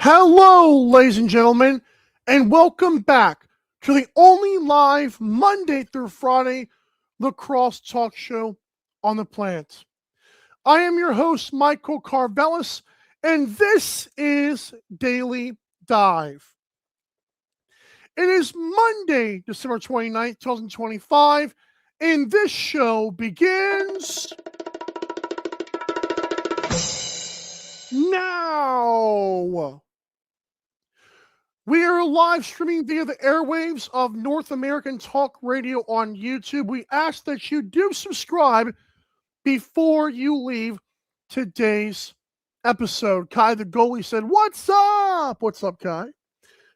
Hello, ladies and gentlemen, and welcome back to the only live Monday through Friday lacrosse talk show on the planet. I am your host, Michael Karvelis, and this is Daily Dive. It is Monday, December 29th, 2025, and this show begins now. We are live streaming via the airwaves of North American Talk Radio on YouTube. We ask that you do subscribe before you leave today's episode. Kai, the goalie, said, "What's up?" What's up, Kai?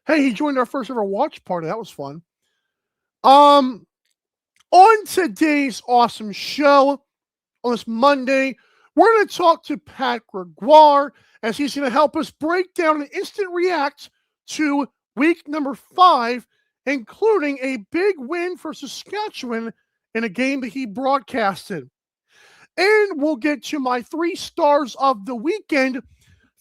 Hey, he joined our first ever watch party. That was fun. On today's awesome show, on this Monday, we're going to talk to Pat Gregoire as he's going to help us break down and instant react to week number 5, including a big win for Saskatchewan in a game that he broadcasted. And we'll get to my 3 stars of the weekend,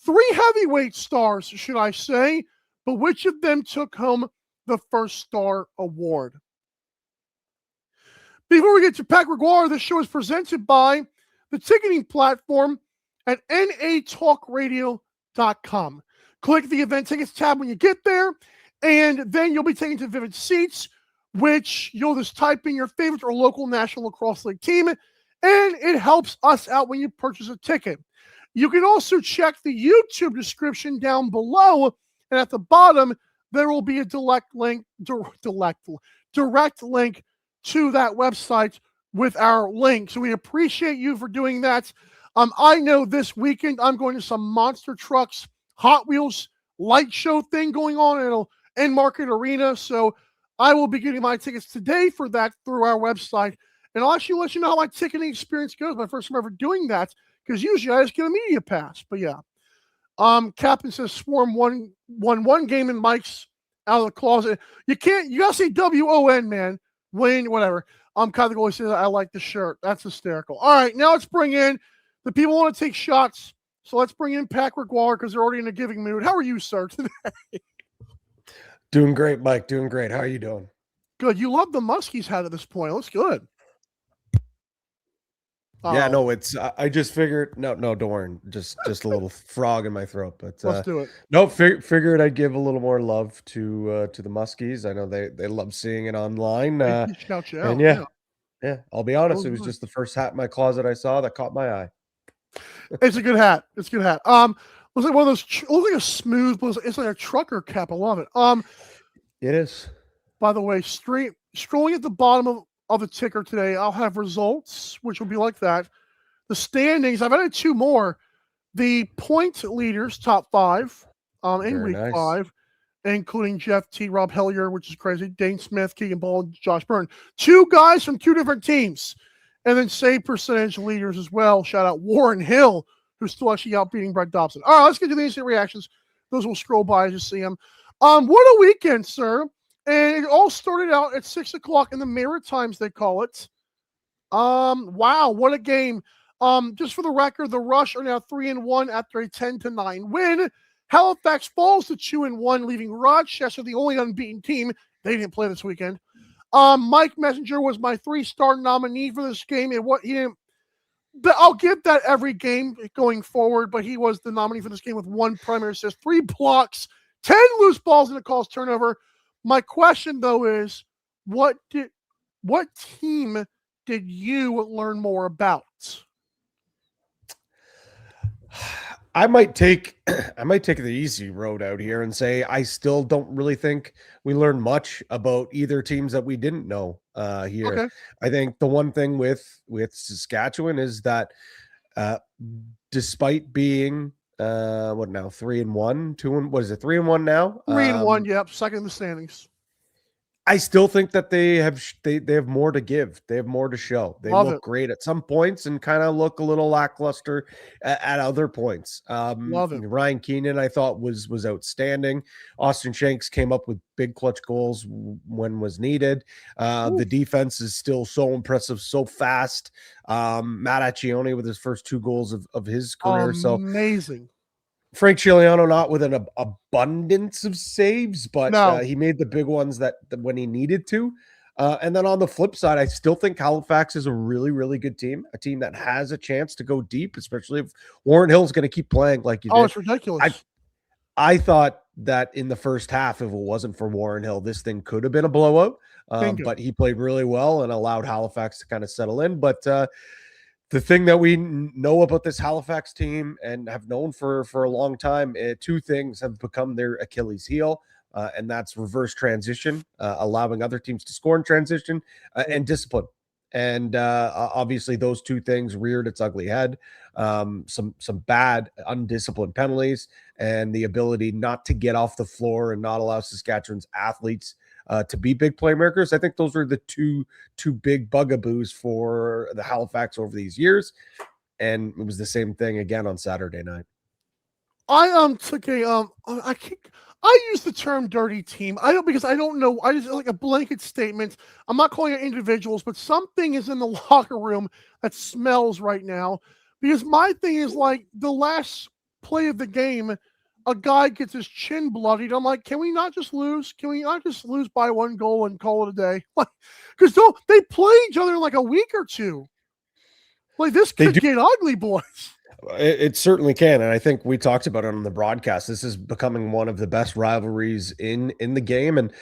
3 heavyweight stars, should I say, but which of them took home the first star award? Before we get to Pat Gregoire, this show is presented by the ticketing platform at natalkradio.com. Click the event tickets tab when you get there, and then you'll be taken to Vivid Seats, which you'll just type in your favorite or local National Lacrosse League team, and it helps us out when you purchase a ticket. You can also check the YouTube description down below, and at the bottom, there will be a direct link to that website with our link. So we appreciate you for doing that. I know this weekend I'm going to some Monster Trucks Hot Wheels light show thing going on at End Market Arena. So I will be getting my tickets today for that through our website. And I'll actually let you know how my ticketing experience goes. My first time ever doing that, because usually I just get a media pass. But yeah. Captain says Swarm won one game and Mike's out of the closet. You gotta say WON, man. Win, whatever. Kyle the goalie says, I like the shirt. That's hysterical. All right, now let's bring in the people who want to take shots. So let's bring in Pat Gregoire because they're already in a giving mood. How are you, sir, today? Doing great, Mike. Doing great. How are you doing? Good. You love the muskies had at this point. It looks good. Yeah, no, it's I just figured no, don't worry. Just a little frog in my throat. But let's do it. No, figured I'd give a little more love to the muskies. I know they love seeing it online. Shout you and out. Yeah, I'll be honest, it was just the first hat in my closet I saw that caught my eye. It's a good hat. It's a good hat. Looks like one of those. Looks like a smooth. It's like a trucker cap. I love it. It is. By the way, scrolling at the bottom of the ticker today, I'll have results, which will be like that. The standings. I've added 2 more. The point leaders, top 5, in week 5, including Jeff T, Rob Hellier, which is crazy, Dane Smith, Keegan Ball, and Josh Byrne. 2 guys from 2 different teams. And then save percentage leaders as well. Shout out Warren Hill, who's still actually out beating Brett Dobson. All right, let's get to the instant reactions. Those will scroll by as you see them. What a weekend, sir. And it all started out at 6 o'clock in the Maritimes, they call it. Wow, what a game. Just for the record, the Rush are now 3-1 after a 10-9 win. Halifax falls to 2-1, leaving Rochester the only unbeaten team. They didn't play this weekend. Mike Messenger was my 3-star nominee for this game. I'll give that every game going forward, but he was the nominee for this game with 1 primary assist, 3 blocks, 10 loose balls, and a calls turnover. My question though is, what team did you learn more about? I might take the easy road out here and say I still don't really think we learned much about either teams that we didn't know here. Okay. I think the one thing with Saskatchewan is that despite being 3-1, 2-1, what is it, 3-1 now? 3-1, yep, second in the standings. I still think that they have more to give. They have more to show. They look great at some points and kind of look a little lackluster at other points. Love it. Ryan Keenan, I thought was outstanding. Austin Shanks came up with big clutch goals when was needed. The defense is still so impressive, so fast. Matt Accioni with his first 2 goals of his career. Amazing. Frank Chiliano not with an abundance of saves, but No, he made the big ones that when he needed to. And then on the flip side, I still think Halifax is a really, really good team, a team that has a chance to go deep, especially if Warren Hill's going to keep playing like you oh, did. it's I ridiculous. I thought that in the first half, if it wasn't for Warren Hill, this thing could have been a blowout. Bingo. But he played really well and allowed Halifax to kind of settle in. But the thing that we know about this Halifax team and have known for a long time, two things have become their Achilles heel, and that's reverse transition, allowing other teams to score in transition, and discipline. And obviously, those two things reared its ugly head. Some bad, undisciplined penalties, and the ability not to get off the floor and not allow Saskatchewan's athletes to be big playmakers. I think those are the two big bugaboos for the Halifax over these years, and it was the same thing again on Saturday night. I took a I use the term dirty team. I don't because I don't know. I just like a blanket statement. I'm not calling it individuals, but something is in the locker room that smells right now. Because my thing is like the last play of the game, a guy gets his chin bloodied. I'm like, can we not just lose? Can we not just lose by one goal and call it a day? Like, because they play each other in like a week or two. Like this could get ugly, boys. It certainly can, and I think we talked about it on the broadcast. This is becoming one of the best rivalries in the game. And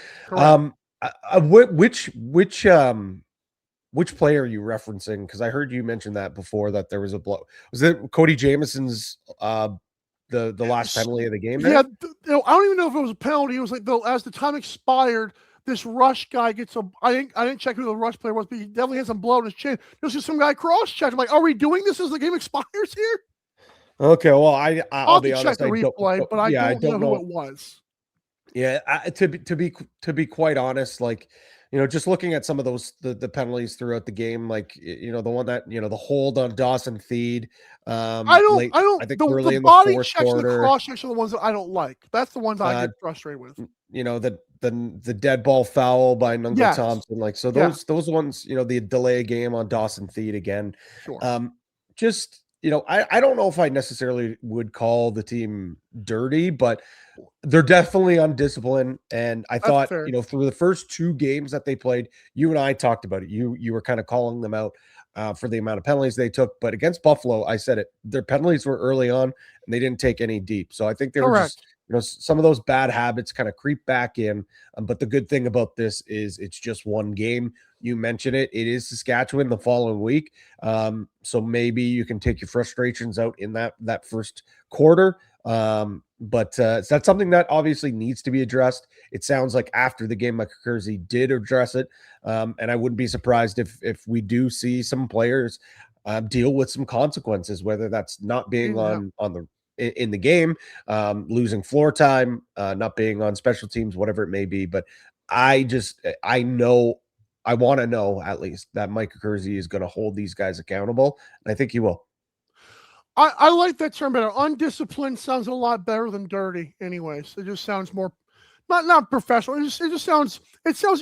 which player are you referencing? Because I heard you mention that before, that there was a blow. Was it Cody Jamison's the last penalty of the game? Yeah, I don't even know if it was a penalty. It was like as the time expired, this Rush guy gets a. I didn't check who the Rush player was, but he definitely has some blood on his chin. There's just some guy cross-checked. I'm like, are we doing this as the game expires here? Okay, well, I'll be honest. Check the replay, but I don't know who it was. Yeah, to be quite honest, like, just looking at some of those the penalties throughout the game, like, the one that the hold on Dawson Feed. I think early in the body checks and the cross checks are the ones that I don't like. That's the ones I get frustrated with. The dead ball foul by Nungo Thompson, like, so those ones, the delay game on Dawson Feed again. Sure. Just I don't know if I necessarily would call the team dirty, but they're definitely undisciplined. And I thought, through the first two games that they played, you and I talked about it. You were kind of calling them out for the amount of penalties they took. But against Buffalo, I said it, their penalties were early on and they didn't take any deep. So I think they were just, some of those bad habits kind of creep back in. But the good thing about this is it's just one game. You mentioned it. It is Saskatchewan the following week. So maybe you can take your frustrations out in that first quarter. But that's something that obviously needs to be addressed. It sounds like after the game, Michael Karvelis did address it. And I wouldn't be surprised if we do see some players deal with some consequences, whether that's not being in the game, losing floor time, not being on special teams, whatever it may be. But I want to know at least that Michael Karvelis is going to hold these guys accountable. And I think he will. I like that term better. Undisciplined sounds a lot better than dirty. Anyways, it just sounds more not professional. It just sounds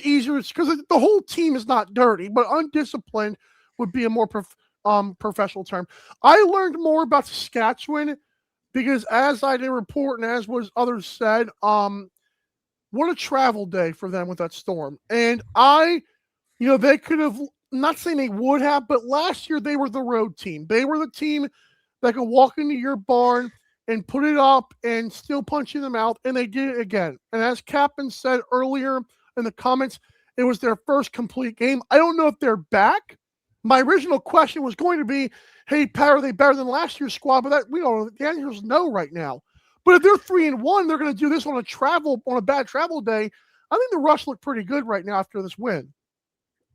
easier. It's because the whole team is not dirty, but undisciplined would be a more professional term. I learned more about Saskatchewan because as I did report and as was others said, what a travel day for them with that storm. And they could have, not saying they would have, but last year they were the road team. They were the team that could walk into your barn and put it up and still punch you in the mouth, and they did it again. And as Captain said earlier in the comments, it was their first complete game. I don't know if they're back. My original question was going to be, hey, Pat, are they better than last year's squad? But we don't know. The answer is no right now. But if they're 3-1, they're going to do this on a bad travel day. I think the Rush look pretty good right now after this win.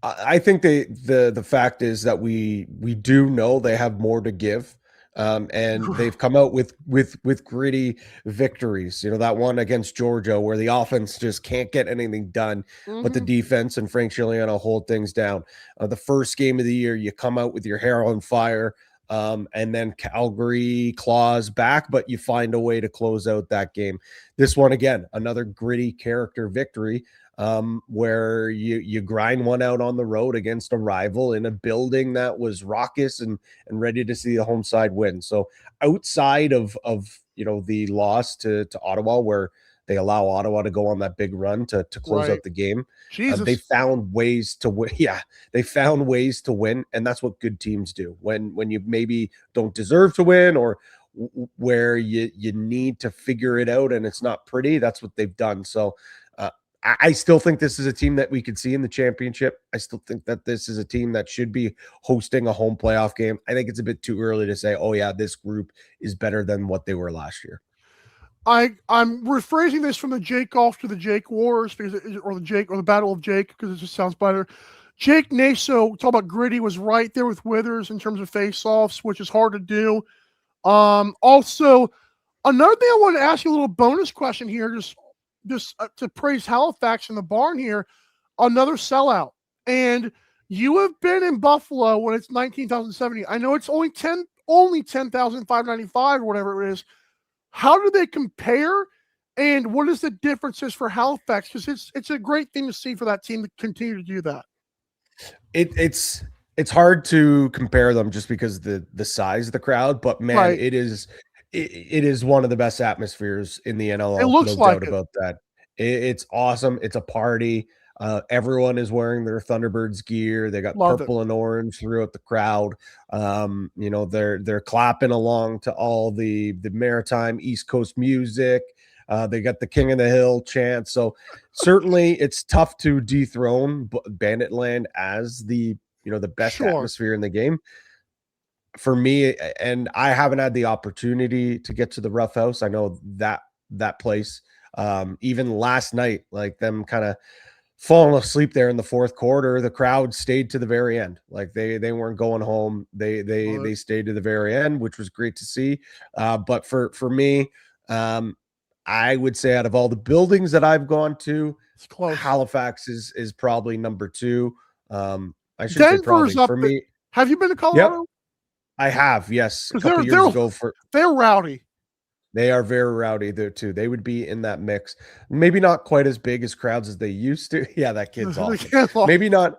I think the fact is that we do know they have more to give. And they've come out with gritty victories. That one against Georgia where the offense just can't get anything done, but the defense and Frank Chiliano hold things down. The first game of the year, you come out with your hair on fire, and then Calgary claws back, but you find a way to close out that game. This one, again, another gritty character victory. Where you grind one out on the road against a rival in a building that was raucous and ready to see the home side win. So outside of the loss to Ottawa, where they allow Ottawa to go on that big run to close out the game. They found ways to win. Yeah, they found ways to win, and that's what good teams do. When you maybe don't deserve to win, or where you need to figure it out and it's not pretty, that's what they've done. So I still think this is a team that we could see in the championship. I still think that this is a team that should be hosting a home playoff game. I think it's a bit too early to say, oh yeah, this group is better than what they were last year. I'm rephrasing this from the Jake Golf to the Jake Wars, or the Battle of Jake, because it just sounds better. Jake Naso, talk about gritty, was right there with Withers in terms of face-offs, which is hard to do. Also, another thing I want to ask you, a little bonus question here, just to praise Halifax in the barn here, another sellout. And you have been in Buffalo when it's 19,070. I know it's only 10,595 or whatever it is. How do they compare, and what is the differences for Halifax? Because it's a great thing to see for that team to continue to do that. It's hard to compare them just because the size of the crowd, but man, right. It is one of the best atmospheres in the NLL. It looks no doubt about that. It's awesome. It's a party. Everyone is wearing their Thunderbirds gear. They got purple and orange throughout the crowd. They're clapping along to all the maritime East Coast music. They got the King of the Hill chant. So certainly it's tough to dethrone Banditland as the best atmosphere in the game. For me, and I haven't had the opportunity to get to the Rough House. I know that place. Even last night, like them kind of falling asleep there in the fourth quarter, the crowd stayed to the very end. Like they weren't going home. They stayed to the very end, which was great to see. But for me, I would say out of all the buildings that I've gone to, Halifax is probably number 2. I should say probably for me. Have you been to Colorado? Yep, I have. Yes, a couple years ago. They're rowdy. They are very rowdy there too. They would be in that mix. Maybe not quite as big as crowds as they used to. Yeah, that kid's awesome. Maybe not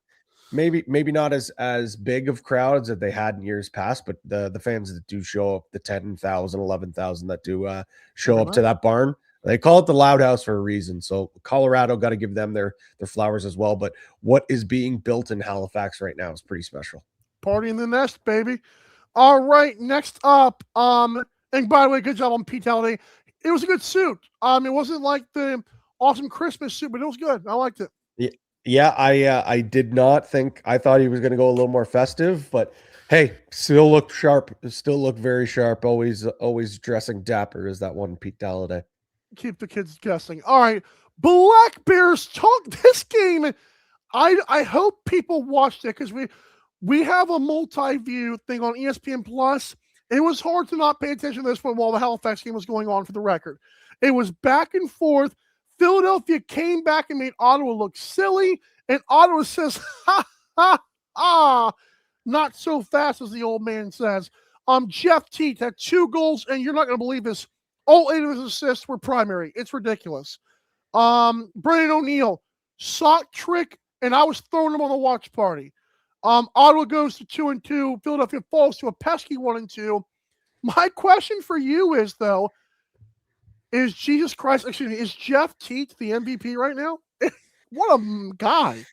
as big of crowds that they had in years past, but the fans that do show up, the 10,000, 11,000 that do show up to that barn, they call it the Loud House for a reason. So Colorado got to give them their flowers as well. But what is being built in Halifax right now is pretty special. Party in the nest, baby. All right, next up, and by the way, good job on Pete Halliday. It was a good suit. It wasn't like the awesome Christmas suit, but it was good. I liked it. Yeah, I did not think. I thought he was going to go a little more festive, but hey, still looked sharp. Still looked very sharp. Always dressing dapper is that one Pete Halliday. Keep the kids guessing. All right, Black Bears talk this game. I hope people watched it because we have a multi-view thing on ESPN Plus. It was hard to not pay attention to this one while the Halifax game was going on, for the record. It was back and forth. Philadelphia came back and made Ottawa look silly, and Ottawa says, ha, ha, ha, not so fast, as the old man says. Jeff Teat had 2 goals, and you're not going to believe this. All 8 of his assists were primary. It's ridiculous. Brandon O'Neill, sock trick, and I was throwing him on the watch party. Ottawa goes to 2-2. Philadelphia falls to a pesky 1-2. My question for you is, though, is Jeff Teat the MVP right now? What a guy.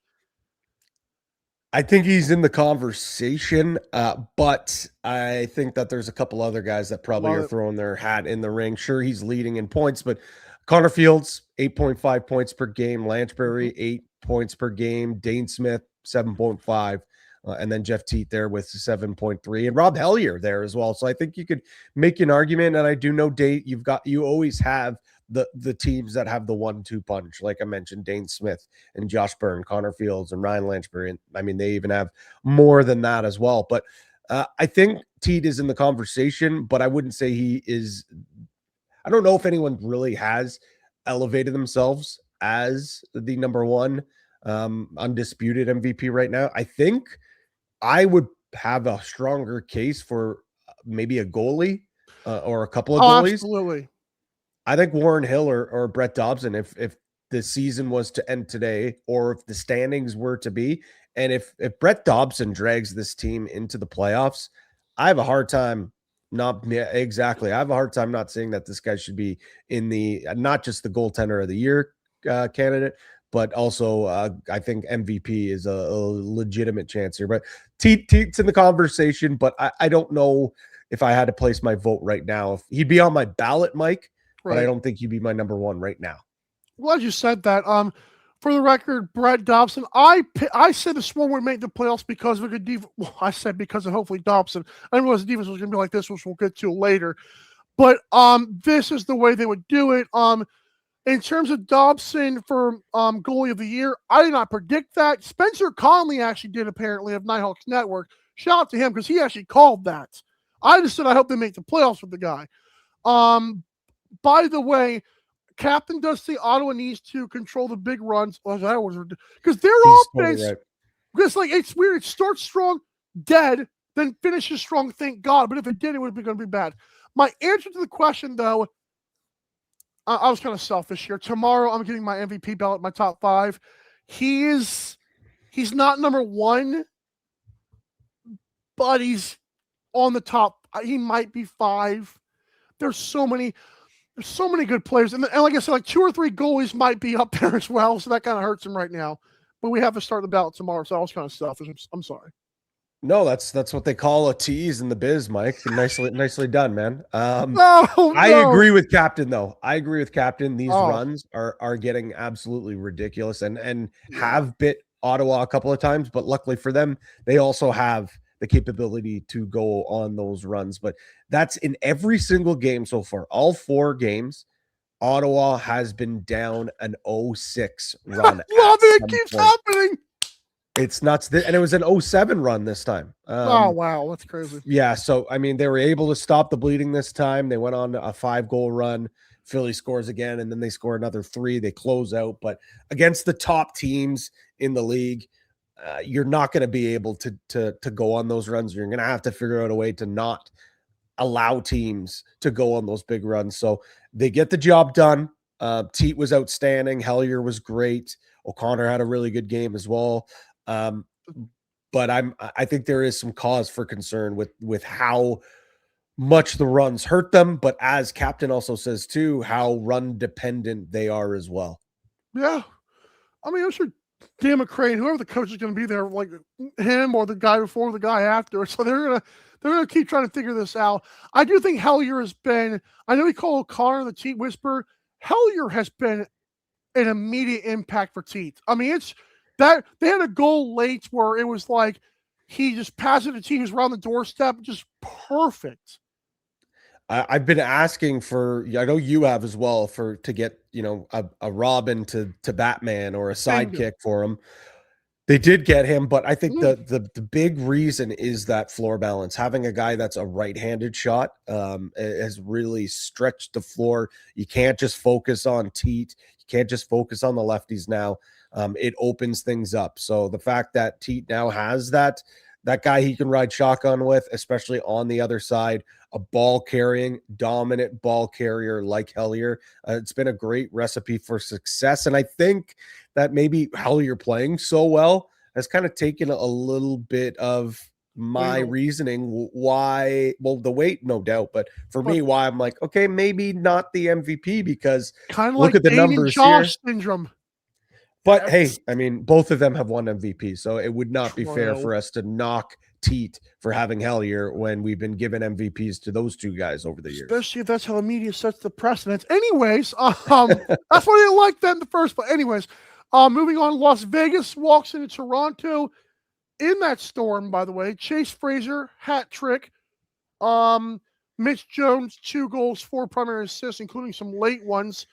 I think he's in the conversation, but I think that there's a couple other guys that probably are throwing their hat in the ring. Sure, he's leading in points, but Connor Fields, 8.5 points per game. Lanchbury, 8 points per game. Dane Smith, 7.5. And then Jeff Teat there with 7.3, and Rob Hellier there as well. So I think you could make an argument. And I do know, you always have the teams that have the 1-2 punch. Like I mentioned, Dane Smith and Josh Byrne, Connor Fields and Ryan Lanchbury. And I mean, they even have more than that as well. But I think Teat is in the conversation, but I wouldn't say he is. I don't know if anyone really has elevated themselves as the number 1 undisputed MVP right now. I think I would have a stronger case for maybe a goalie or a couple of goalies. Absolutely. I think Warren Hill or Brett Dobson, if the season was to end today, or if the standings were to be, and if Brett Dobson drags this team into the playoffs, I have a hard time Exactly. I have a hard time not saying that this guy should be in the not just the goaltender of the year candidate, but also I think MVP is a legitimate chance here. But Teet's in the conversation, but I don't know if I had to place my vote right now. If he'd be on my ballot, Mike, Right. but I don't think he'd be my number one right now. Glad you said that. For the record, Brett Dobson, I said the Swarm would make the playoffs because of a good defense. Well, I said because of hopefully Dobson. I didn't realize the defense was going to be like this, which we'll get to later. But this is the way they would do it. In terms of Dobson for goalie of the year, I did not predict that. Spencer Conley actually did, apparently, of Nighthawks Network. Shout out to him because he actually called that. I just said I hope they make the playoffs with the guy. By the way, Captain does say Ottawa needs to control the big runs. Because their offense, totally right. Because like it's weird. It starts strong, dead, then finishes strong. Thank God. But if it did, it would be going to be bad. My answer to the question, though, I was kind of selfish here. Tomorrow, I'm getting my MVP ballot, my top 5. He's not number 1, but he's on the top. He might be 5. There's so many good players. And like I said, like 2 or 3 goalies might be up there as well. So that kind of hurts him right now. But we have to start the ballot tomorrow. So I was kind of selfish. I'm sorry. No, that's what they call a tease in the biz, Mike. Nicely done, man. No. I agree with Captain, though. I agree with Captain. These runs are getting absolutely ridiculous and have bit Ottawa a couple of times, but luckily for them, they also have the capability to go on those runs. But that's in every single game so far. All 4 games, Ottawa has been down an 0-6 run. Love it. It keeps happening. It's nuts. And it was an 0-7 run this time. Oh, wow. That's crazy. Yeah. So, I mean, they were able to stop the bleeding this time. They went on a 5-goal run. Philly scores again, and then they score another 3. They close out. But against the top teams in the league, you're not going to be able to go on those runs. You're going to have to figure out a way to not allow teams to go on those big runs. So they get the job done. Teat was outstanding. Hellier was great. O'Connor had a really good game as well. But I think there is some cause for concern with how much the runs hurt them, but as Captain also says too, how run dependent they are as well. Yeah. I mean, I'm sure Dan McCrane, whoever the coach is going to be there, like him or the guy before, the guy after. So they're gonna keep trying to figure this out. I do think Hellier has been. I know we call O'Connor the Teat Whisperer. Hellier has been an immediate impact for Teat. I mean, it's that they had a goal late where it was like he just passed it to Teat who's around the doorstep, just perfect. I've been asking for, I know you have as well, to get, a Robin to Batman or a sidekick for him. They did get him, but I think the big reason is that floor balance. Having a guy that's a right-handed shot has really stretched the floor. You can't just focus on Teat. You can't just focus on the lefties now. It opens things up. So the fact that Teat now has that guy he can ride shotgun with, especially on the other side, a ball-carrying, dominant ball carrier like Hellier, it's been a great recipe for success. And I think that maybe Hellier playing so well has kind of taken a little bit of my reasoning why, the weight, no doubt, but for me, why I'm like, okay, maybe not the MVP, because kind of look at the numbers here. Syndrome. But hey, I mean, both of them have won MVP, so it would not be fair for us to knock Teat for having Hellier when we've been given MVPs to those 2 guys over the years. Especially if that's how the media sets the precedence. Anyways, that's why I didn't like that in the first place. Anyways, moving on, Las Vegas walks into Toronto in that storm, by the way. Chase Fraser, hat trick. Mitch Jones, 2 goals, 4 primary assists, including some late ones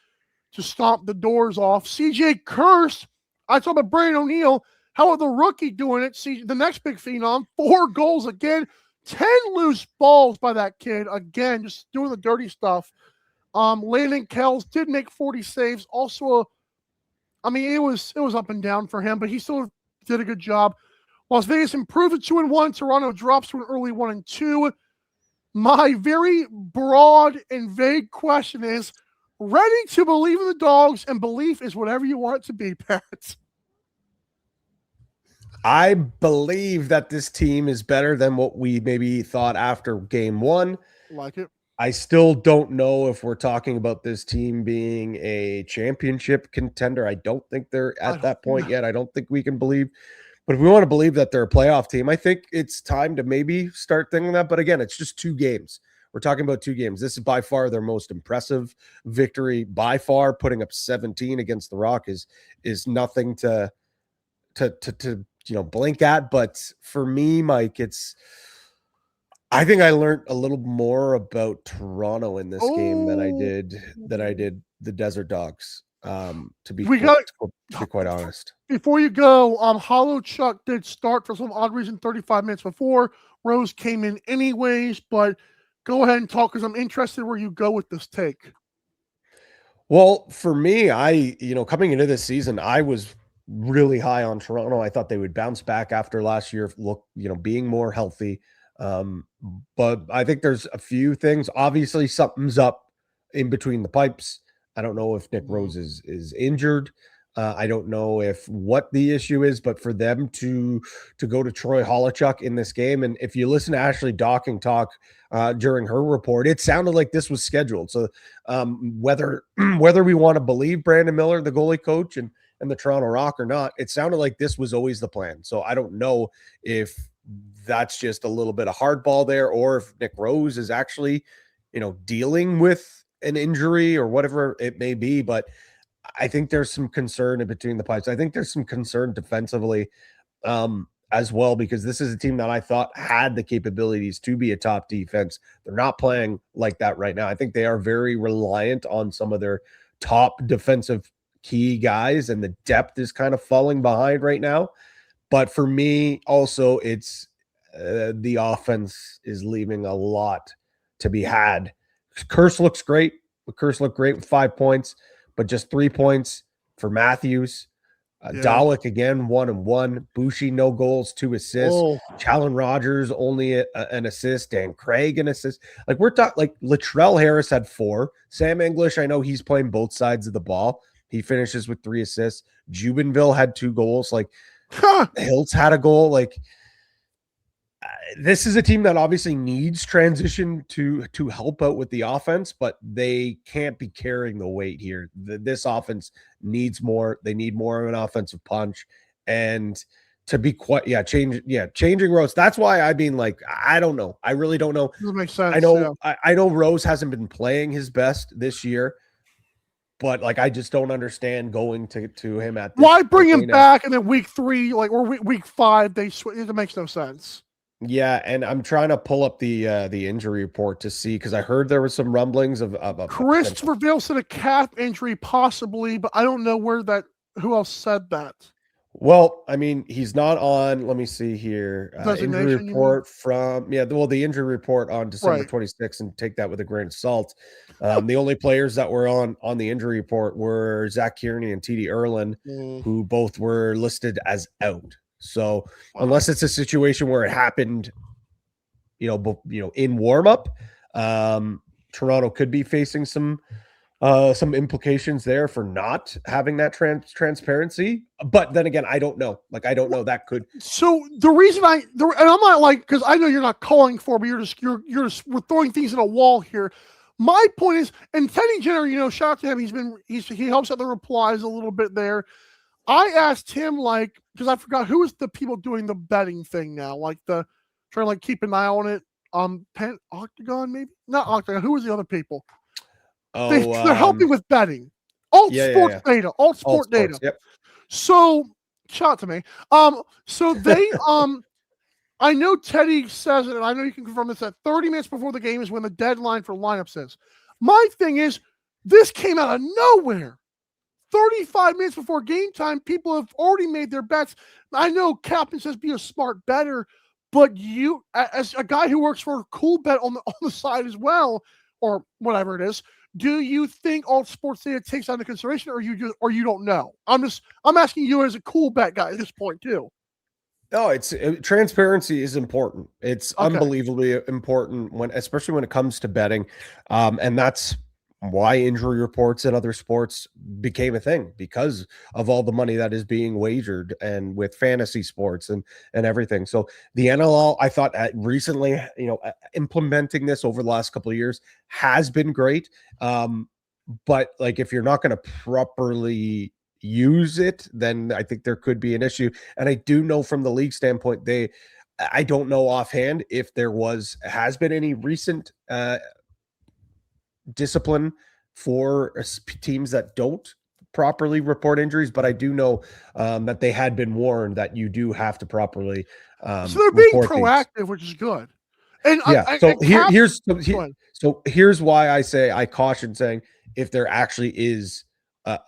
to stomp the doors off. CJ Kirst, I talked about Brandon O'Neill. How about the rookie doing it? See, the next big phenom, 4 goals again, 10 loose balls by that kid. Again, just doing the dirty stuff. Landon Kells did make 40 saves. Also, it was up and down for him, but he still did a good job. Las Vegas improved to 2-1. Toronto drops to an early 1-2. My very broad and vague question is, ready to believe in the Dogs, and belief is whatever you want it to be, Pat. I believe that this team is better than what we maybe thought after game 1. Like it. I still don't know if we're talking about this team being a championship contender. I don't think they're at that point yet. I don't think we can believe. But if we want to believe that they're a playoff team, I think it's time to maybe start thinking that. But again, it's just 2 games. We're talking about 2 games. This is by far their most impressive victory. By far, putting up 17 against the Rock is nothing to blink at. But for me, Mike, I think I learned a little more about Toronto in this game than I did the Desert Dogs. To be quite honest. Before you go, Hollow Chuck did start for some odd reason 35 minutes before. Rose came in anyways, but go ahead and talk because I'm interested where you go with this take. Well, for me, coming into this season, I was really high on Toronto. I thought they would bounce back after last year, being more healthy. But I think there's a few things. Obviously, something's up in between the pipes. I don't know if Nick Rose is injured. I don't know what the issue is, but for them to go to Troy Holochuk in this game, and if you listen to Ashley Docking talk during her report, it sounded like this was scheduled. So whether we want to believe Brandon Miller, the goalie coach, and the Toronto Rock or not, it sounded like this was always the plan. So I don't know if that's just a little bit of hardball there, or if Nick Rose is actually, dealing with an injury or whatever it may be. But I think there's some concern in between the pipes. I think there's some concern defensively as well, because this is a team that I thought had the capabilities to be a top defense. They're not playing like that right now. I think they are very reliant on some of their top defensive key guys, and the depth is kind of falling behind right now. But for me, also, it's the offense is leaving a lot to be had. Curse looks great. Curse looked great with 5 points, but just 3 points for Matthews. Dalek again, 1-1. Bushi, no goals, 2 assists. Challen Rogers, only an assist. Dan Craig, an assist. Like, we're talking, like, Latrell Harris had 4. Sam English, I know he's playing both sides of the ball. He finishes with 3 assists. Jubenville had 2 goals. Like, Hiltz had a goal. Like, this is a team that obviously needs transition to help out with the offense, but they can't be carrying the weight here. This offense needs more. They need more of an offensive punch, and to be changing Rose. That's why I mean, like, I don't know. I really don't know. That makes sense. I know Rose hasn't been playing his best this year, but like, I just don't understand going to him at this. Why bring him back and then week 3, or week 5, it makes no sense. Yeah, and I'm trying to pull up the injury report to see, because I heard there was some rumblings of Christopher Vale said a calf injury possibly, but I don't know who else said that. Well, I mean, he's not on. Let me see here. Injury report from the injury report on December 26th, and take that with a grain of salt. The only players that were on the injury report were Zach Kearney and TD Erlin, who both were listed as out. So unless it's a situation where it happened, in warm up, Toronto could be facing some implications there for not having that transparency. But then again, I don't know. Like, I don't know. That could. So the reason and I'm not like, because I know you're not calling for me. We're throwing things in a wall here. My point is, and Teddy Jenner, shout out to him. He helps out the replies a little bit there. I asked him, like, because I forgot who is the people doing the betting thing now, like trying to like keep an eye on it. Octagon, maybe not Octagon. Who was the other people? They're helping with betting. Sports data. Alt sport data. Yep. So shout out to me. So they I know Teddy says it, and I know you can confirm this, that 30 minutes before the game is when the deadline for lineups is. My thing is, this came out of nowhere. 35 minutes before game time, people have already made their bets. I know Captain says be a smart bettor, but you, as a guy who works for a cool bet on the side as well, or whatever it is, do you think all sports data takes into consideration, or you don't know? I'm asking you as a cool bet guy at this point too. No, transparency is important. It's unbelievably important especially when it comes to betting. And that's why injury reports in other sports became a thing, because of all the money that is being wagered and with fantasy sports and everything. So the NLL, I thought recently, implementing this over the last couple of years has been great. But like, if you're not going to properly use it, then I think there could be an issue. And I do know from the league standpoint, I don't know offhand if there has been any recent discipline for teams that don't properly report injuries, but I do know that they had been warned that you do have to properly so they're being proactive, which is good. And yeah, here's why I say I caution saying if there actually is a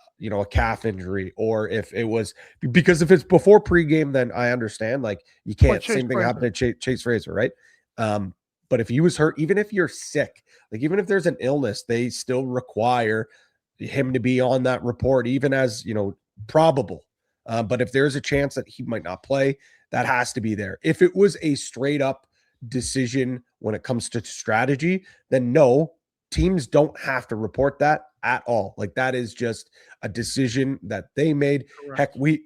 calf injury, or if it was, because if it's before pregame, then I understand, like, you can't. Same thing happened to Chase Fraser, right? But if he was hurt, even if you're sick, like even if there's an illness, they still require him to be on that report, even as probable. But if there's a chance that he might not play, that has to be there. If it was a straight up decision when it comes to strategy, then no, teams don't have to report that at all. Like, that is just a decision that they made. Correct. Heck,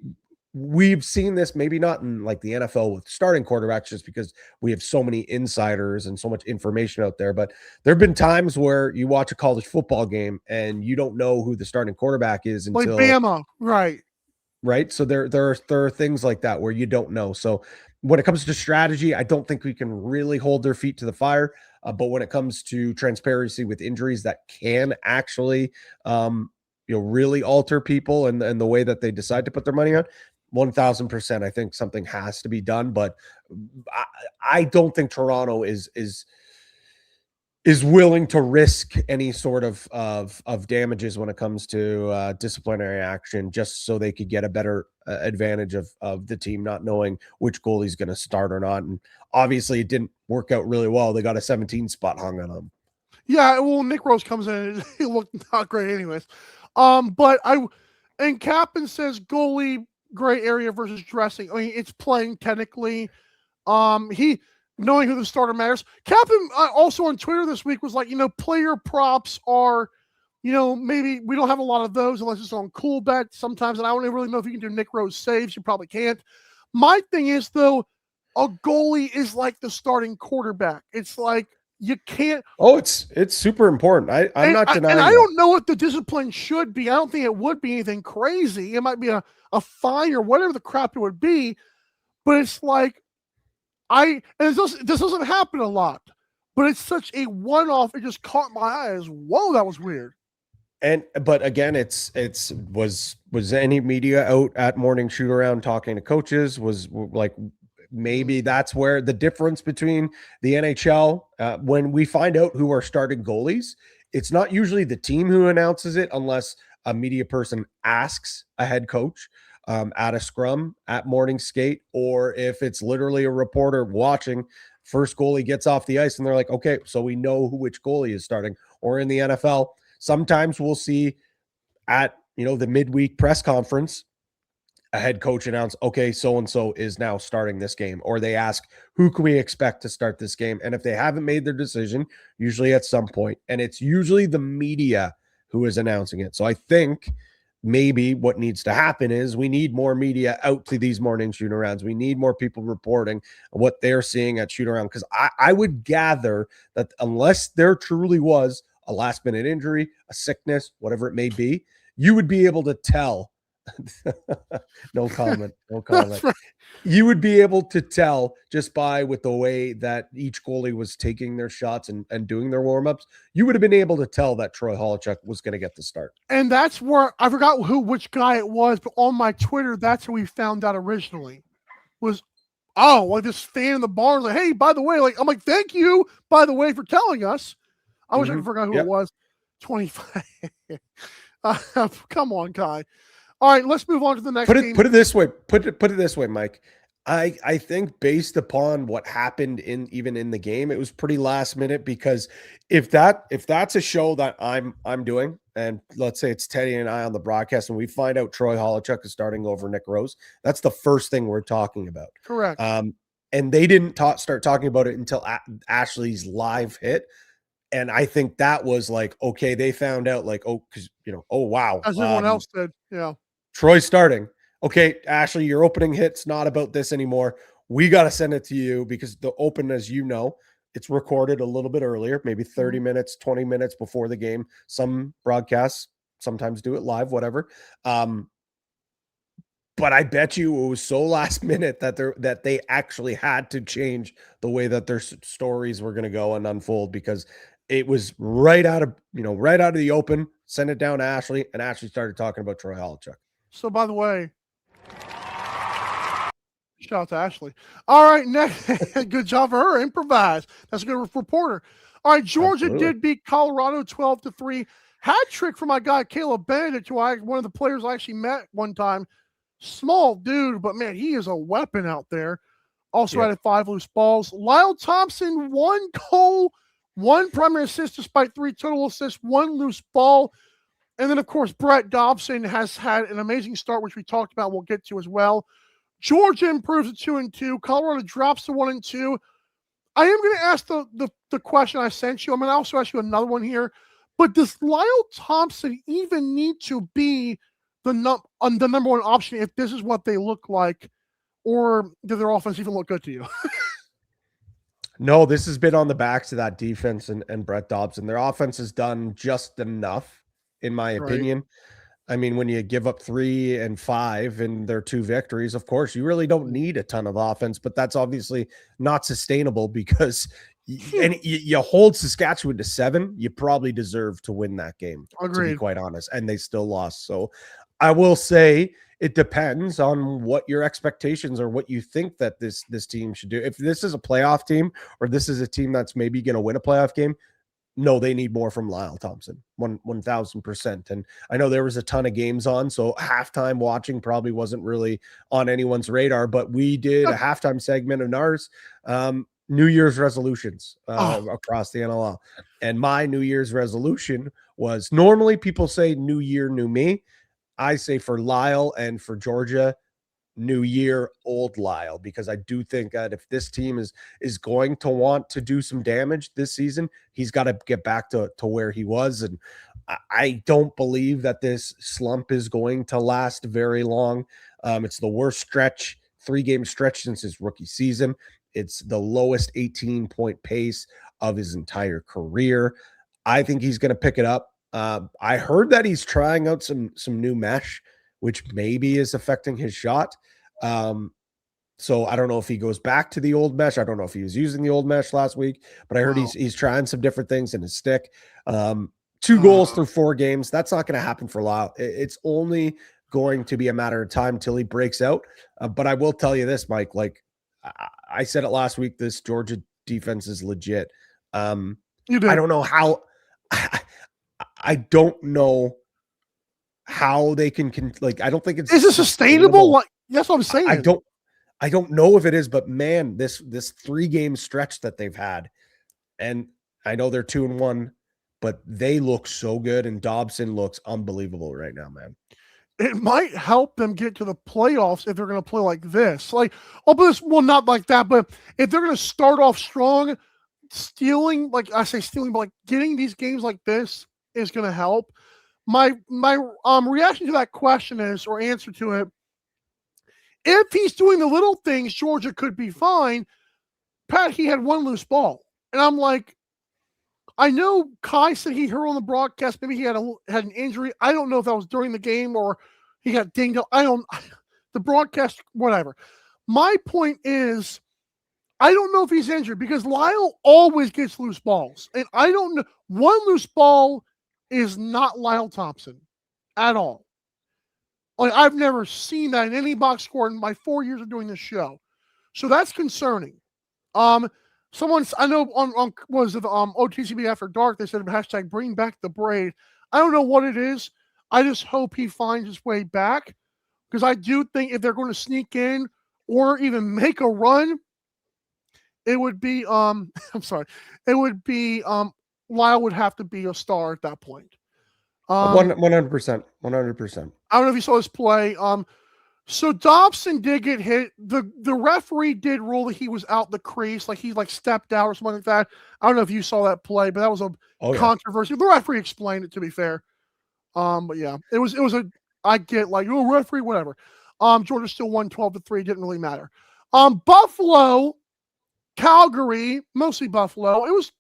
we've seen this, maybe not in like the NFL with starting quarterbacks, just because we have so many insiders and so much information out there. But there have been times where you watch a college football game and you don't know who the starting quarterback is until like Bama, right? So there are things like that where you don't know. So when it comes to strategy, I don't think we can really hold their feet to the fire. But when it comes to transparency with injuries that can actually, really alter people and the way that they decide to put their money on, 1000%, I think something has to be done. But I don't think Toronto is willing to risk any sort of damages when it comes to disciplinary action, just so they could get a better advantage of the team not knowing which goalie's going to start or not. And obviously it didn't work out really well. They got a 17 spot hung on them. Yeah, well, Nick Rose comes in and he looked not great anyways. And Captain says goalie gray area versus dressing. I mean, it's playing technically. Knowing who the starter matters. Captain also on Twitter this week was like, player props are, maybe we don't have a lot of those unless it's on Cool Bet sometimes. And I don't really know if you can do Nick Rose saves. You probably can't. My thing is, though, a goalie is like the starting quarterback. It's like you can't. Oh, it's super important. I'm not denying. And I don't know what the discipline should be. I don't think it would be anything crazy. It might be a fine or whatever the crap it would be. But it's like, this doesn't happen a lot, but it's such a one-off. It just caught my eyes. Whoa, that was weird. But again, was any media out at morning shoot around talking to coaches? Was like, maybe that's where the difference between the NHL, when we find out who are starting goalies, it's not usually the team who announces it unless a media person asks a head coach. At a scrum, at morning skate, or if it's literally a reporter watching, first goalie gets off the ice and they're like, okay, so we know which goalie is starting. Or in the NFL, sometimes we'll see at the midweek press conference, a head coach announce, okay, so-and-so is now starting this game, or they ask, who can we expect to start this game? And if they haven't made their decision, usually at some point, and it's usually the media who is announcing it. So I think maybe what needs to happen is we need more media out to these morning shoot arounds. We need more people reporting what they're seeing at shoot around. Because I would gather that unless there truly was a last minute injury, a sickness, whatever it may be, you would be able to tell. No comment. Right. You would be able to tell just with the way that each goalie was taking their shots and doing their warm-ups. You would have been able to tell that Troy Holochuk was going to get the start. And that's where I forgot which guy it was, but on my Twitter, that's who we found out originally. Was like this fan in the barn, like, hey, by the way, like, I'm like, thank you, by the way, for telling us. I wish I forgot who it was. 25. Come on, Kai. All right, let's move on to the next game. Put it this way. Put it this way, Mike. I think based upon what happened even in the game, it was pretty last minute, because if that's a show that I'm doing, and let's say it's Teddy and I on the broadcast, and we find out Troy Holochuk is starting over Nick Rose, that's the first thing we're talking about. Correct. And they didn't start talking about it until Ashley's live hit. And I think that was like, okay, they found out like, oh, because, oh, wow. As everyone else did. Yeah. Troy's starting. Okay, Ashley, your opening hit's not about this anymore. We got to send it to you because the open, as you know, it's recorded a little bit earlier, maybe 30 minutes, 20 minutes before the game. Some broadcasts sometimes do it live, whatever. But I bet you it was so last minute that they actually had to change the way that their stories were going to go and unfold, because it was right out of the open. Send it down to Ashley, and Ashley started talking about Troy Holochuk. So, by the way, shout out to Ashley. All right, next, good job for her. Improvise. That's a good reporter. All right, Georgia did beat Colorado 12-3. Hat trick for my guy Caleb Benedict, one of the players I actually met one time. Small dude, but man, he is a weapon out there. Also added 5 loose balls. Lyle Thompson, 1 goal, 1 primary assist despite 3 total assists, 1 loose ball. And then, of course, Brett Dobson has had an amazing start, which we talked about. We'll get to as well. Georgia improves to 2-2. Colorado drops to 1-2. I am going to ask the question I sent you. I'm going to also ask you another one here. But does Lyle Thompson even need to be the number one option if this is what they look like, or do their offense even look good to you? No, this has been on the backs of that defense and Brett Dobson. Their offense has done just enough, in my opinion. I mean, when you give up 3 and 5 in their 2 victories, of course, you really don't need a ton of offense, but that's obviously not sustainable because you hold Saskatchewan to 7, you probably deserve to win that game, to be quite honest, and they still lost. So I will say it depends on what your expectations are, what you think that this team should do. If this is a playoff team, or this is a team that's maybe going to win a playoff game, no, they need more from Lyle Thompson, 1,000%. And I know there was a ton of games on, so halftime watching probably wasn't really on anyone's radar, but we did a halftime segment of ours, New Year's resolutions across the NLL. And my New Year's resolution was, normally people say New Year, New Me. I say for Lyle and for Georgia, New Year, old Lyle, because I do think that if this team is going to want to do some damage this season, he's got to get back to where he was. And I don't believe that this slump is going to last very long. It's the worst 3-game stretch since his rookie season. It's the lowest 18-point pace of his entire career. I think he's going to pick it up. I heard that he's trying out some new mesh, which maybe is affecting his shot. So I don't know if he goes back to the old mesh. I don't know if he was using the old mesh last week, but I heard he's trying some different things in his stick. 2 goals through 4 games. That's not going to happen for Lyle. It's only going to be a matter of time till he breaks out. But I will tell you this, Mike, like I said it last week, this Georgia defense is legit. I don't know how, I don't know how they can like, I don't think it's, is it sustainable? Like, that's what I'm saying. I don't know if it is, but man, this 3-game stretch that they've had, and I know they're 2-1, but they look so good, and Dobson looks unbelievable right now, man. It might help them get to the playoffs if they're going to play like this. Like, well, not like that, but if they're going to start off strong, stealing, like I say stealing, but like getting these games like this is going to help. My reaction to that question is, or answer to it, if he's doing the little things, Georgia could be fine. Pat, he had 1 loose ball. And I'm like, I know Kai said he heard on the broadcast, maybe he had an injury. I don't know if that was during the game or he got dinged up. The broadcast, whatever. My point is, I don't know if he's injured because Lyle always gets loose balls. And I don't know. 1 loose ball is not Lyle Thompson at all. Like, I've never seen that in any box score in my 4 years of doing this show. So that's concerning. Someone's, I know on was it OTCB After Dark, they said hashtag bring back the braid. I don't know what it is. I just hope he finds his way back, because I do think if they're going to sneak in or even make a run, it would be I'm sorry. It would be Lyle would have to be a star at that point. 100%. 100%. I don't know if you saw this play. So Dobson did get hit. The referee did rule that he was out the crease, like he stepped out or something like that. I don't know if you saw that play, but that was a controversy. The referee explained it, to be fair. But yeah, it was I get like, oh, referee, whatever. Georgia still won 12-3. Didn't really matter. Buffalo, Calgary, mostly Buffalo. It was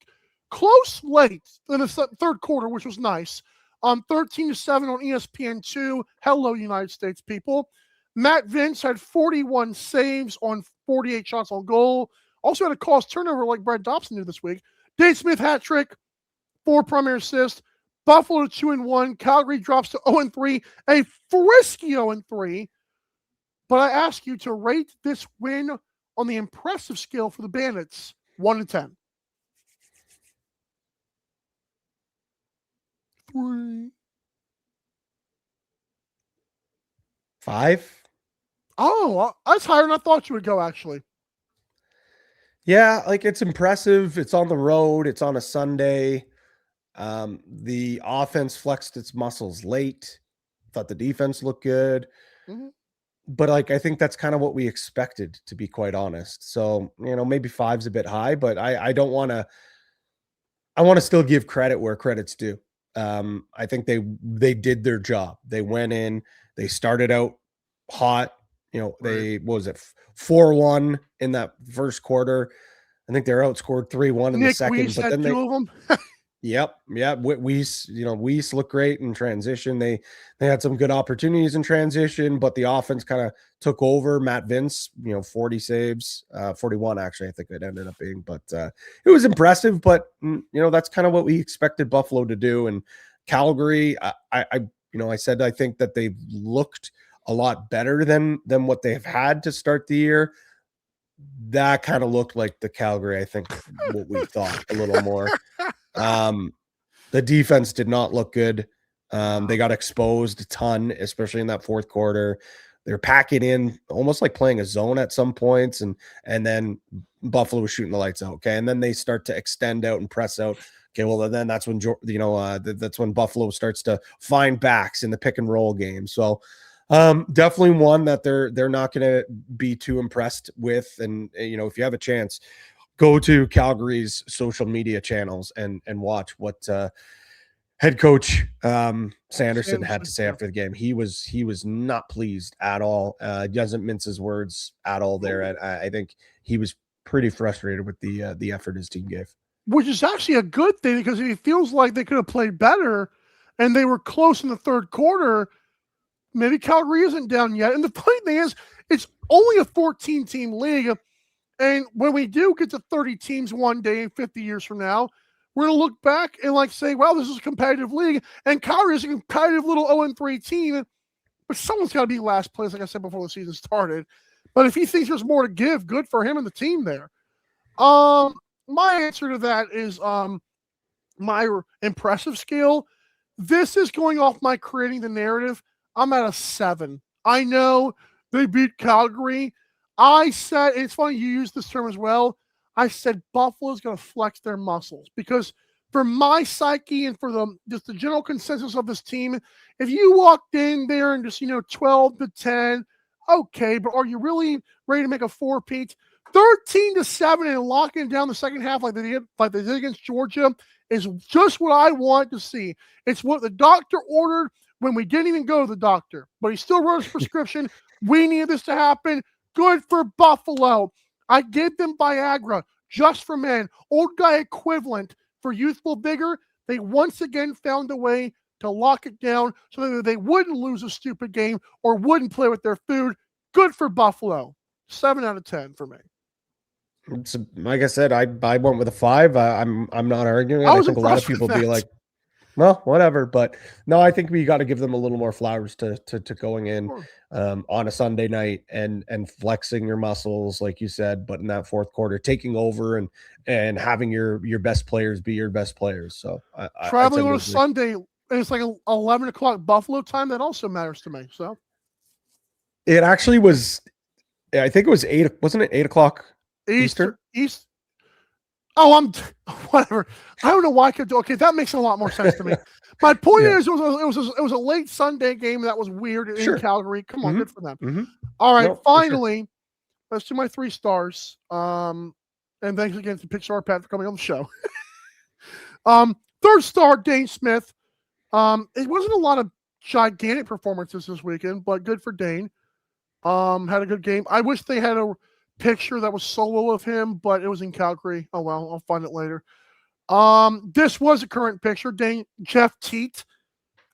close late in the third quarter, which was nice. 13-7 on ESPN2. Hello, United States people. Matt Vince had 41 saves on 48 shots on goal. Also had a cost turnover like Brad Dobson did this week. Dave Smith hat trick, 4 primary assists. Buffalo 2-1. Calgary drops to 0-3. A frisky 0-3. But I ask you to rate this win on the impressive scale for the Bandits, 1 to 10. 3. 5. Oh, that's higher than I thought you would go, actually. Yeah, like it's impressive. It's on the road. It's on a Sunday. The offense flexed its muscles late. Thought the defense looked good. Mm-hmm. But like, I think that's kind of what we expected, to be quite honest. So, maybe 5's a bit high, but I don't want to, I want to still give credit where credit's due. I think they did their job. They went in, they started out hot. They, what was it, 4-1 in that first quarter. I think they're outscored 3-1 in the second. Weiss but had then 2 of them. Yep. Weiss, Weiss looked great in transition. They had some good opportunities in transition, but the offense kind of took over. Matt Vince, 40 saves, 41 actually, I think it ended up being, but it was impressive. But that's kind of what we expected Buffalo to do. And Calgary, I said I think that they've looked a lot better than what they've had to start the year. That kind of looked like the Calgary, I think, what we thought a little more. The defense did not look good. They got exposed a ton, especially in that fourth quarter. They're packing in almost like playing a zone at some points, and then Buffalo was shooting the lights out. Okay, and then they start to extend out and press out. Okay, well then that's when that's when Buffalo starts to find backs in the pick and roll game. So definitely one that they're not going to be too impressed with. And if you have a chance, go to Calgary's social media channels and watch what head coach Sanderson had to say after the game. He was not pleased at all. Doesn't mince his words at all there. I think he was pretty frustrated with the effort his team gave. Which is actually a good thing, because he feels like they could have played better and they were close in the third quarter. Maybe Calgary isn't down yet. And the funny thing is, it's only a 14-team league. And when we do get to 30 teams one day and 50 years from now, we're going to look back and say, wow, this is a competitive league. And Calgary is a competitive little 0-3 team. But someone's got to be last place, like I said before the season started. But if he thinks there's more to give, good for him and the team there. My answer to that is my impressive scale. This is going off my creating the narrative. I'm at a 7. I know they beat Calgary. I said, and it's funny you use this term as well, I said Buffalo's going to flex their muscles, because for my psyche and for just the general consensus of this team, if you walked in there and just 12-10, okay, but are you really ready to make a 4-peat? 13-7 and locking down the second half like they did against Georgia is just what I want to see. It's what the doctor ordered when we didn't even go to the doctor, but he still wrote his prescription. We need this to happen. Good for Buffalo. I gave them Viagra just for men, old guy equivalent for youthful vigor. They once again found a way to lock it down so that they wouldn't lose a stupid game or wouldn't play with their food. Good for Buffalo. 7 out of 10 for me. So, like I said, I went with a 5. I'm not arguing. I think a lot of people be like, well, whatever. But no, I think we got to give them a little more flowers to going in on a Sunday night and flexing your muscles, like you said. But in that fourth quarter, taking over and having your best players be your best players. So traveling on a Sunday, and it's like 11 o'clock Buffalo time. That also matters to me. So it actually was. I think it was 8. Wasn't it 8 o'clock? Eastern? Oh, I'm whatever. I don't know why I could do. Okay, that makes a lot more sense to me. My point is, it was a late Sunday game that was weird in Calgary. Come on, good for them. All right, finally, let's do my 3 stars. And thanks again to Pixar Pat for coming on the show. 3rd star, Dane Smith. It wasn't a lot of gigantic performances this weekend, but good for Dane. Had a good game. I wish they had a picture that was solo of him, but it was in Calgary. Oh well, I'll find it later. This was a current picture. Jeff Teat.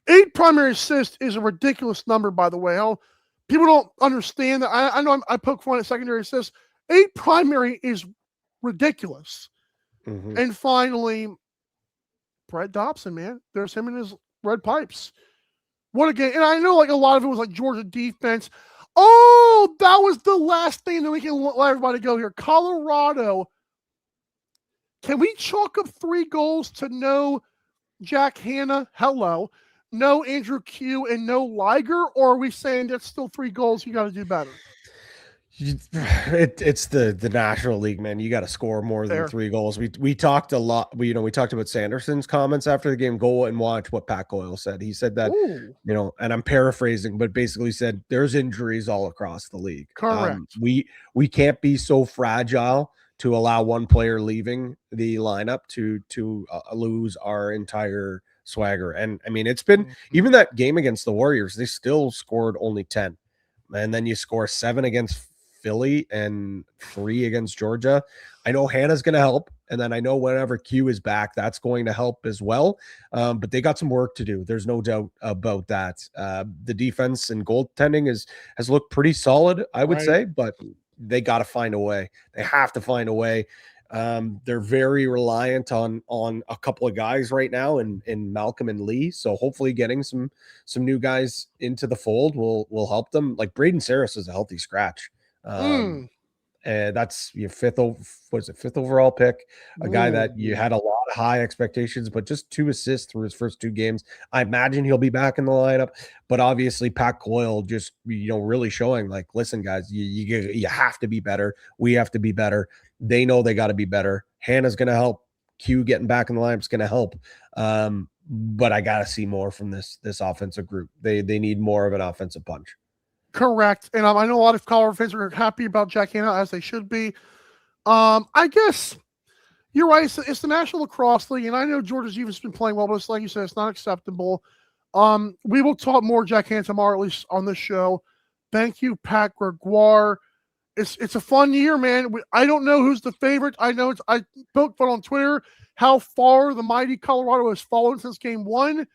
8 primary assists is a ridiculous number, by the way. People don't understand that. I know I poke fun at secondary assists. 8 primary is ridiculous. And finally, Brett Dobson, man. There's him and his red pipes. What a game. And I know like a lot of it was like Georgia defense. Oh, that was the last thing that we can let everybody go here. Colorado. Can we chalk up 3 goals to no Jack Hanna? Hello. No Andrew Q and no Liger? Or are we saying that's still 3 goals? You got to do better. It's the National League, man. You got to score more than 3 goals. We talked a lot. We talked about Sanderson's comments after the game. Go and watch what Pat Coyle said. He said that, and I'm paraphrasing, but basically said there's injuries all across the league. Correct. We can't be so fragile to allow one player leaving the lineup to lose our entire swagger. And I mean, it's been even that game against the Warriors, they still scored only 10. And then you score 7 against Philly and 3 against Georgia. I know Hannah's going to help. And then I know whenever Q is back, that's going to help as well. But they got some work to do. There's no doubt about that. The defense and goaltending has looked pretty solid, I would say, but they got to find a way. They have to find a way. They're very reliant on a couple of guys right now in Malcolm and Lee. So hopefully getting some new guys into the fold will help them. Like Braden Saris is a healthy scratch. And that's your 5th overall pick, a guy that you had a lot of high expectations, but just 2 assists through his first 2 games. I imagine he'll be back in the lineup, but obviously Pat Coyle just, really showing like, listen guys, you have to be better. We have to be better. They know they got to be better. Hannah's going to help. Q getting back in the lineup is going to help. But I got to see more from this offensive group. They need more of an offensive punch. Correct. And I know a lot of Colorado fans are happy about Jack Hanna, as they should be. I guess you're right. It's the National Lacrosse League, and I know Georgia's even been playing well, but it's like you said, it's not acceptable. We will talk more Jack Hanna tomorrow, at least on this show. Thank you, Pat Gregoire. It's a fun year, man. I don't know who's the favorite. I know I poked fun on Twitter how far the mighty Colorado has fallen since game 1.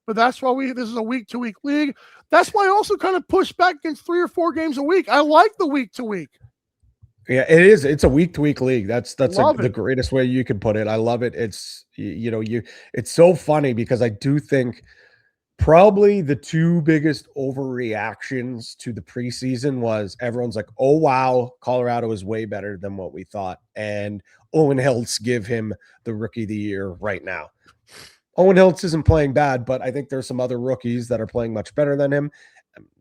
But that's why this is a week-to-week league. That's why I also kind of push back against 3 or 4 games a week. I like the week-to-week. Yeah, it is. It's a week-to-week league. That's the greatest way you can put it. I love it. It's it's so funny because I do think probably the 2 biggest overreactions to the preseason was everyone's like, oh wow, Colorado is way better than what we thought, and Owen Hiltz give him the Rookie of the Year right now. Owen Hiltz isn't playing bad, but I think there's some other rookies that are playing much better than him,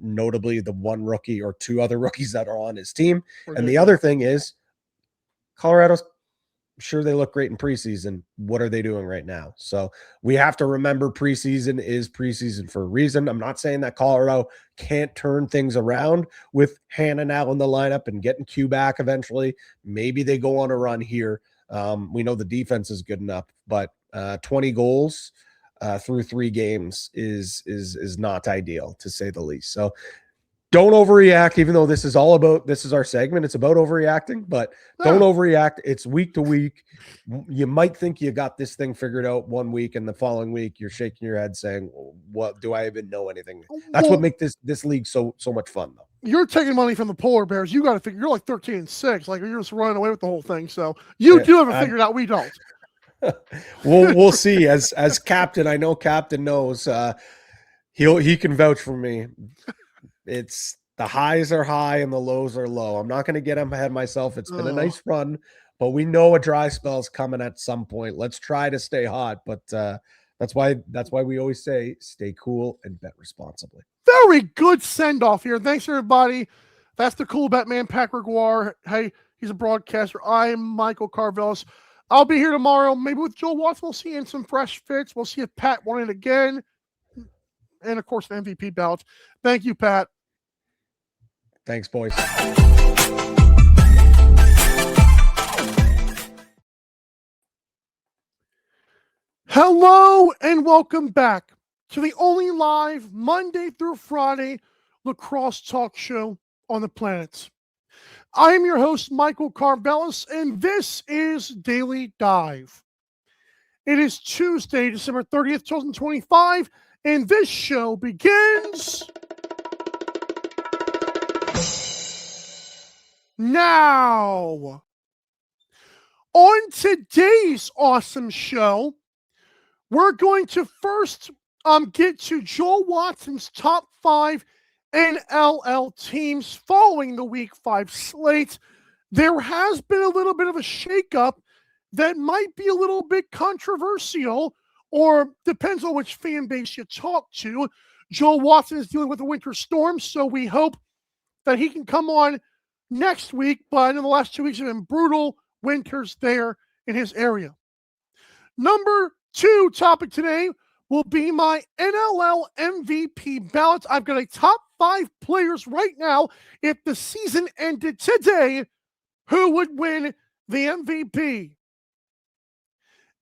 notably the 1 rookie or 2 other rookies that are on his team. And the other thing is Colorado's sure they look great in preseason. What are they doing right now? So we have to remember preseason is preseason for a reason. I'm not saying that Colorado can't turn things around with Hanna now in the lineup and getting Q back eventually. Maybe they go on a run here. We know the defense is good enough, but 20 goals through 3 games is not ideal, to say the least. So don't overreact, even though this is our segment. It's about overreacting, but don't overreact. It's week to week. You might think you got this thing figured out one week, and the following week you're shaking your head saying, what do I even know anything? That's what makes this league so much fun, though. You're taking money from the polar bears. You got to figure you're like 13-6. Like you're just running away with the whole thing. So you do have it figured out. We don't. We'll see. As captain, I know Captain knows. He can vouch for me. It's the highs are high and the lows are low. I'm not going to get ahead of myself. It's been a nice run, but we know a dry spell's coming at some point. Let's try to stay hot, but that's why we always say stay cool and bet responsibly. Very good send off here. Thanks everybody. That's the cool Batman, Pat Gregoire. Hey, he's a broadcaster. I'm Michael Karvelis. I'll be here tomorrow, maybe with Joel Watson. We'll see in some fresh fits. We'll see if Pat won it again. And, of course, the MVP ballot. Thank you, Pat. Thanks, boys. Hello and welcome back to the only live Monday through Friday lacrosse talk show on the planet. I am your host, Michael Karvelis, and this is Daily Dive. It is Tuesday, December 30th, 2025, and this show begins now. On today's awesome show, we're going to first get to Joel Watson's top 5 NLL teams following the Week 5 slate. There has been a little bit of a shakeup that might be a little bit controversial, or depends on which fan base you talk to. Joel Watson is dealing with a winter storm, so we hope that he can come on next week, but in the last 2 weeks have been brutal winters there in his area. Number 2 topic today will be my NLL MVP ballot. I've got a top 5 players right now. If the season ended today, who would win the MVP?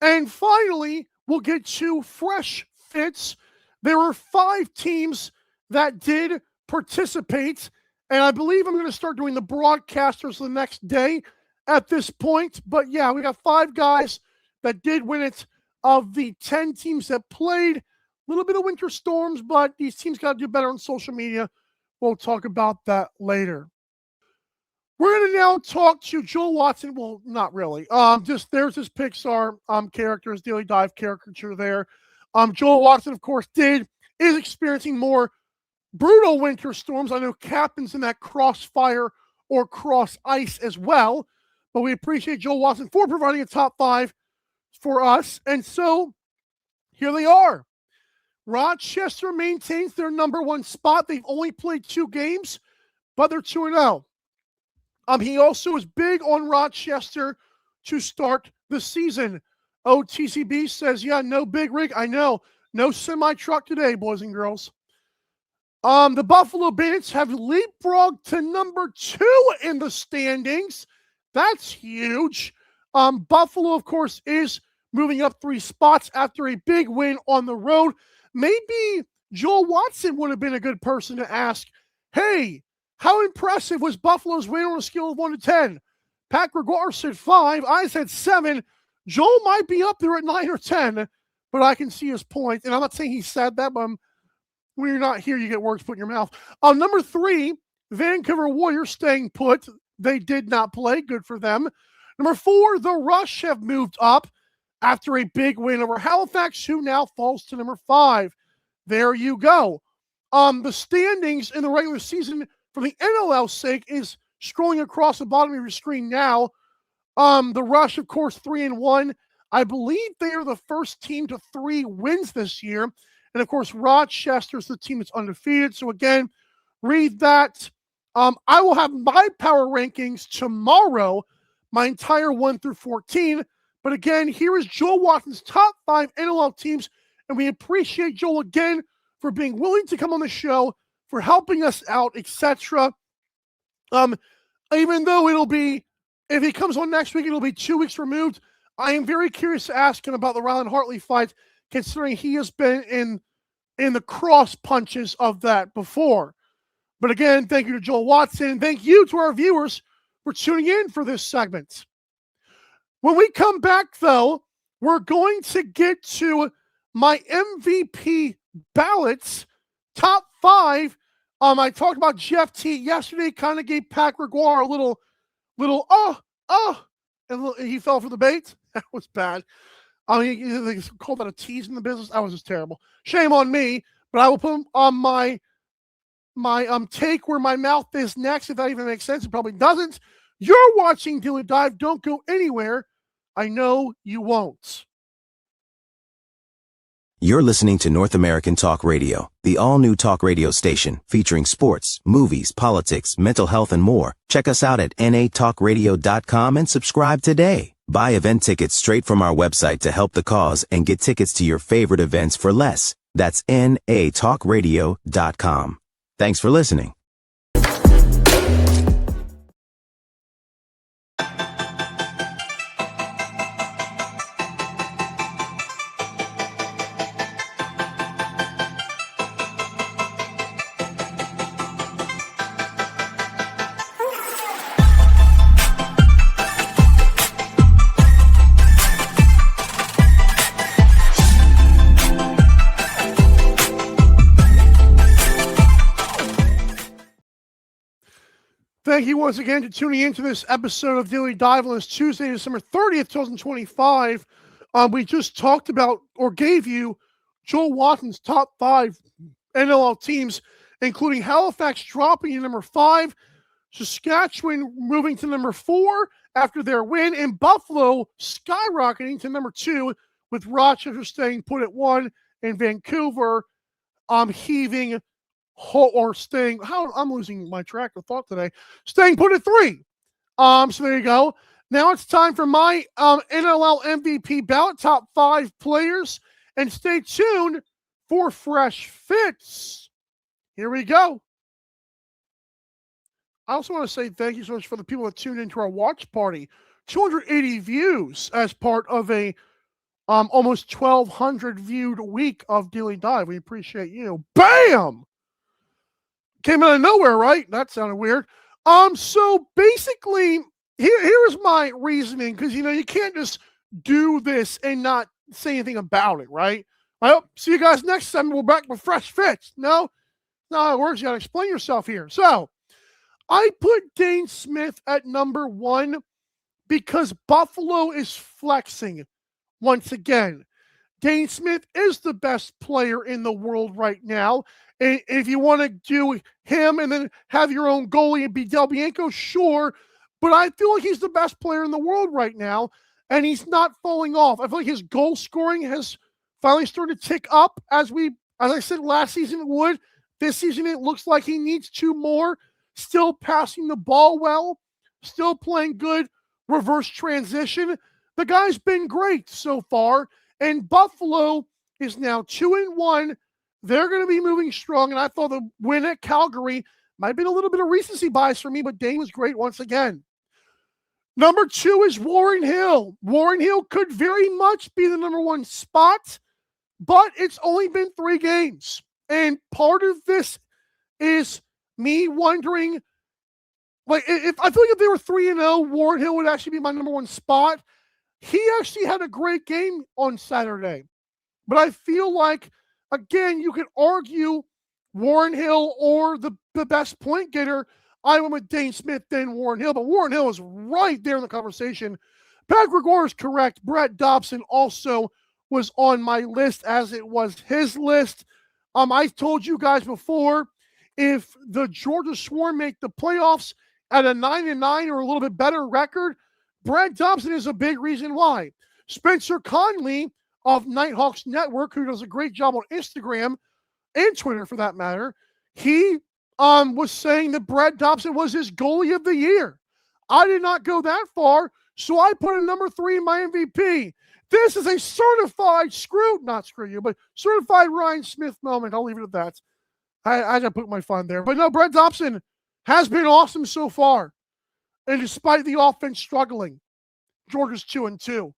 And finally, we'll get to fresh fits. There were 5 teams that did participate, and I believe I'm going to start doing the broadcasters the next day at this point. But yeah, we got 5 guys that did win it of the 10 teams that played. A little bit of winter storms, but these teams got to do better on social media. We'll talk about that later. We're going to now talk to Joel Watson. Well, not really. Just there's his Pixar character, his Daily Dive caricature there. Joel Watson, of course, is experiencing more brutal winter storms. I know Captain's in that crossfire or cross ice as well. But we appreciate Joel Watson for providing a top 5 for us. And so here they are. Rochester maintains their number 1 spot. They've only played 2 games, but they're 2-0. He also is big on Rochester to start the season. OTCB says, yeah, no big rig. I know. No semi-truck today, boys and girls. The Buffalo Bandits have leapfrogged to number 2 in the standings. That's huge. Buffalo, of course, is moving up 3 spots after a big win on the road. Maybe Joel Watson would have been a good person to ask, hey, how impressive was Buffalo's win on a scale of 1 to 10? Pat Gregoire said 5. I said 7. Joel might be up there at 9 or 10, but I can see his point. And I'm not saying he said that, but when you're not here, you get words put in your mouth. Number 3, Vancouver Warriors staying put. They did not play. Good for them. Number 4, the Rush have moved up after a big win over Halifax, who now falls to number 5. There you go. The standings in the regular season for the NLL sake is scrolling across the bottom of your screen now. The Rush, of course, 3-1. I believe they are the first team to 3 wins this year. And, of course, Rochester's the team that's undefeated. So, again, read that. I will have my power rankings tomorrow, my entire 1 through 14. But, again, here is Joel Watson's top 5 NLL teams. And we appreciate Joel again for being willing to come on the show, for helping us out, etc. Even though it'll be, if he comes on next week, it'll be 2 weeks removed. I am very curious to ask him about the Ryland Hartley fight, considering he has been in the cross punches of that before. But again, thank you to Joel Watson, and thank you to our viewers for tuning in for this segment. When we come back, though, we're going to get to my MVP ballots, top 5. I talked about Jeff T yesterday, kind of gave Pat Gregoire a little, and he fell for the bait. That was bad. They called that a tease in the business. That was just terrible. Shame on me, but I will put him on my take where my mouth is next, if that even makes sense. It probably doesn't. You're watching Daily Dive. Don't go anywhere. I know you won't. You're listening to North American Talk Radio, the all-new talk radio station featuring sports, movies, politics, mental health, and more. Check us out at natalkradio.com and subscribe today. Buy event tickets straight from our website to help the cause and get tickets to your favorite events for less. That's natalkradio.com. Thanks for listening. Thank you once again for tuning into this episode of Daily Dive on this Tuesday, December 30th, 2025. We just talked about or gave you Joel Watson's top 5 NLL teams, including Halifax dropping to number 5, Saskatchewan moving to number 4 after their win, and Buffalo skyrocketing to number 2, with Rochester staying put at 1 and Vancouver heaving or staying, I'm losing my track of thought today, staying put at 3. So there you go. Now it's time for my NLL MVP ballot, top 5 players, and stay tuned for Fresh Fits. Here we go. I also want to say thank you so much for the people that tuned into our watch party. 280 views as part of a almost 1,200 viewed week of Daily Dive. We appreciate you. Bam! Came out of nowhere, right? That sounded weird. So basically, here's my reasoning, because you can't just do this and not say anything about it, right? Well, see you guys next time. We're back with Fresh Fits. No, how it works. You gotta explain yourself here. So I put Dane Smith at number 1 because Buffalo is flexing once again. Dane Smith is the best player in the world right now. And if you want to do him and then have your own goalie and be Del Bianco, sure. But I feel like he's the best player in the world right now, and he's not falling off. I feel like his goal scoring has finally started to tick up, as I said last season it would. This season it looks like he needs 2 more. Still passing the ball well, still playing good reverse transition. The guy's been great so far, and Buffalo is now 2-1. They're going to be moving strong, and I thought the win at Calgary might have been a little bit of recency bias for me, but Dane was great once again. Number 2 is Warren Hill. Warren Hill could very much be the number 1 spot, but it's only been 3 games. And part of this is me wondering, like, if I feel like if they were 3-0, Warren Hill would actually be my number 1 spot. He actually had a great game on Saturday, but I feel like, again, you could argue Warren Hill or the best point getter. I went with Dane Smith, then Warren Hill, but Warren Hill is right there in the conversation. Pat Gregor is correct. Brett Dobson also was on my list, as it was his list. I told you guys before, if the Georgia Swarm make the playoffs at a 9-9 or a little bit better record, Brett Dobson is a big reason why. Spencer Conley of Nighthawks Network, who does a great job on Instagram and Twitter for that matter, he was saying that Brett Dobson was his goalie of the year. I did not go that far, so I put a number 3 in my MVP. This is a certified certified Ryan Smith moment. I'll leave it at that. I got to put my fun there. But no, Brett Dobson has been awesome so far. And despite the offense struggling, Georgia's 2-2.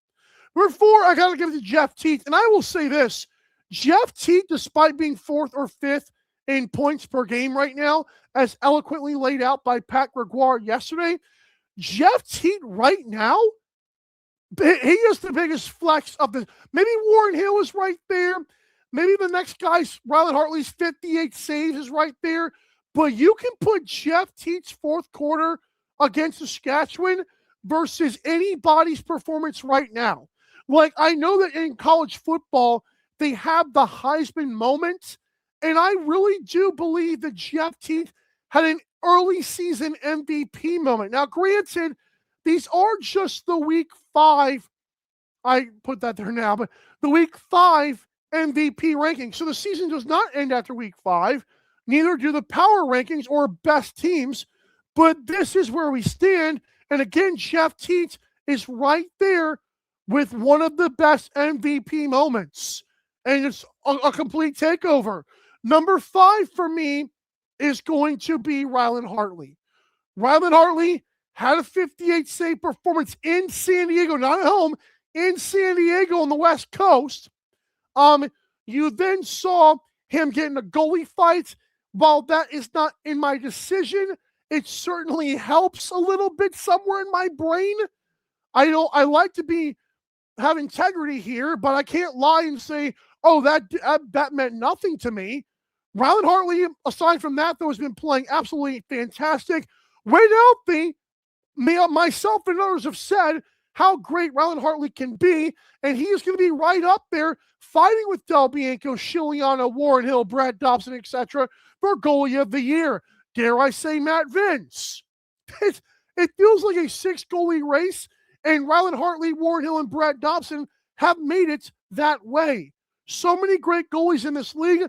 Number 4, I got to give it to Jeff Teat. And I will say this, Jeff Teat, despite being 4th or 5th in points per game right now, as eloquently laid out by Pat Gregor yesterday, Jeff Teat right now, he is the biggest flex of the. Maybe Warren Hill is right there. Maybe the next guy's, Riley Hartley's 58 saves is right there. But you can put Jeff Teat's 4th quarter against Saskatchewan versus anybody's performance right now. Like, I know that in college football, they have the Heisman moment, and I really do believe that Jeff Teat had an early season MVP moment. Now, granted, these are just the week 5. I put that there now, but the week 5 MVP rankings. So the season does not end after week 5. Neither do the power rankings or best teams. But this is where we stand. And again, Jeff Teat is right there with one of the best MVP moments. And it's a complete takeover. Number 5 for me is going to be Rylan Hartley. Rylan Hartley had a 58 save performance in San Diego, not at home, in San Diego on the West Coast. You then saw him get in a goalie fight. While that is not in my decision, it certainly helps a little bit somewhere in my brain. I like to have integrity here, but I can't lie and say, oh, that meant nothing to me. Rylan Hartley, aside from that, though, has been playing absolutely fantastic. When healthy, myself and others have said how great Rylan Hartley can be, and he is going to be right up there fighting with Del Bianco, Shiliano, Warren Hill, Brad Dobson, etc. for goalie of the year. Dare I say Matt Vince? It feels like a 6-goalie race, and Rylan Hartley, Warren Hill, and Brad Dobson have made it that way. So many great goalies in this league.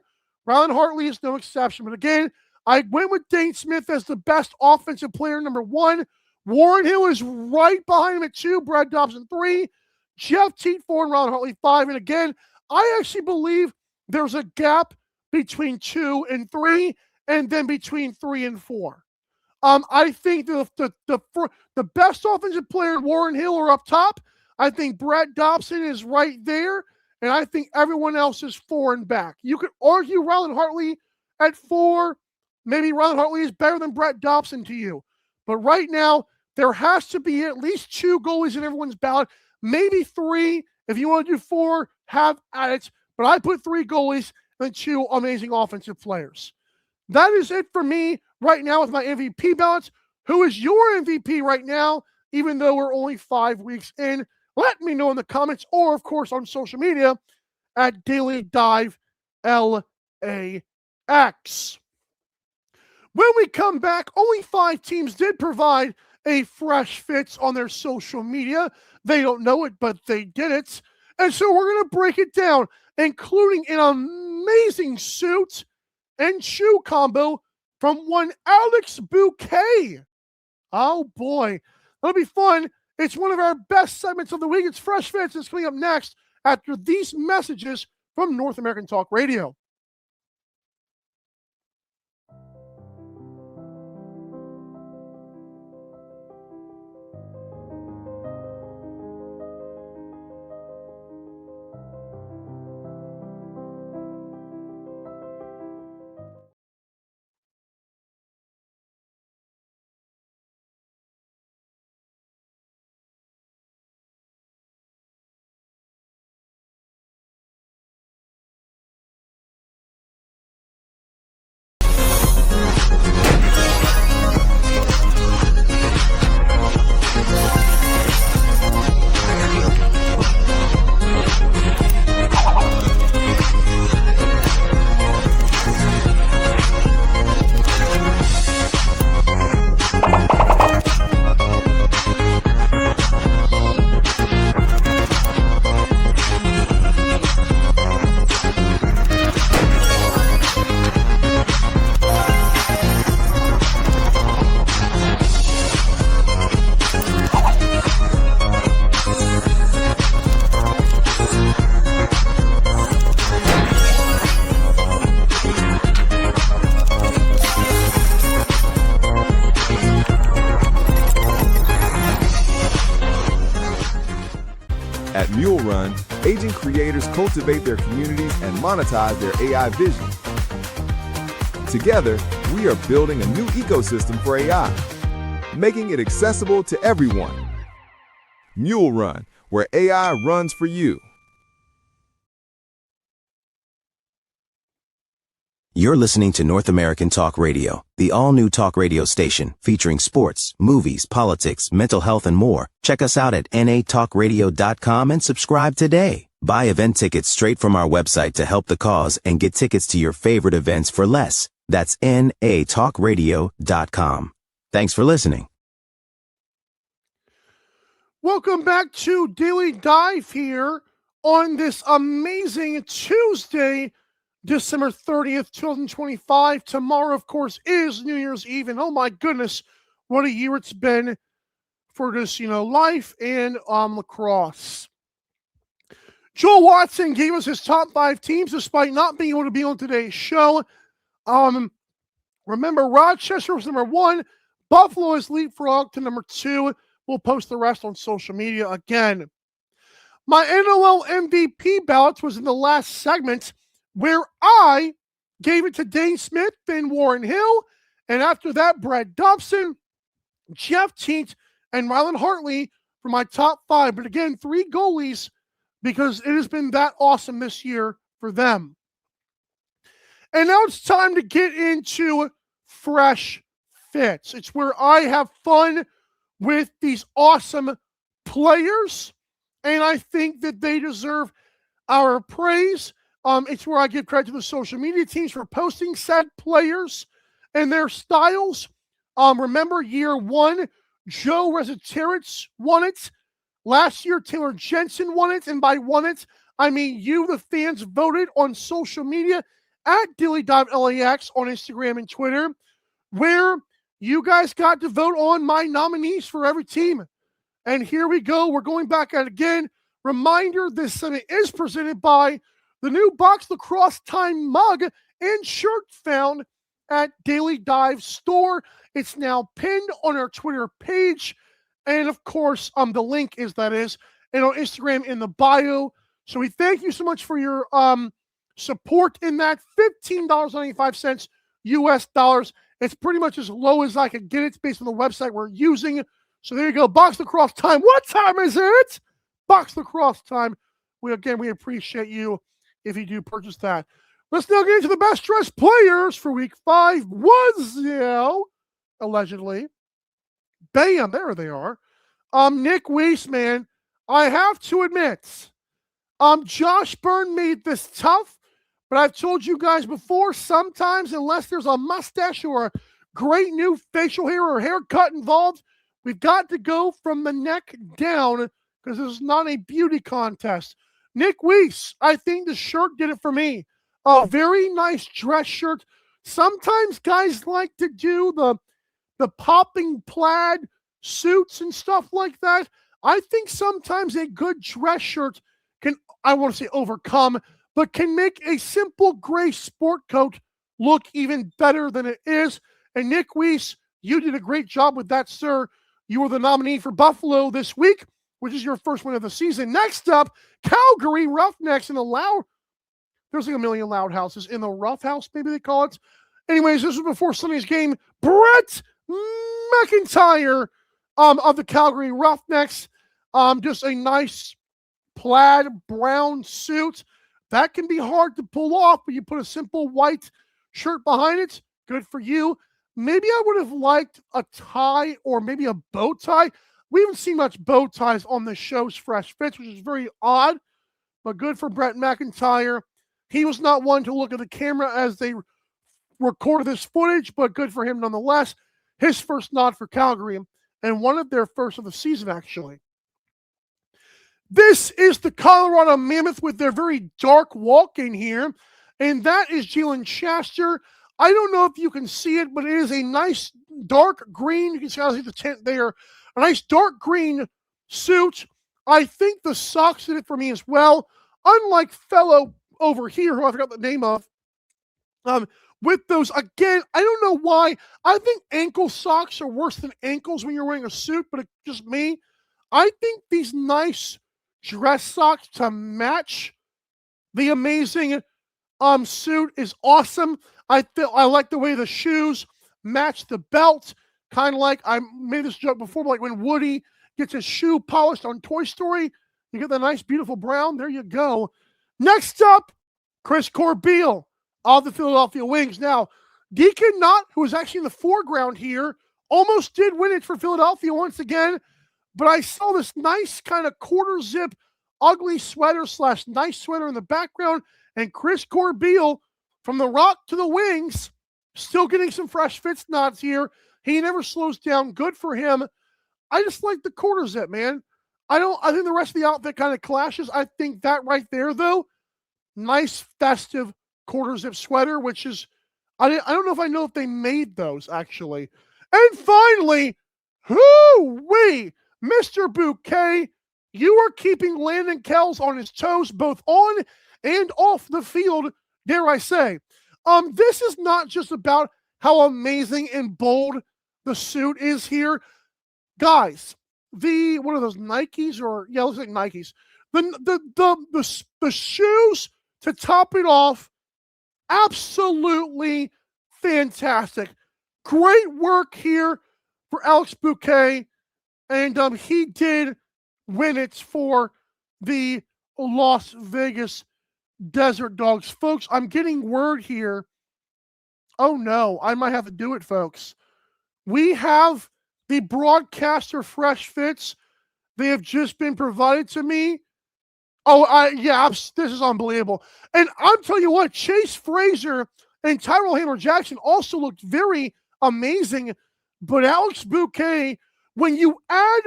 Rylan Hartley is no exception. But again, I went with Dane Smith as the best offensive player, number 1. Warren Hill is right behind him at 2. Brad Dobson 3. Jeff Teat 4 and Rylan Hartley 5. And again, I actually believe there's a gap between 2 and 3, and then between 3 and 4. I think the best offensive player, Warren Hill, are up top. I think Brad Dobson is right there, and I think everyone else is 4 and back. You could argue Rylan Hartley at 4. Maybe Rylan Hartley is better than Brad Dobson to you. But right now, there has to be at least 2 goalies in everyone's ballot. Maybe 3. If you want to do 4, have at it. But I put 3 goalies and 2 amazing offensive players. That is it for me right now with my MVP ballots. Who is your MVP right now, even though we're only 5 weeks in? Let me know in the comments or, of course, on social media at Daily Dive LAX. When we come back, only 5 teams did provide a fresh fits on their social media. They don't know it, but they did it. And so we're going to break it down, including an amazing suit and shoe combo from one Alex Bouquet. Oh boy, that'll be fun. It's one of our best segments of the week. It's Fresh Fits. It's coming up next after these messages from North American Talk Radio. At Mule Run, aging creators cultivate their communities and monetize their AI vision. Together, we are building a new ecosystem for AI, making it accessible to everyone. Mule Run, where AI runs for you. You're listening to North American Talk Radio, the all-new talk radio station featuring sports, movies, politics, mental health, and more. Check us out at natalkradio.com and subscribe today. Buy event tickets straight from our website to help the cause and get tickets to your favorite events for less. That's natalkradio.com. Thanks for listening. Welcome back to Daily Dive here on this amazing Tuesday, December 30th, 2025. Tomorrow, of course, is New Year's Eve. And oh my goodness, what a year it's been for just, life and lacrosse. Joel Watson gave us his top 5 teams despite not being able to be on today's show. Remember, Rochester was number 1. Buffalo is leapfrog to number 2. We'll post the rest on social media again. My NLL MVP ballots was in the last segment where I gave it to Dane Smith, then Warren Hill, and after that, Brad Dobson, Jeff Teat, and Rylan Hartley for my top 5. But again, 3 goalies because it has been that awesome this year for them. And now it's time to get into fresh fits. It's where I have fun with these awesome players, and I think that they deserve our praise. It's where I give credit to the social media teams for posting said players and their styles. Remember, year 1, Joe Resetarits won it. Last year, Taylor Jensen won it, and by won it, I mean you, the fans, voted on social media at DailyDiveLAX on Instagram and Twitter, where you guys got to vote on my nominees for every team. And here we go. We're going back at it again. Reminder, this segment is presented by the new Box Lacrosse Time mug and shirt found at Daily Dive Store. It's now pinned on our Twitter page. And of course, the link and on Instagram in the bio. So we thank you so much for your support in that. $15.95 US dollars. It's pretty much as low as I could get it based on the website we're using. So there you go. Box Lacrosse Time. What time is it? Box Lacrosse Time. We appreciate you if you do purchase that. Let's now get into the best dressed players for week 5. Allegedly. Bam, there they are. Nick Weiss, man, I have to admit, Josh Byrne made this tough, but I've told you guys before, sometimes unless there's a mustache or a great new facial hair or haircut involved, we've got to go from the neck down because this is not a beauty contest. Nick Weiss, I think the shirt did it for me. A very nice dress shirt. Sometimes guys like to do the popping plaid suits and stuff like that. I think sometimes a good dress shirt can, I want to say overcome, but can make a simple gray sport coat look even better than it is. And Nick Weiss, you did a great job with that, sir. You were the nominee for Buffalo this week, which is your first win of the season. Next up, Calgary Roughnecks in the loud. There's like a million loud houses in the rough house, maybe they call it. Anyways, this was before Sunday's game. Brett McIntyre of the Calgary Roughnecks. Just a nice plaid brown suit. That can be hard to pull off, but you put a simple white shirt behind it. Good for you. Maybe I would have liked a tie or maybe a bow tie. We haven't seen much bow ties on the show's Fresh Fits, which is very odd, but good for Brett McIntyre. He was not one to look at the camera as they recorded this footage, but good for him nonetheless. His first nod for Calgary, and one of their first of the season, actually. This is the Colorado Mammoth with their very dark walk in here, and that is Jalen Shaster. I don't know if you can see it, but it is a nice dark green. You can see the tent there. A nice dark green suit. I think the socks did it for me as well. Unlike fellow over here, who I forgot the name of, with those, again, I don't know why. I think ankle socks are worse than ankles when you're wearing a suit, but it's just me. I think these nice dress socks to match the amazing suit is awesome. I like the way the shoes match the belt. Kind of like, I made this joke before, but like when Woody gets his shoe polished on Toy Story, you get the nice, beautiful brown. There you go. Next up, Chris Corbeil of the Philadelphia Wings. Now, Deacon Knott, who was actually in the foreground here, almost did win it for Philadelphia once again, but I saw this nice kind of quarter zip, ugly sweater / nice sweater in the background, and Chris Corbeil from the Rock to the Wings, still getting some Fresh Fits nods here. He never slows down. Good for him. I just like the quarter zip, man. I think the rest of the outfit kind of clashes. I think that right there, though, nice festive quarter zip sweater, which is, I don't know if they made those actually. And finally, Mr. Bouquet, you are keeping Landon Kells on his toes, both on and off the field, dare I say. This is not just about how amazing and bold the suit is here. Guys, what are those, Nikes? Or, yeah, looks like Nikes. The shoes to top it off, absolutely fantastic. Great work here for Alex Bouquet, and he did win it for the Las Vegas Desert Dogs. Folks, I'm getting word here. Oh no, I might have to do it, folks. We have the broadcaster fresh fits. They have just been provided to me. This is unbelievable. And I'm telling you what, Chase Frazier and Tyrell Hammer-Jackson also looked very amazing. But Alex Bouquet, when you add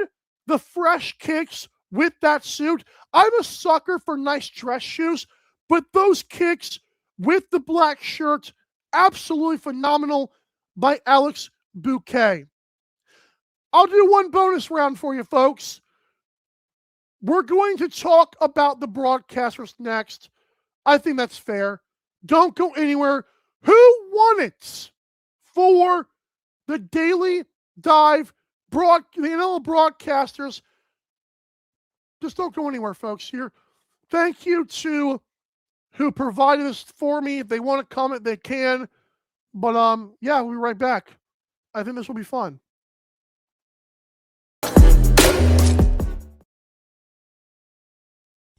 the fresh kicks with that suit, I'm a sucker for nice dress shoes, but those kicks with the black shirt, absolutely phenomenal by Alex Bouquet. I'll do one bonus round for you, folks. We're going to talk about the broadcasters next. I think that's fair. Don't go anywhere. Who won it for the Daily Dive the NL broadcasters? Just don't go anywhere, folks. Here, thank you to who provided this for me. If they want to comment, they can. But yeah, we'll be right back. I think this will be fun.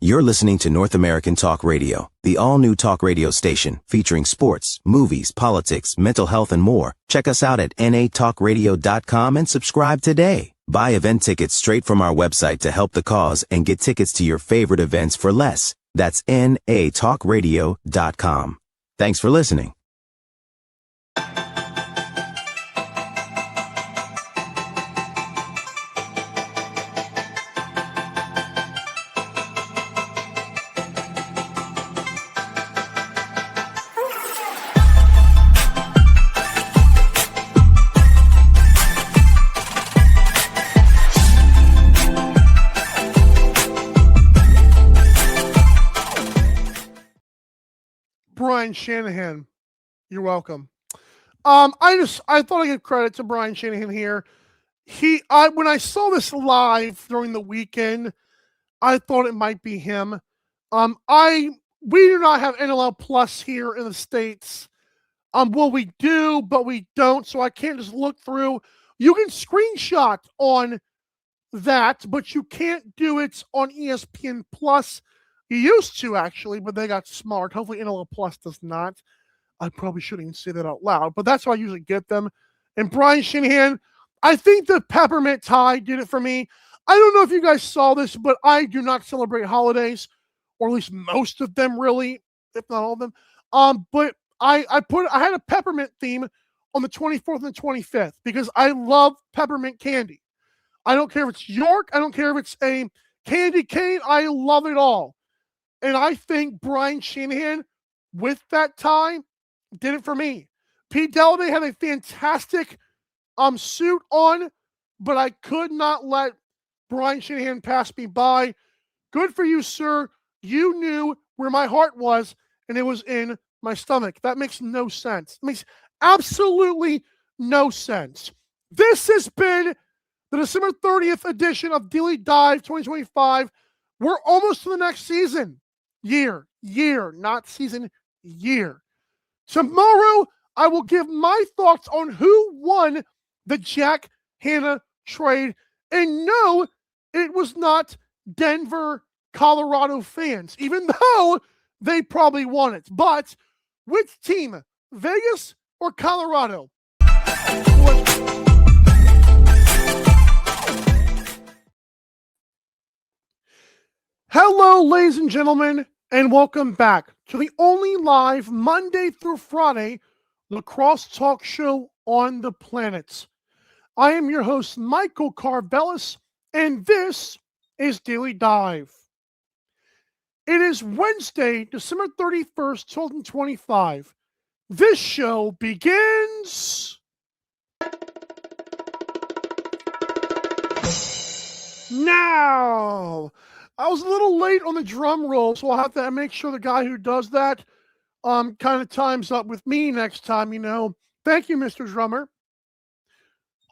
You're listening to North American Talk Radio, the all-new talk radio station featuring sports, movies, politics, mental health, and more. Check us out at natalkradio.com and subscribe today. Buy event tickets straight from our website to help the cause and get tickets to your favorite events for less. That's natalkradio.com. Thanks for listening. Brian Shanahan, you're welcome. I thought I'd give credit to Brian Shanahan here. When I saw this live during the weekend, I thought it might be him. We do not have NLL Plus here in the States. Well, we do, but we don't, so I can't just look through. You can screenshot on that, but you can't do it on ESPN Plus. You used to, actually, but they got smart. Hopefully NLL Plus does not. I probably shouldn't even say that out loud, but that's how I usually get them. And Brian Shanahan, I think the peppermint tie did it for me. I don't know if you guys saw this, but I do not celebrate holidays, or at least most of them, really, if not all of them. But I had a peppermint theme on the 24th and 25th because I love peppermint candy. I don't care if it's York. I don't care if it's a candy cane. I love it all. And I think Brian Shanahan, with that tie, did it for me. Pete Deladay had a fantastic suit on, but I could not let Brian Shanahan pass me by. Good for you, sir. You knew where my heart was, and it was in my stomach. That makes no sense. It makes absolutely no sense. This has been the December 30th edition of Daily Dive 2025. We're almost to the next season. Year, not season, year. Tomorrow, I will give my thoughts on who won the Jack Hanna trade. And no, it was not Denver, Colorado fans, even though they probably won it. But which team, Vegas or Colorado? Hello, ladies and gentlemen, and welcome back to the only live Monday through Friday lacrosse talk show on the planet. I am your host, Michael Karvelis, and this is Daily Dive. It is Wednesday, December 31st, 2025. This show begins Now, I was a little late on the drum roll, so I'll have to make sure the guy who does that kind of times up with me next time, Thank you, Mr. Drummer.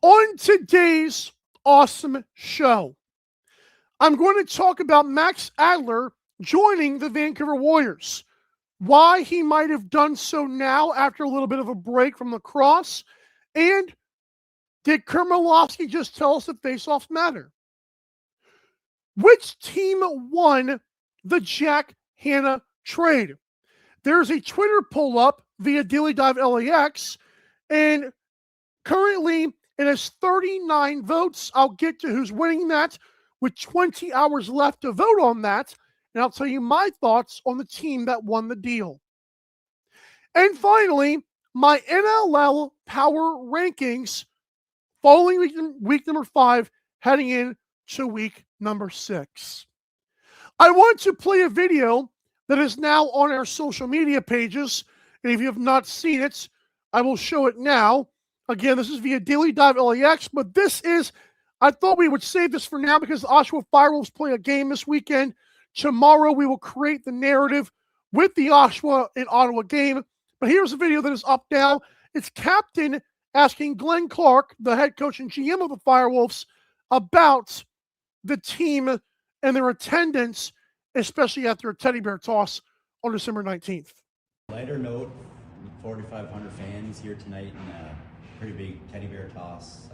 On today's awesome show, I'm going to talk about Max Adler joining the Vancouver Warriors, why he might have done so now after a little bit of a break from lacrosse, and did Karvelis just tell us that faceoffs matter? Which team won the Jack Hanna trade? There's a Twitter pull up via Daily Dive LAX, and currently it has 39 votes. I'll get to who's winning that with 20 hours left to vote on that, and I'll tell you my thoughts on the team that won the deal. And finally, my NLL power rankings following week number 5, heading in to week number 6. I want to play a video that is now on our social media pages, and if you have not seen it, I will show it now. Again, this is via Daily Dive LAX, but I thought we would save this for now because the Oshawa Firewolves play a game this weekend. Tomorrow we will create the narrative with the Oshawa and Ottawa game, but here's a video that is up now. It's Captain asking Glenn Clark, the head coach and GM of the Firewolves, about the team and their attendance, especially after a teddy bear toss on December 19th. Lighter note, 4,500 fans here tonight in a pretty big teddy bear toss.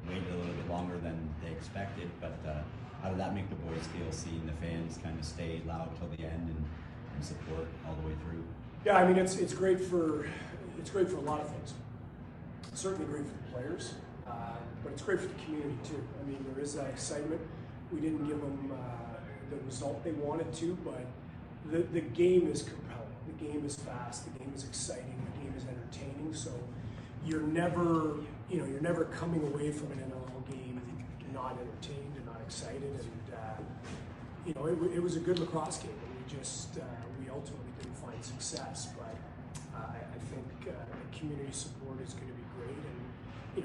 Waited a little bit longer than they expected, but how did that make the boys feel, seeing the fans kind of stay loud till the end and support all the way through? Yeah, I mean it's great for a lot of things. It's certainly great for the players, but it's great for the community too. I mean, there is that excitement. We didn't give them the result they wanted to, but the game is compelling. The game is fast. The game is exciting. The game is entertaining. So you're never coming away from an NLL game not entertained and not excited. And it was a good lacrosse game. And we ultimately didn't find success, but I think the community support is going to be great.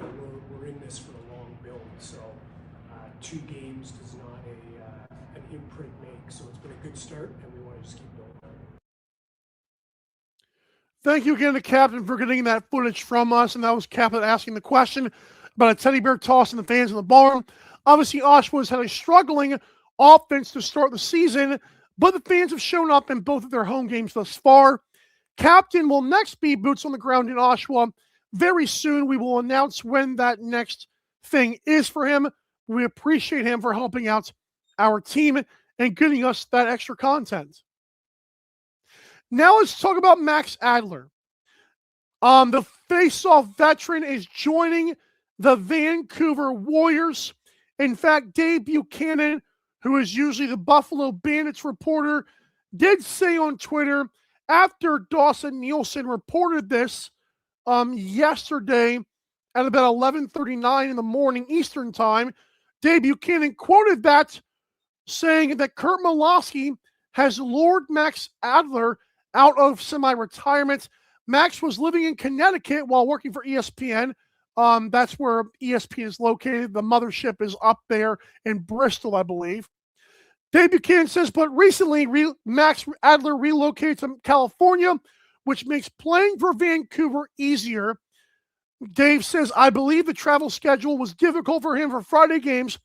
And we're in this for the long build. So 2 games does not an imprint make. So it's been a good start, and we want to just keep building. Thank you again to Captain for getting that footage from us, and that was Captain asking the question about a teddy bear toss and the fans in the barn. Obviously, Oshawa's had a struggling offense to start the season, but the fans have shown up in both of their home games thus far. Captain will next be boots on the ground in Oshawa. Very soon, we will announce when that next thing is for him. We appreciate him for helping out our team and getting us that extra content. Now let's talk about Max Adler. The face-off veteran is joining the Vancouver Warriors. In fact, Dave Buchanan, who is usually the Buffalo Bandits reporter, did say on Twitter after Dawson Nielsen reported this yesterday at about 11:39 in the morning Eastern time, Dave Buchanan quoted that, saying that Kurt Malosky has lured Max Adler out of semi-retirement. Max was living in Connecticut while working for ESPN. That's where ESPN is located. The mothership is up there in Bristol, I believe. Dave Buchanan says, but recently Max Adler relocated to California, which makes playing for Vancouver easier. Dave says, I believe the travel schedule was difficult for him for Friday games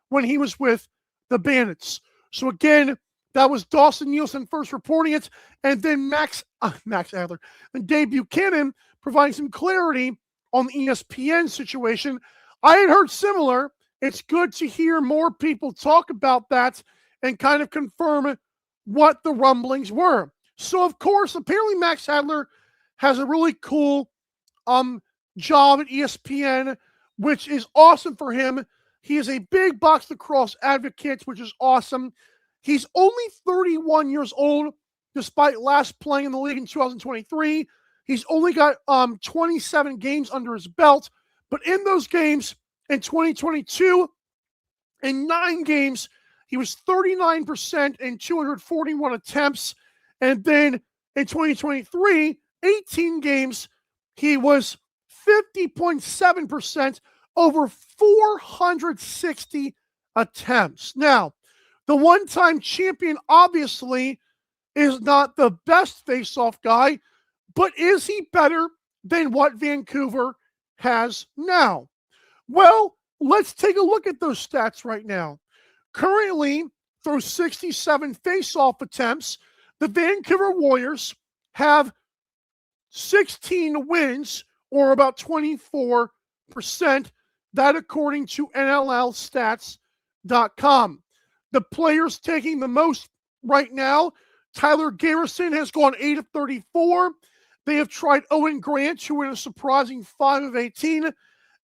when he was with the Bandits. So again, that was Dawson Nielsen first reporting it, and then Max Adler and Dave Buchanan providing some clarity on the ESPN situation. I had heard similar. It's good to hear more people talk about that and kind of confirm what the rumblings were. So, of course, apparently Max Adler has a really cool job at ESPN, which is awesome for him. He is a big box lacrosse advocate, which is awesome. He's only 31 years old, despite last playing in the league in 2023. He's only got 27 games under his belt, but in those games in 2022, in 9 games, he was 39% in 241 attempts. And then in 2023, 18 games, he was 50.7% over 460 attempts. Now, the one-time champion obviously is not the best face-off guy, but is he better than what Vancouver has now? Well, let's take a look at those stats right now. Currently, through 67 face-off attempts, the Vancouver Warriors have 16 wins, or about 24%. That according to NLLstats.com. The players taking the most right now, Tyler Garrison has gone 8 of 34. They have tried Owen Grant, who went a surprising 5 of 18.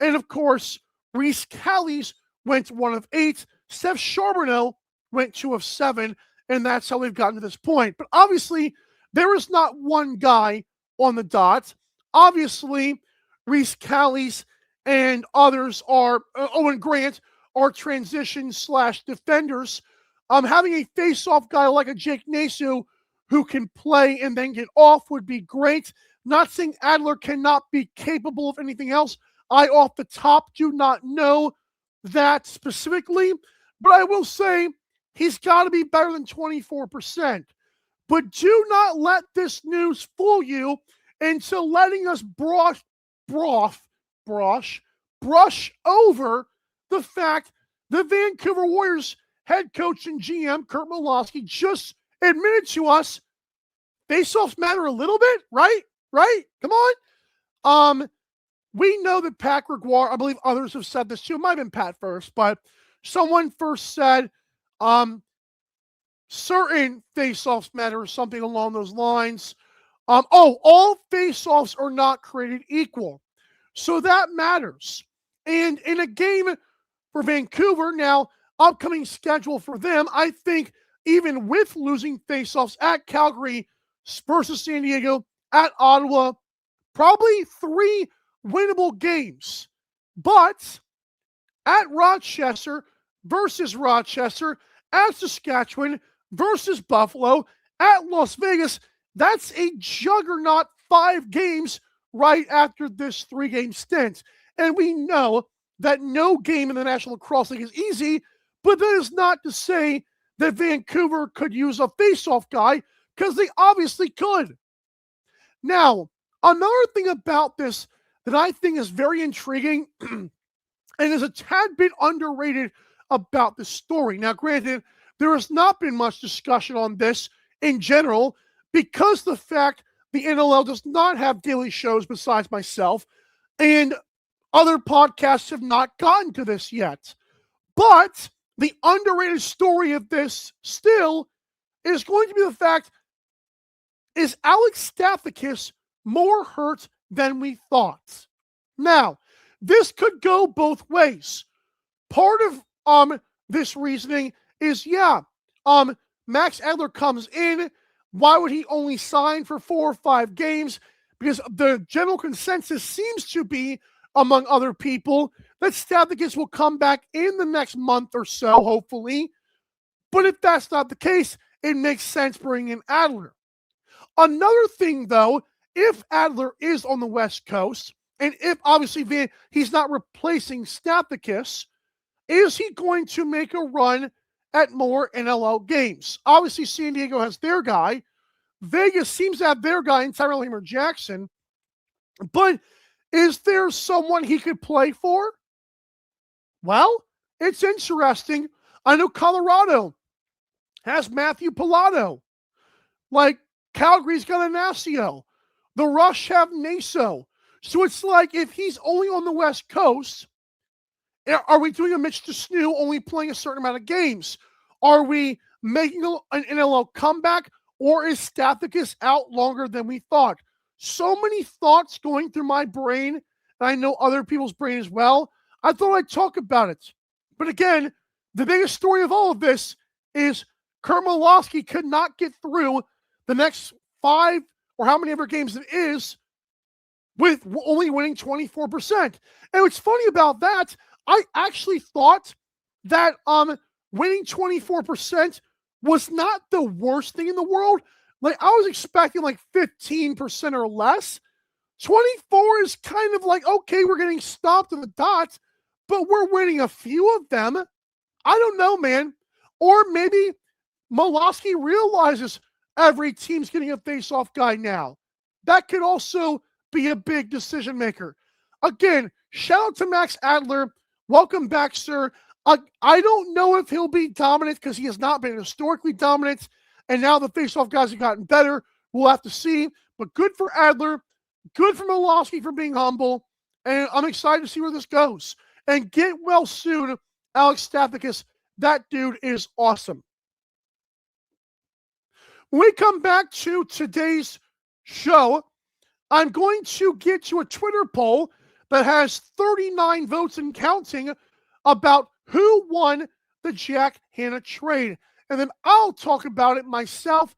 And of course, Reese Callies went 1 of 8. Steph Charbonneau went 2 of 7. And that's how they've gotten to this point. But obviously, there is not one guy on the dot. Obviously, Reese Callies and others are, Owen Grant, are transition/defenders. Having a face-off guy like a Jake Nasu who can play and then get off would be great. Not saying Adler cannot be capable of anything else. I, off the top, do not know that specifically, but I will say he's got to be better than 24%. But do not let this news fool you into letting us brush over the fact the Vancouver Warriors head coach and GM Kurt Milosky just admitted to us faceoffs matter a little bit, right? Come on. We know that Pat Gregoire, I believe others have said this too. It might have been Pat first, but someone first said certain faceoffs matter or something along those lines. All faceoffs are not created equal. So that matters. And in a game for Vancouver, now, upcoming schedule for them, I think even with losing faceoffs at Calgary versus San Diego, at Ottawa, probably 3 winnable games. But at Rochester versus Rochester, at Saskatchewan versus Buffalo, at Las Vegas, that's a juggernaut 5 games right after this 3-game stint. And we know that no game in the National Lacrosse League is easy, but that is not to say that Vancouver could use a face-off guy, because they obviously could. Now, another thing about this that I think is very intriguing and is a tad bit underrated about this story. Now, granted, there has not been much discussion on this in general because the fact the NLL does not have daily shows besides myself, and other podcasts have not gotten to this yet. But the underrated story of this still is going to be the fact, is Alex Stathakis more hurt than we thought? Now, this could go both ways. Part of this reasoning is, Max Adler comes in. Why would he only sign for 4 or 5 games? Because the general consensus seems to be, among other people, that Stathakis will come back in the next month or so, hopefully. But if that's not the case, it makes sense bringing in Adler. Another thing, though, if Adler is on the West Coast, and if obviously he's not replacing Stathakis, is he going to make a run at more NLL games? Obviously, San Diego has their guy. Vegas seems to have their guy in Tyrell Hammer-Jackson. But is there someone he could play for? Well, it's interesting. I know Colorado has Matthew Pilato. Like, Calgary's got Ignacio. The Rush have Naso. So it's like, if he's only on the West Coast, are we doing a Mitch DeSnew only playing a certain amount of games? Are we making an NLL comeback, or is Stathakis out longer than we thought? So many thoughts going through my brain, and I know other people's brain as well. I thought I'd talk about it. But again, the biggest story of all of this is Kurt Milosky could not get through the next 5 or how many ever games it is with only winning 24%. And what's funny about that, I actually thought that winning 24% was not the worst thing in the world. Like, I was expecting like 15% or less. 24 is kind of like, okay, we're getting stopped in the dots, but we're winning a few of them. I don't know, man. Or maybe Molosky realizes every team's getting a face-off guy now. That could also be a big decision maker. Again, shout out to Max Adler. Welcome back, sir. I don't know if he'll be dominant because he has not been historically dominant, and now the face-off guys have gotten better. We'll have to see. But good for Adler. Good for Molosky for being humble. And I'm excited to see where this goes. And get well soon, Alex Stathakis. That dude is awesome. When we come back to today's show, I'm going to get to a Twitter poll that has 39 votes and counting about who won the Jack Hanna trade. And then I'll talk about it myself,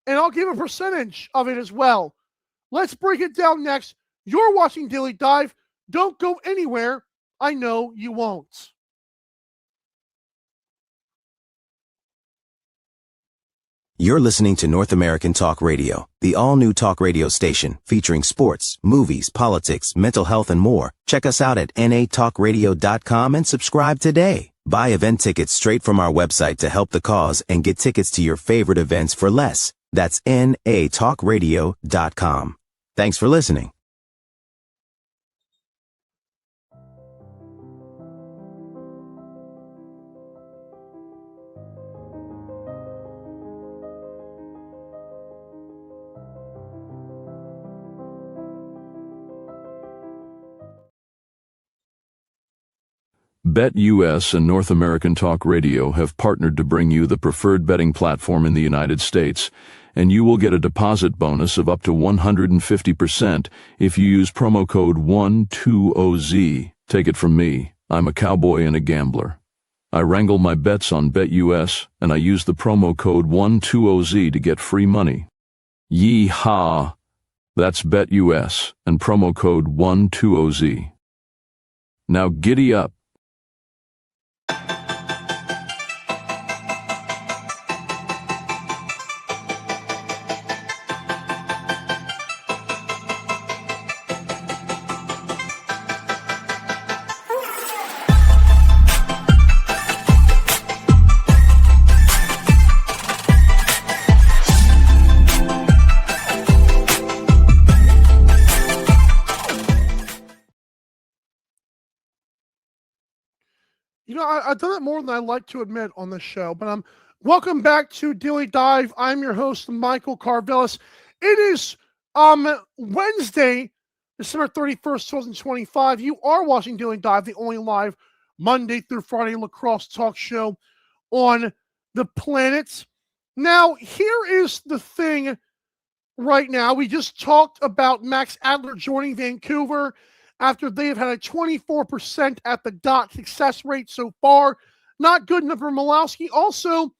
and I'll give a percentage of it as well. Let's break it down next. You're watching Daily Dive. Don't go anywhere. I know you won't. You're listening to North American Talk Radio, the all-new talk radio station featuring sports, movies, politics, mental health, and more. Check us out at natalkradio.com and subscribe today. Buy event tickets straight from our website to help the cause and get tickets to your favorite events for less. That's natalkradio.com. Thanks for listening. BetUS and North American Talk Radio have partnered to bring you the preferred betting platform in the United States, and you will get a deposit bonus of up to 150% if you use promo code 120Z. Take it from me, I'm a cowboy and a gambler. I wrangle my bets on BetUS, and I use the promo code 120Z to get free money. Yee-haw! That's BetUS and promo code 120Z. Now giddy up. I've done it more than I like to admit on this show, but welcome back to Daily Dive. I'm your host, Michael Karvelis. It is Wednesday, December 31st, 2025. You are watching Daily Dive, the only live Monday through Friday lacrosse talk show on the planet. Now, here is the thing right now. We just talked about Max Adler joining Vancouver after they have had a 24% at the dot success rate so far. Not good enough for Molosky. Also,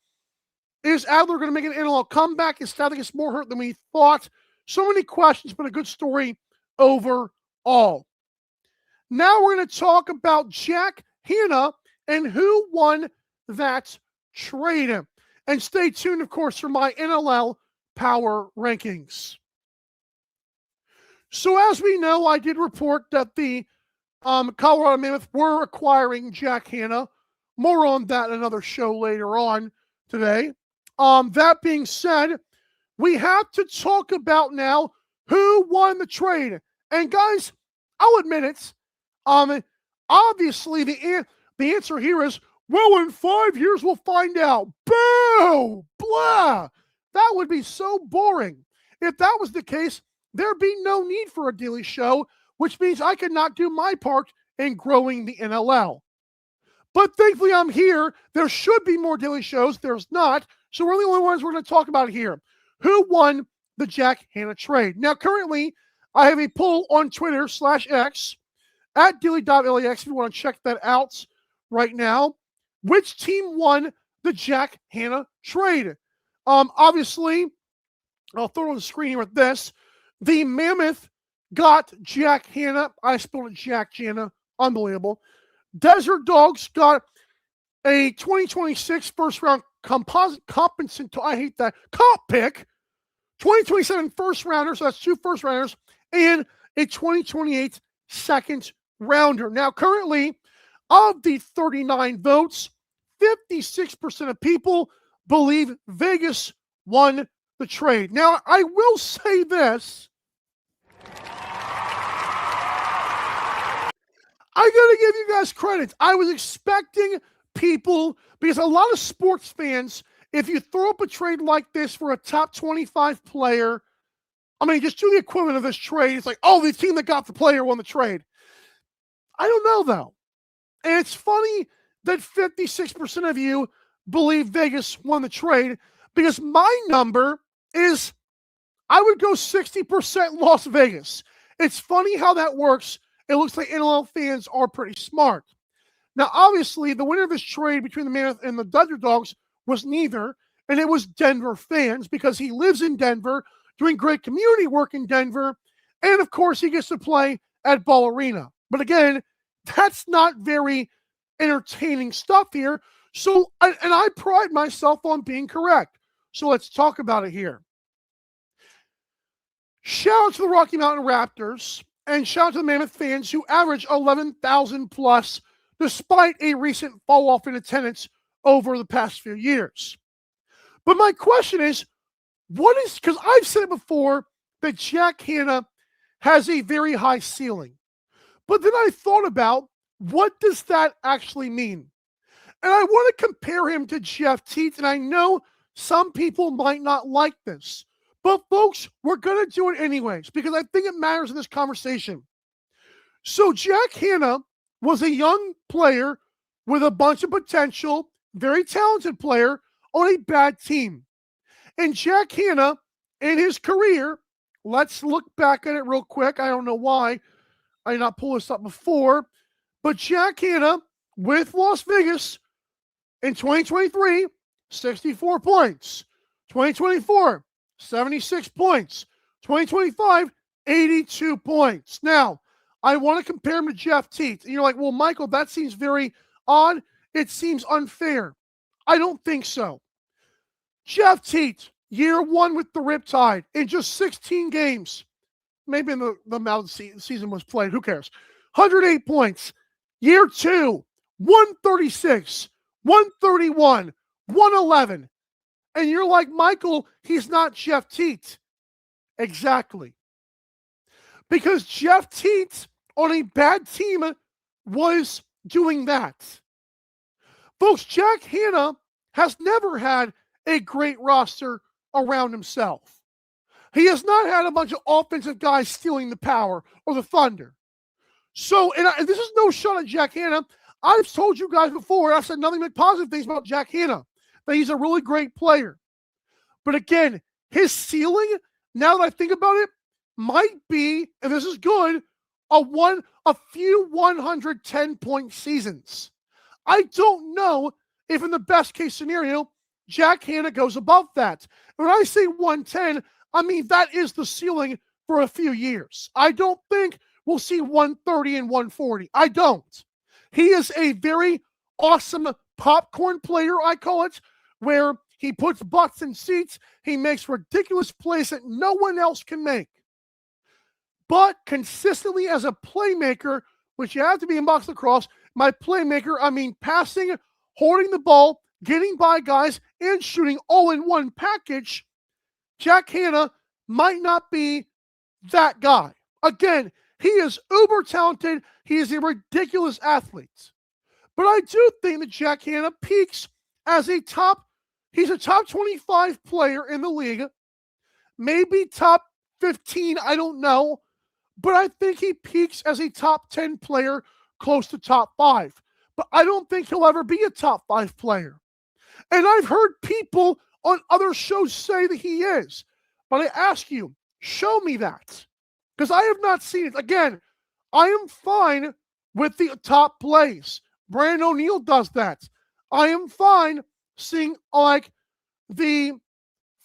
is Adler going to make an NLL comeback? Is Stathakis more hurt than we thought? So many questions, but a good story overall. Now we're going to talk about Jack Hanna and who won that trade. And stay tuned, of course, for my NLL power rankings. So as we know, I did report that the Colorado Mammoth were acquiring Jack Hanna. More on that in another show later on today. That being said, we have to talk about now who won the trade. And guys, I'll admit it. Obviously, the answer here is, well, in 5 years we'll find out. Boo! Blah! That would be so boring. If that was the case, there'd be no need for a daily show, which means I could not do my part in growing the NLL. But thankfully I'm here. There should be more daily shows. There's not. So we're the only ones we're going to talk about here. Who won the Jack Hanna trade? Now, currently, I have a poll on Twitter /X at daily.lax if you want to check that out right now. Which team won the Jack Hanna trade? Obviously, I'll throw it on the screen here with this. The Mammoth got Jack Hanna. I spelled it Jack Hanna. Unbelievable. Desert Dogs got a 2026 first-round composite compensant. I hate that. Comp pick. 2027 first-rounder, so that's 2 first-rounders, and a 2028 second-rounder. Now, currently, of the 39 votes, 56% of people believe Vegas won the trade. Now, I will say this. I got to give you guys credit. I was expecting people, because a lot of sports fans, if you throw up a trade like this for a top 25 player, I mean, just do the equivalent of this trade. It's like, oh, the team that got the player won the trade. I don't know, though. And it's funny that 56% of you believe Vegas won the trade, because my number is, I would go 60% Las Vegas. It's funny how that works. It looks like NLL fans are pretty smart. Now, obviously, the winner of this trade between the Mammoth and the Dudley Dogs was neither, and it was Denver fans, because he lives in Denver, doing great community work in Denver, and of course, he gets to play at Ball Arena. But again, that's not very entertaining stuff here. So, and I pride myself on being correct. So let's talk about it here. Shout out to the Rocky Mountain Raptors, and shout out to the Mammoth fans who average 11,000 plus despite a recent fall off in attendance over the past few years. But my question is, because I've said it before that Jack Hanna has a very high ceiling. But then I thought about, what does that actually mean? And I want to compare him to Jeff Teat, and I know some people might not like this. But folks, we're going to do it anyways, because I think it matters in this conversation. So Jack Hanna was a young player with a bunch of potential, very talented player on a bad team. And Jack Hanna, in his career, let's look back at it real quick. I don't know why I did not pull this up before, but Jack Hanna with Las Vegas in 2023, 64 points. 2024, 76 points. 2025, 82 points. Now, I want to compare him to Jeff Teat. And you're like, well, Michael, that seems very odd. It seems unfair. I don't think so. Jeff Teat, year one with the Riptide, in just 16 games. Maybe in the amount the season was played. Who cares? 108 points. Year two, 136, 131, 111. And you're like, Michael, he's not Jeff Teat. Exactly. Because Jeff Teat on a bad team was doing that. Folks, Jack Hanna has never had a great roster around himself. He has not had a bunch of offensive guys stealing the power or the thunder. So, and this is no shot at Jack Hanna. I've told you guys before, I've said nothing but positive things about Jack Hanna, that he's a really great player. But again, his ceiling, now that I think about it, might be, and this is good, a few 110-point seasons. I don't know if in the best case scenario, Jack Hanna goes above that. When I say 110, I mean that is the ceiling for a few years. I don't think we'll see 130 and 140. I don't. He is a very awesome popcorn player, I call it, where he puts butts in seats. He makes ridiculous plays that no one else can make. But consistently as a playmaker, which you have to be in box lacrosse, my playmaker, I mean passing, holding the ball, getting by guys, and shooting all in one package, Jack Hanna might not be that guy. Again, he is uber talented. He is a ridiculous athlete. But I do think that Jack Hanna peaks as he's a top 25 player in the league. Maybe top 15, I don't know. But I think he peaks as a top 10 player, close to top 5. But I don't think he'll ever be a top 5 player. And I've heard people on other shows say that he is. But I ask you, show me that. Because I have not seen it. Again, I am fine with the top plays. Brandon O'Neill does that. I am fine seeing like the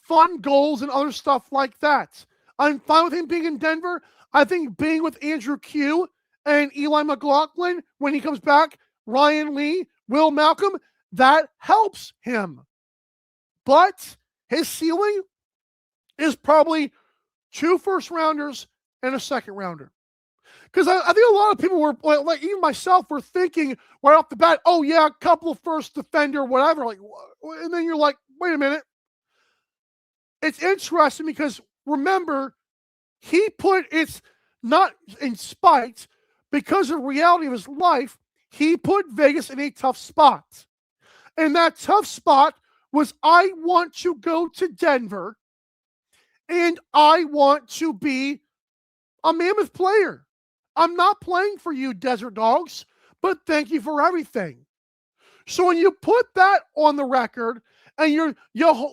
fun goals and other stuff like that. I'm fine with him being in Denver. I think being with Andrew Q and Eli McLaughlin when he comes back, Ryan Lee, Will Malcolm, that helps him. But his ceiling is probably 2 first rounders and a second rounder. Because I think a lot of people were, like even myself, were thinking right off the bat, oh yeah, a couple of first defender, whatever. Like, and then you're like, wait a minute. It's interesting because remember, he put it's not in spite, because of the reality of his life, he put Vegas in a tough spot. And that tough spot was, I want to go to Denver and I want to be a Mammoth player. I'm not playing for you, Desert Dogs, but thank you for everything. So when you put that on the record and you're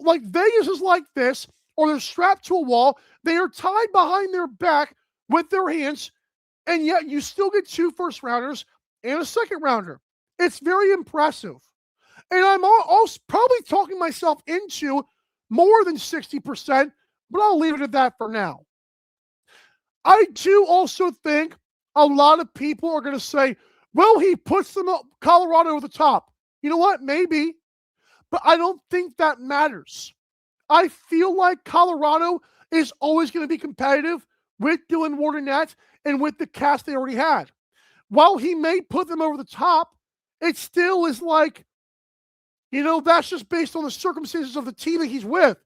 like, Vegas is like this, or they're strapped to a wall, they are tied behind their back with their hands, and yet you still get 2 first rounders and a second rounder. It's very impressive. And I'm also probably talking myself into more than 60%, but I'll leave it at that for now. I do also think a lot of people are going to say, well, he puts them up, Colorado over the top. You know what? Maybe. But I don't think that matters. I feel like Colorado is always going to be competitive with Dylan Wardenette and with the cast they already had. While he may put them over the top, it still is like, that's just based on the circumstances of the team that he's with.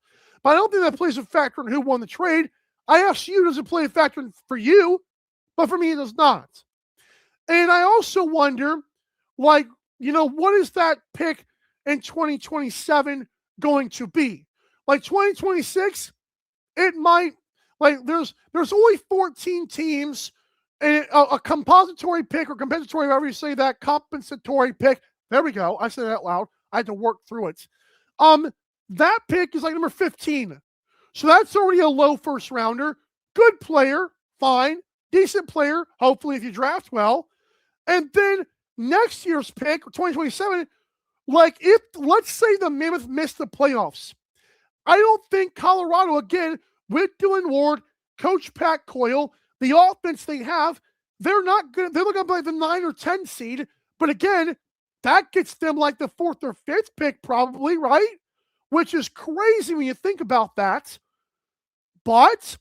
But I don't think that plays a factor in who won the trade. I asked you, does it play a factor for you? But for me, it does not. And I also wonder, what is that pick in 2027 going to be? Like 2026, it might, there's only 14 teams, and a compository pick or compensatory, however you say that, compensatory pick. There we go. I said it out loud. I had to work through it. That pick is like number 15. So that's already a low first rounder. Good player, fine. Decent player, hopefully, if you draft well. And then next year's pick, 2027, if, let's say the Mammoth missed the playoffs, I don't think Colorado, again, with Dylan Ward, Coach Pat Coyle, the offense they have, they're looking to play the 9 or 10 seed. But again, that gets them like the 4th or 5th pick probably, right? Which is crazy when you think about that. But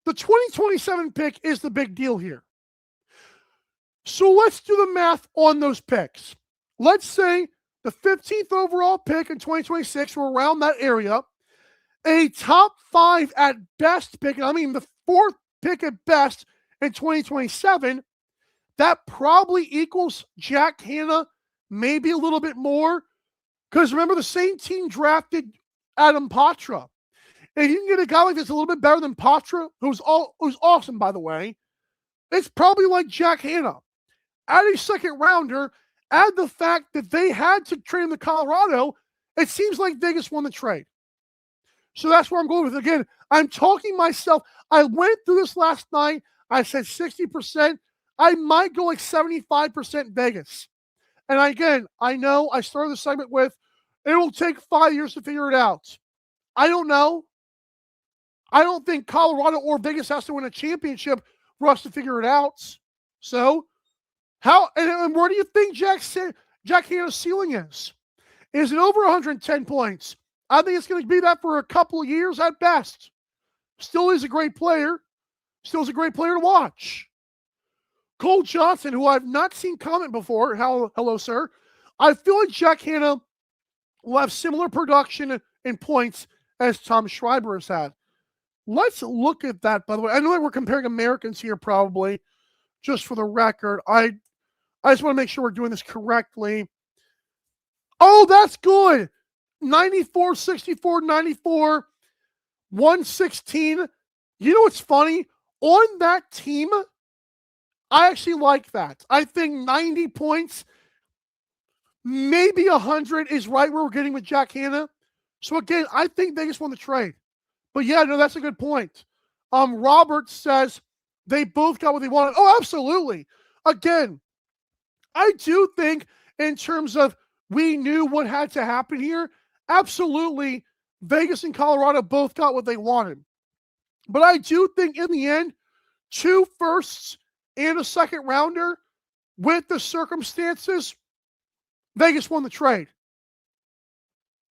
the 2027 pick is the big deal here. So let's do the math on those picks. Let's say the 15th overall pick in 2026, we're around that area. A top 5 at best pick, I mean the 4th pick at best in 2027, that probably equals Jack Hanna, maybe a little bit more. Because remember, the same team drafted Adam Patra. And if you can get a guy like this a little bit better than Patra, who's awesome, by the way, it's probably like Jack Hanna. Add a second rounder, add the fact that they had to trade him to Colorado, it seems like Vegas won the trade. So that's where I'm going with it. Again, I'm talking myself. I went through this last night. I said 60%. I might go like 75% Vegas. And again, I know I started the segment with, it will take 5 years to figure it out. I don't know. I don't think Colorado or Vegas has to win a championship for us to figure it out. So, and where do you think Jack Hanna's ceiling is? Is it over 110 points? I think it's going to be that for a couple of years at best. Still is a great player. Still is a great player to watch. Cole Johnson, who I've not seen comment before. Hello, sir. I feel like Jack Hanna will have similar production and points as Tom Schreiber has had. Let's look at that, by the way. I know that we're comparing Americans here probably, just for the record. I just want to make sure we're doing this correctly. Oh, that's good. 94, 64, 94, 116. You know what's funny? On that team, I actually like that. I think 90 points, maybe 100 is right where we're getting with Jack Hanna. So again, I think Vegas won the trade. But yeah, no, that's a good point. Robert says they both got what they wanted. Oh, absolutely. Again, I do think in terms of we knew what had to happen here, absolutely, Vegas and Colorado both got what they wanted. But I do think in the end, 2 firsts and a second rounder with the circumstances, Vegas won the trade.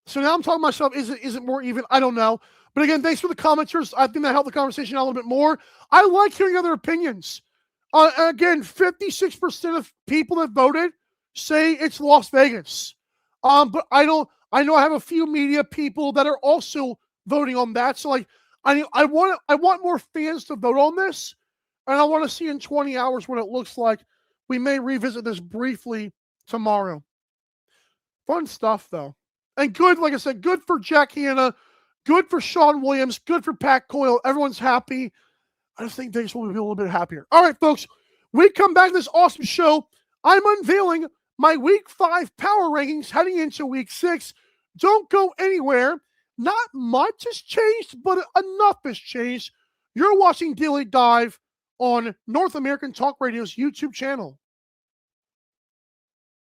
So now I'm talking to myself, is it more even? I don't know. But again, thanks for the commenters. I think that helped the conversation out a little bit more. I like hearing other opinions. Again, 56% of people that voted say it's Las Vegas. But I know I have a few media people that are also voting on that. So like, I want more fans to vote on this, and I want to see in 20 hours what it looks like. We may revisit this briefly tomorrow. Fun stuff though, and good. Like I said, good for Jack Hanna, good for Sean Williams, good for Pat Coyle. Everyone's happy. I just think Vegas will be a little bit happier. All right, folks, we come back to this awesome show. I'm unveiling my Week 5 power rankings heading into Week 6. Don't go anywhere. Not much has changed, but enough has changed. You're watching Daily Dive on North American Talk Radio's YouTube channel.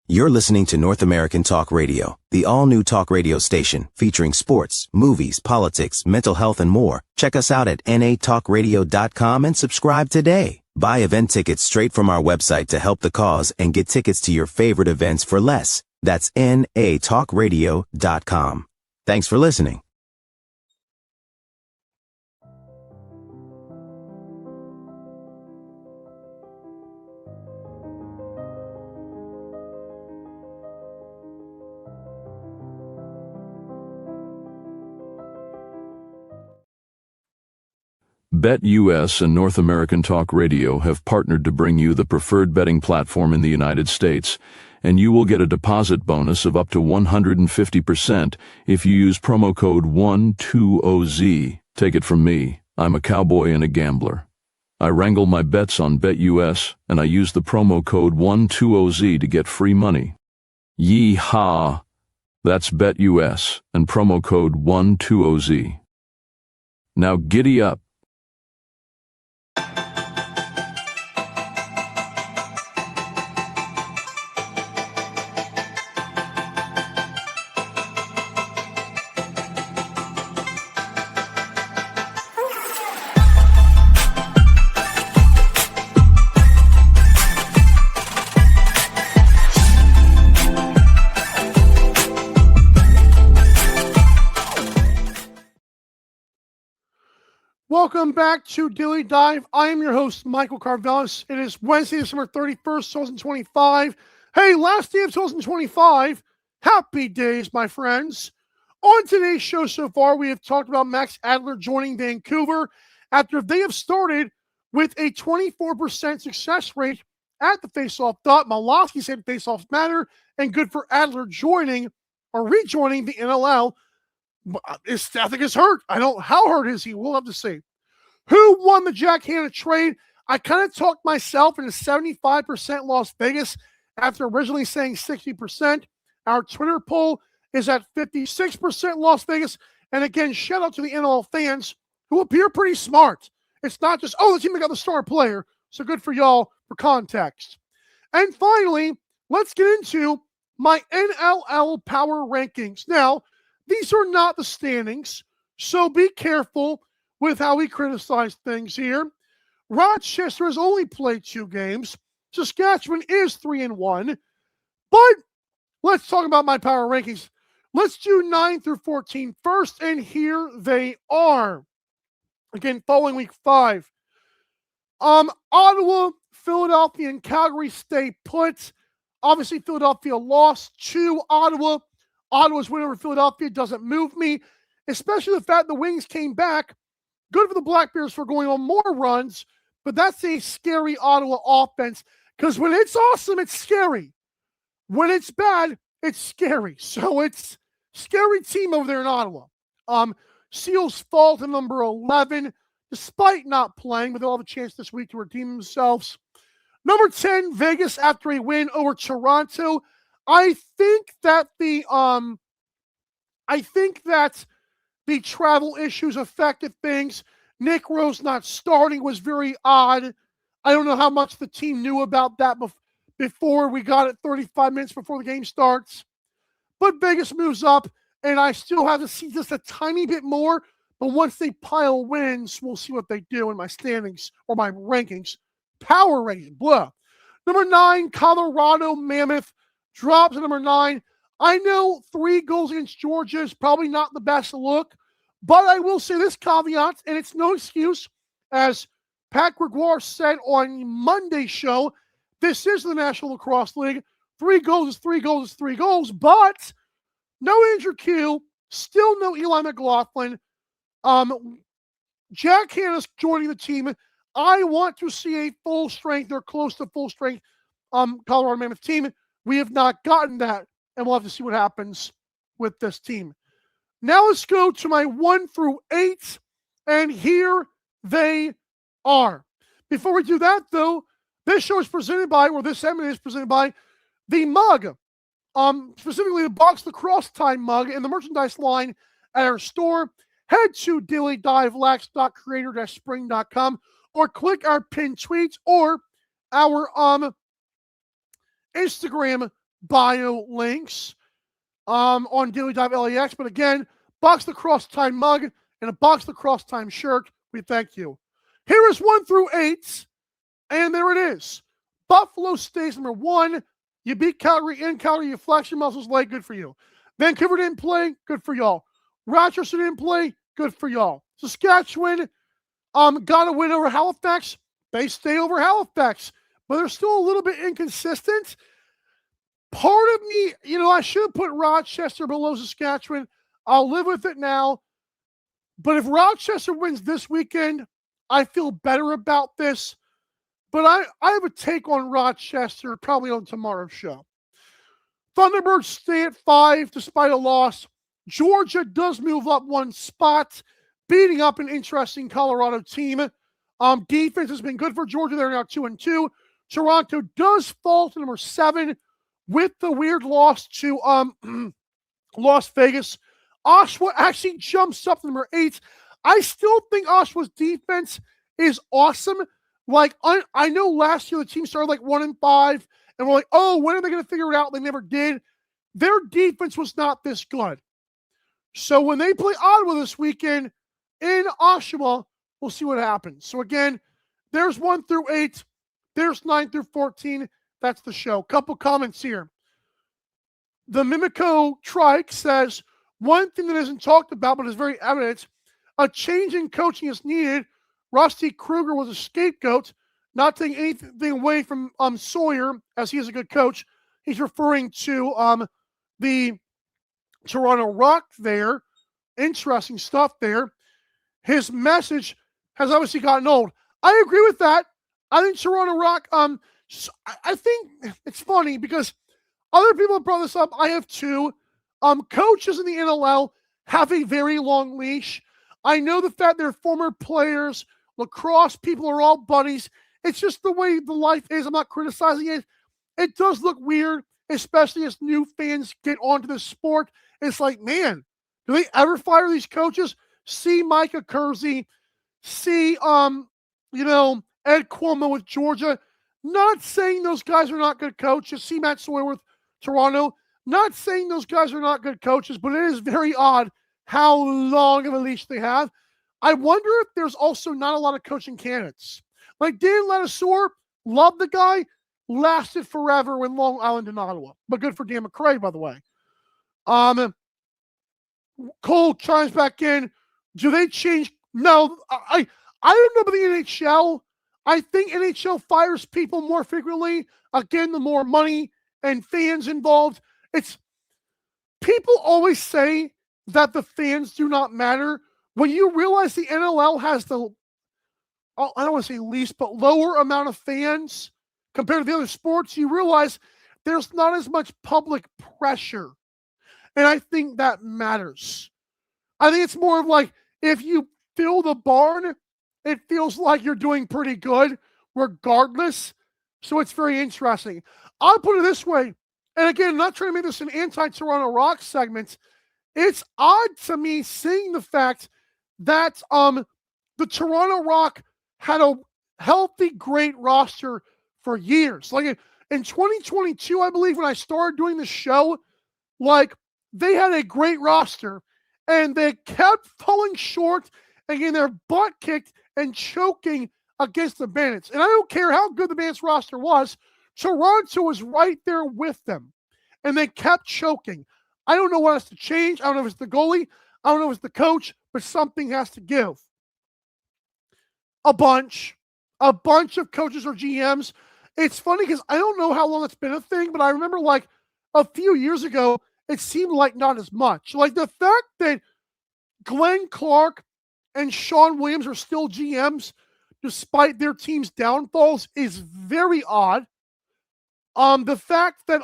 You're listening to North American Talk Radio, the all-new talk radio station featuring sports, movies, politics, mental health, and more. Check us out at natalkradio.com and subscribe today. Buy event tickets straight from our website to help the cause and get tickets to your favorite events for less. That's natalkradio.com. Thanks for listening. BetUS and North American Talk Radio have partnered to bring you the preferred betting platform in the United States, and you will get a deposit bonus of up to 150% if you use promo code 120Z. Take it from me, I'm a cowboy and a gambler. I wrangle my bets on BetUS, and I use the promo code 120Z to get free money. Yee-haw! That's BetUS and promo code 120Z. Now giddy up. Welcome back to Daily Dive. I am your host, Michael Karvelis. It is Wednesday, December 31st, 2025. Hey, last day of 2025. Happy days, my friends. On today's show so far, we have talked about Max Adler joining Vancouver after they have started with a 24% success rate at the faceoff dot. Malofsky said faceoffs matter, and good for Adler joining or rejoining the NLL. I think it's hurt. How hurt is he? We'll have to see. Who won the Jack Hanna trade? I kind of talked myself into 75% Las Vegas after originally saying 60%. Our Twitter poll is at 56% Las Vegas. And again, shout out to the NL fans who appear pretty smart. It's not just, the team that got the star player. So good for y'all for context. And finally, let's get into my NLL power rankings. Now, these are not the standings, so be careful with how we criticize things here. Rochester has only played 2 games. Saskatchewan is 3-1. But let's talk about my power rankings. Let's do 9 through 14 first, and here they are. Again, following Week 5. Ottawa, Philadelphia, and Calgary stay put. Obviously, Philadelphia lost to Ottawa. Ottawa's win over Philadelphia doesn't move me, especially the fact the Wings came back. Good for the Black Bears for going on more runs, but that's a scary Ottawa offense because when it's awesome, it's scary. When it's bad, it's scary. So it's scary team over there in Ottawa. Seals fall to number 11, despite not playing, but they'll have a chance this week to redeem themselves. Number 10, Vegas after a win over Toronto. I think that the travel issues affected things. Nick Rose not starting was very odd. I don't know how much the team knew about that before we got it 35 minutes before the game starts. But Vegas moves up, and I still have to see just a tiny bit more. But once they pile wins, we'll see what they do in my standings or my rankings. Power rating, blah. Number 9, Colorado Mammoth drops to number 9. I know 3 goals against Georgia is probably not the best look, but I will say this caveat, and it's no excuse, as Pat Gregoire said on Monday's show, this is the National Lacrosse League. 3 goals is 3 goals is 3 goals, but no Andrew Q, still no Eli McLaughlin. Jack Hanna's joining the team. I want to see a full strength or close to full strength Colorado Mammoth team. We have not gotten that, and we'll have to see what happens with this team. Now let's go to my 1 through 8, and here they are. Before we do that, though, this show is presented by, or this segment is presented by, the mug, specifically the Box Lacrosse Time mug and the merchandise line at our store. Head to dailydivelacks.creator-spring.com or click our pinned tweets or our Instagram bio links on Daily Dive LAX. But again, Box Lacrosse Time mug and a Box Lacrosse Time shirt. We thank you. Here is 1 through 8, and there it is. Buffalo stays number 1. You beat Calgary in Calgary. You flex your muscles late. Good for you. Vancouver didn't play. Good for y'all. Rochester didn't play. Good for y'all. Saskatchewan got a win over Halifax. They stay over Halifax, but they're still a little bit inconsistent. Part of me, I should have put Rochester below Saskatchewan. I'll live with it now. But if Rochester wins this weekend, I feel better about this. But I have a take on Rochester probably on tomorrow's show. Thunderbirds stay at 5 despite a loss. Georgia does move up 1 spot, beating up an interesting Colorado team. Defense has been good for Georgia. They're now 2-2. Toronto does fall to number 7 with the weird loss to Las Vegas. Oshawa actually jumps up to number 8. I still think Oshawa's defense is awesome. Like, I know last year the team started like 1-5, and we're like, oh, when are they going to figure it out? They never did. Their defense was not this good. So when they play Ottawa this weekend in Oshawa, we'll see what happens. So again, there's 1 through 8. There's 9 through 14. That's the show. Couple comments here. The Mimico Trike says, one thing that isn't talked about but is very evident, a change in coaching is needed. Rusty Kruger was a scapegoat, not taking anything away from Sawyer, as he is a good coach. He's referring to the Toronto Rock there. Interesting stuff there. His message has obviously gotten old. I agree with that. I think Toronto Rock, I think it's funny because other people have brought this up. I have too. Coaches in the NLL have a very long leash. I know the fact they're former players, lacrosse people are all buddies. It's just the way the life is. I'm not criticizing it. It does look weird, especially as new fans get onto the sport. It's like, man, do they ever fire these coaches? See Micah Kersey, see, Ed Cuomo with Georgia. Not saying those guys are not good coaches. See Matt Sawyer with Toronto. Not saying those guys are not good coaches, but it is very odd how long of a leash they have. I wonder if there's also not a lot of coaching candidates. Like Dan Ladouceur, love the guy, lasted forever in Long Island and Ottawa. But good for Dan McCray, by the way. Cole chimes back in. Do they change? No, I don't know about the NHL. I think NHL fires people more frequently. Again, the more money and fans involved. It's people always say that the fans do not matter. When you realize the NLL has the, I don't want to say least, but lower amount of fans compared to the other sports, you realize there's not as much public pressure. And I think that matters. I think it's more of like, if you fill the barn, it feels like you're doing pretty good regardless. So it's very interesting. I'll put it this way. And again, I'm not trying to make this an anti-Toronto Rock segment. It's odd to me seeing the fact that the Toronto Rock had a healthy, great roster for years. Like in 2022, I believe, when I started doing the show, like they had a great roster and they kept falling short and getting their butt kicked and choking against the Bandits. And I don't care how good the Bandits roster was, Toronto was right there with them. And they kept choking. I don't know what has to change. I don't know if it's the goalie. I don't know if it's the coach, but something has to give. A bunch. a bunch of coaches or GMs. It's funny because I don't know how long it's been a thing, but I remember like a few years ago, it seemed like not as much. Like the fact that Glenn Clark and Sean Williams are still GMs despite their team's downfalls is very odd. The fact that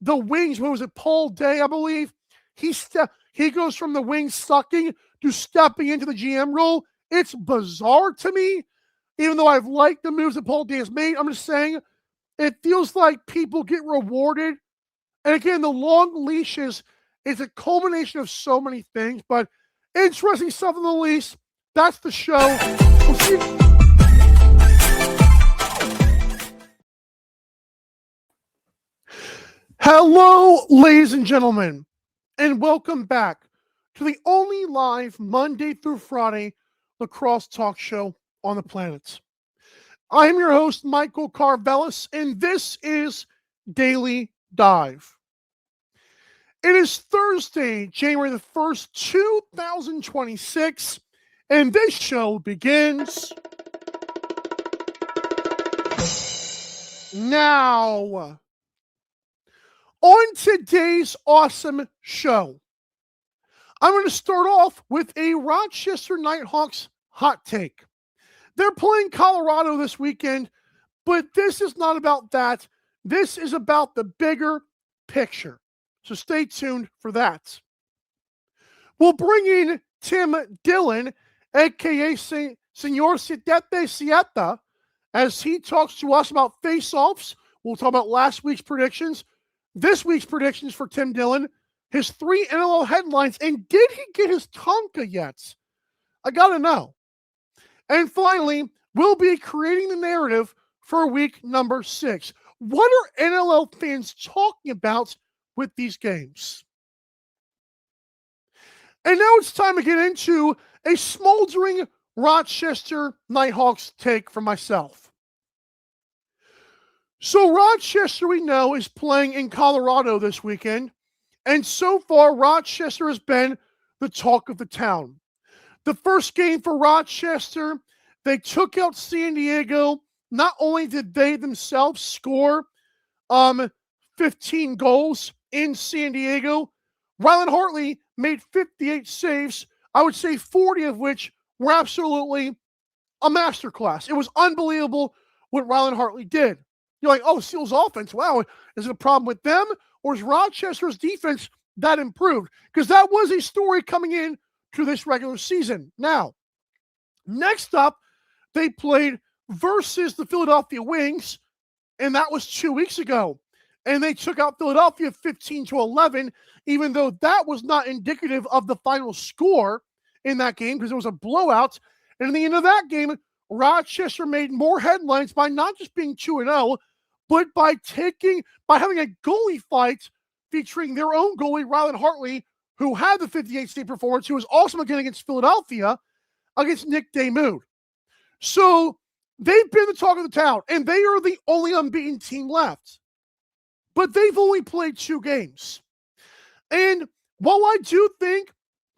the Wings, what was it, Paul Day, I believe, he goes from the Wings sucking to stepping into the GM role. It's bizarre to me, even though I've liked the moves that Paul Day has made. I'm just saying, it feels like people get rewarded. And again, the long leashes is a culmination of so many things, but interesting stuff in the lease. That's the show. We'll see you. Hello, ladies and gentlemen, and welcome back to the only live Monday through Friday lacrosse talk show on the planet. I am your host, Michael Karvelis, and this is Daily Dive. It is Thursday, January the 1st, 2026, and this show begins now. On today's awesome show, I'm going to start off with a Rochester Nighthawks hot take. They're playing Colorado this weekend, but this is not about that. This is about the bigger picture. So stay tuned for that. We'll bring in Tim Dillon, a.k.a. Senor Siete Siete, as he talks to us about face-offs. We'll talk about last week's predictions. This week's predictions for Tim Dillon, his 3 NLL headlines, and did he get his Tonka yet? I gotta know. And finally, we'll be creating the narrative for week number 6. What are NLL fans talking about with these games? And now it's time to get into a smoldering Rochester Nighthawks take for myself. So Rochester, we know, is playing in Colorado this weekend, and so far Rochester has been the talk of the town. The first game for Rochester, they took out San Diego. Not only did they themselves score 15 goals in San Diego, Rylan Hartley made 58 saves, I would say 40 of which were absolutely a masterclass. It was unbelievable what Rylan Hartley did. You're like, oh, Seals offense, wow, is it a problem with them? Or is Rochester's defense that improved? Because that was a story coming in to this regular season. Now, next up, they played versus the Philadelphia Wings, and that was 2 weeks ago. And they took out Philadelphia 15-11, even though that was not indicative of the final score in that game because it was a blowout. And in the end of that game, Rochester made more headlines by not just being 2-0, but by having a goalie fight featuring their own goalie, Rylan Hartley, who had the 58-save performance, who was also again against Philadelphia, against Nick Damoud. So they've been the talk of the town, and they are the only unbeaten team left. But they've only played 2 games. And while I do think,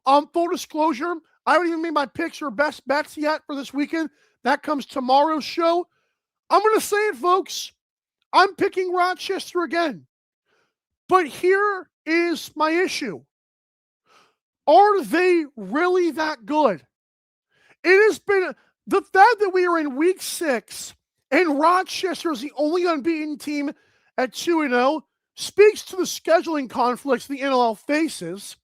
full disclosure, I haven't even made my picks or best bets yet for this weekend. That comes tomorrow's show. I'm going to say it, folks. I'm picking Rochester again. But here is my issue. Are they really that good? It has been the fact that we are in week 6 and Rochester is the only unbeaten team at 2-0 speaks to the scheduling conflicts the NLL faces.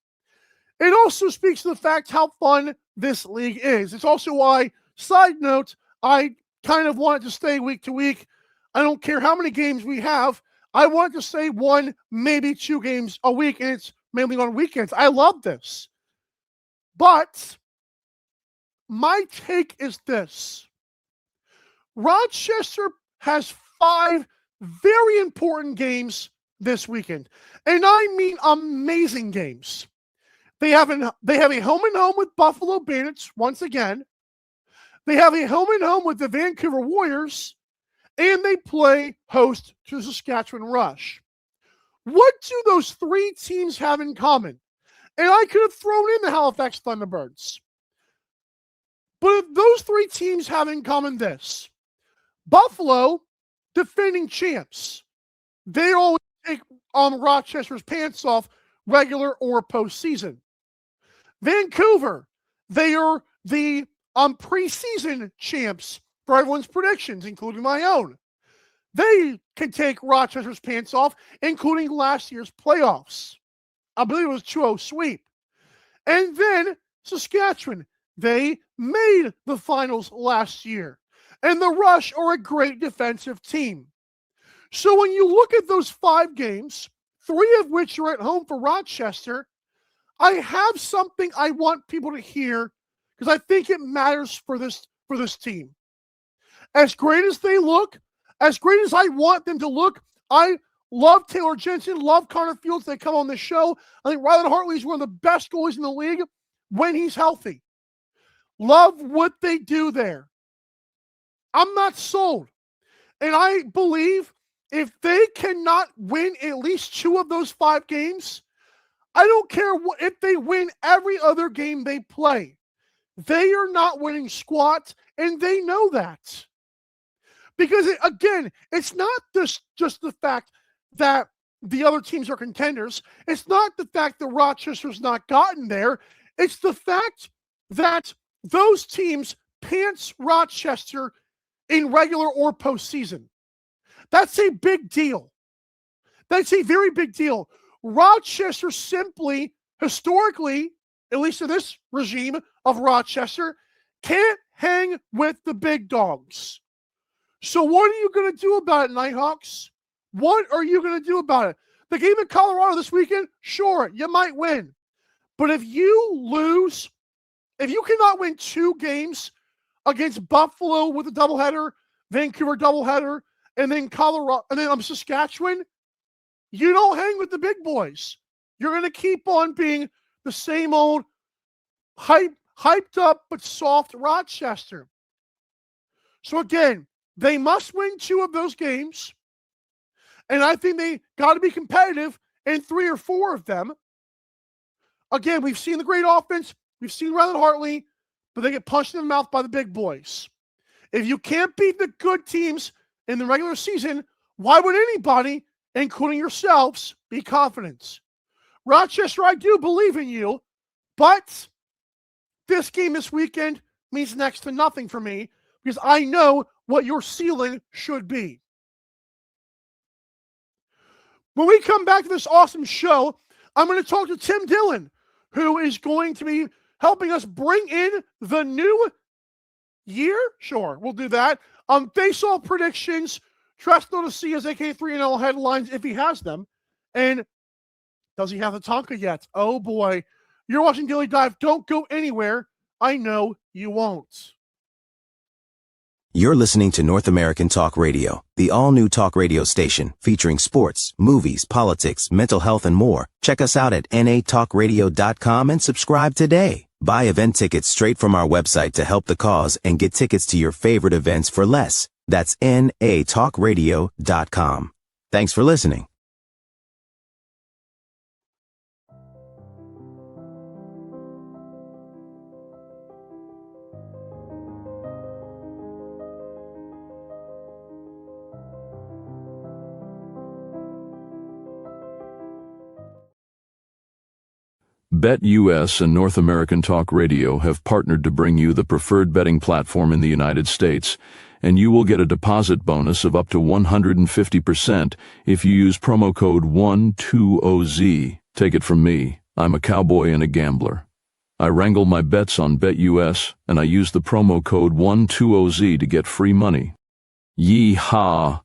It also speaks to the fact how fun this league is. It's also why, side note, I kind of want it to stay week to week. I don't care how many games we have. I want to say 1, maybe 2 games a week, and it's mainly on weekends. I love this. But my take is this. Rochester has 5 very important games this weekend. And I mean amazing games. They have a home-and-home with Buffalo Bandits once again. They have a home-and-home with the Vancouver Warriors. And they play host to the Saskatchewan Rush. What do those 3 teams have in common? And I could have thrown in the Halifax Thunderbirds. But those 3 teams have in common this. Buffalo, defending champs. They always take Rochester's pants off, regular or postseason. Vancouver, they are the preseason champs for everyone's predictions, including my own. They can take Rochester's pants off, including last year's playoffs. I believe it was 2-0 sweep. And then Saskatchewan, they made the finals last year. And the Rush are a great defensive team. So when you look at those 5 games, 3 of which are at home for Rochester, I have something I want people to hear because I think it matters for this team. As great as they look, as great as I want them to look, I love Taylor Jensen, love Connor Fields. They come on the show. I think Rylan Hartley is one of the best goalies in the league when he's healthy. Love what they do there. I'm not sold. And I believe if they cannot win at least 2 of those 5 games, I don't care if they win every other game they play. They are not winning squat, and they know that. Because, again, it's not just the fact that the other teams are contenders. It's not the fact that Rochester's not gotten there. It's the fact that those teams pants Rochester in regular or postseason. That's a big deal. That's a very big deal. Rochester simply, historically, at least in this regime of Rochester, can't hang with the big dogs. So what are you going to do about it, Nighthawks? What are you going to do about it? The game in Colorado this weekend, sure, you might win. But if you lose, if you cannot win 2 games against Buffalo with a doubleheader, Vancouver doubleheader, and then Colorado, and then Saskatchewan, you don't hang with the big boys. You're going to keep on being the same old hyped up but soft Rochester. So again, they must win 2 of those games. And I think they got to be competitive in 3 or 4 of them. Again, we've seen the great offense. We've seen Rylan Hartley, but they get punched in the mouth by the big boys. If you can't beat the good teams in the regular season, why would anybody, including yourselves, be confident? Rochester, I do believe in you, but this game this weekend means next to nothing for me because I know what your ceiling should be. When we come back to this awesome show, I'm going to talk to Tim Dillon, who is going to be helping us bring in the new year. Sure, we'll do that. Face-off predictions, Trust to see his AK3-0 headlines if he has them. And does he have the Tonka yet? Oh boy. You're watching Daily Dive. Don't go anywhere. I know you won't. You're listening to North American Talk Radio, the all-new talk radio station featuring sports, movies, politics, mental health, and more. Check us out at natalkradio.com and subscribe today. Buy event tickets straight from our website to help the cause and get tickets to your favorite events for less. That's natalkradio.com. Thanks for listening. BetUS and North American Talk Radio have partnered to bring you the preferred betting platform in the United States, and you will get a deposit bonus of up to 150% if you use promo code 120Z. Take it from me, I'm a cowboy and a gambler. I wrangle my bets on BetUS, and I use the promo code 120Z to get free money. Yee-haw!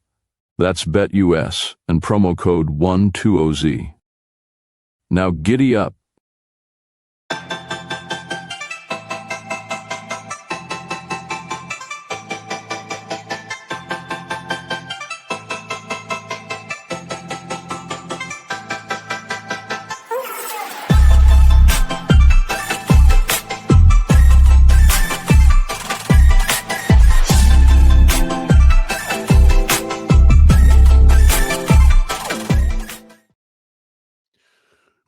That's BetUS and promo code 120Z. Now giddy up.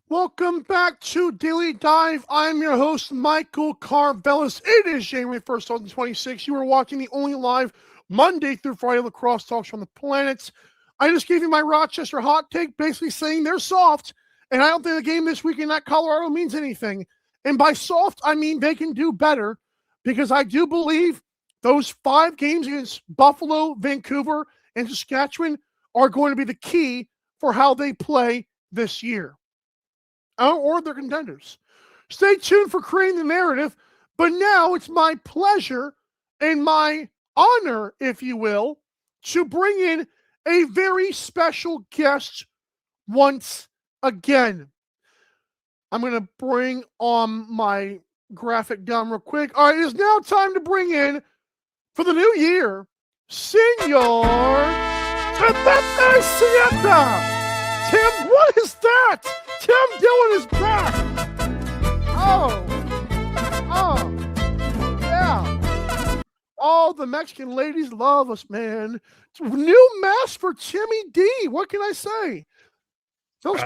Welcome back to Daily Dive. I'm your host, Michael Karvelis. It is January 1st, 2026. You are watching the only live Monday through Friday lacrosse talks from the planets. I just gave you my Rochester hot take, basically saying they're soft, and I don't think the game this weekend at Colorado means anything. And by soft, I mean they can do better, because I do believe those 5 games against Buffalo, Vancouver, and Saskatchewan are going to be the key for how they play this year. Or they're contenders. Stay tuned for Creating the Narrative, but now it's my pleasure and my honor, if you will, to bring in a very special guest once again. I'm going to bring on my graphic down real quick. All right, it is now time to bring in, for the new year, Senor Timothy Sienta. Tim, what is that? Tim Dillon is back. Oh, yeah. All the Mexican ladies love us, man. New mask for Timmy D. What can I say? Don't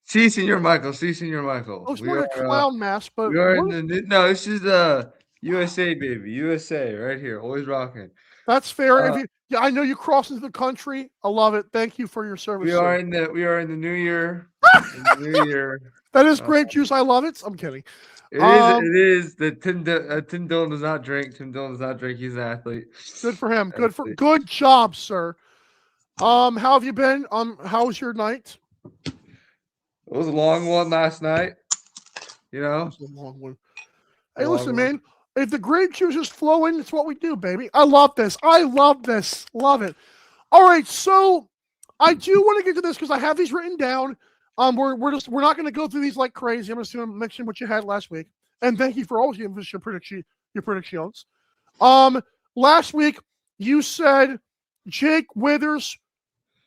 Sí, señor Michael. Sí, señor Michael. It's more a clown mask, but we are in the no. This is USA, baby. USA, right here. Always rocking. That's fair. I know you crossed into the country. I love it. Thank you for your service. We are in the new year. New year. That is grape juice. I love it. I'm kidding. It is. Tim Dillon does not drink. Tim Dillon does not drink. He's an athlete. Good for him. Good job, sir. How have you been? How was your night? It was a long one last night. You know, it was a long one. Hey, listen, man. If the grape juice is flowing, it's what we do, baby. I love this. Love it. All right, so I do want to get to this because I have these written down. We're not going to go through these like crazy. I'm just going to mention what you had last week, and thank you for always giving us your predictions. Last week you said Jake Withers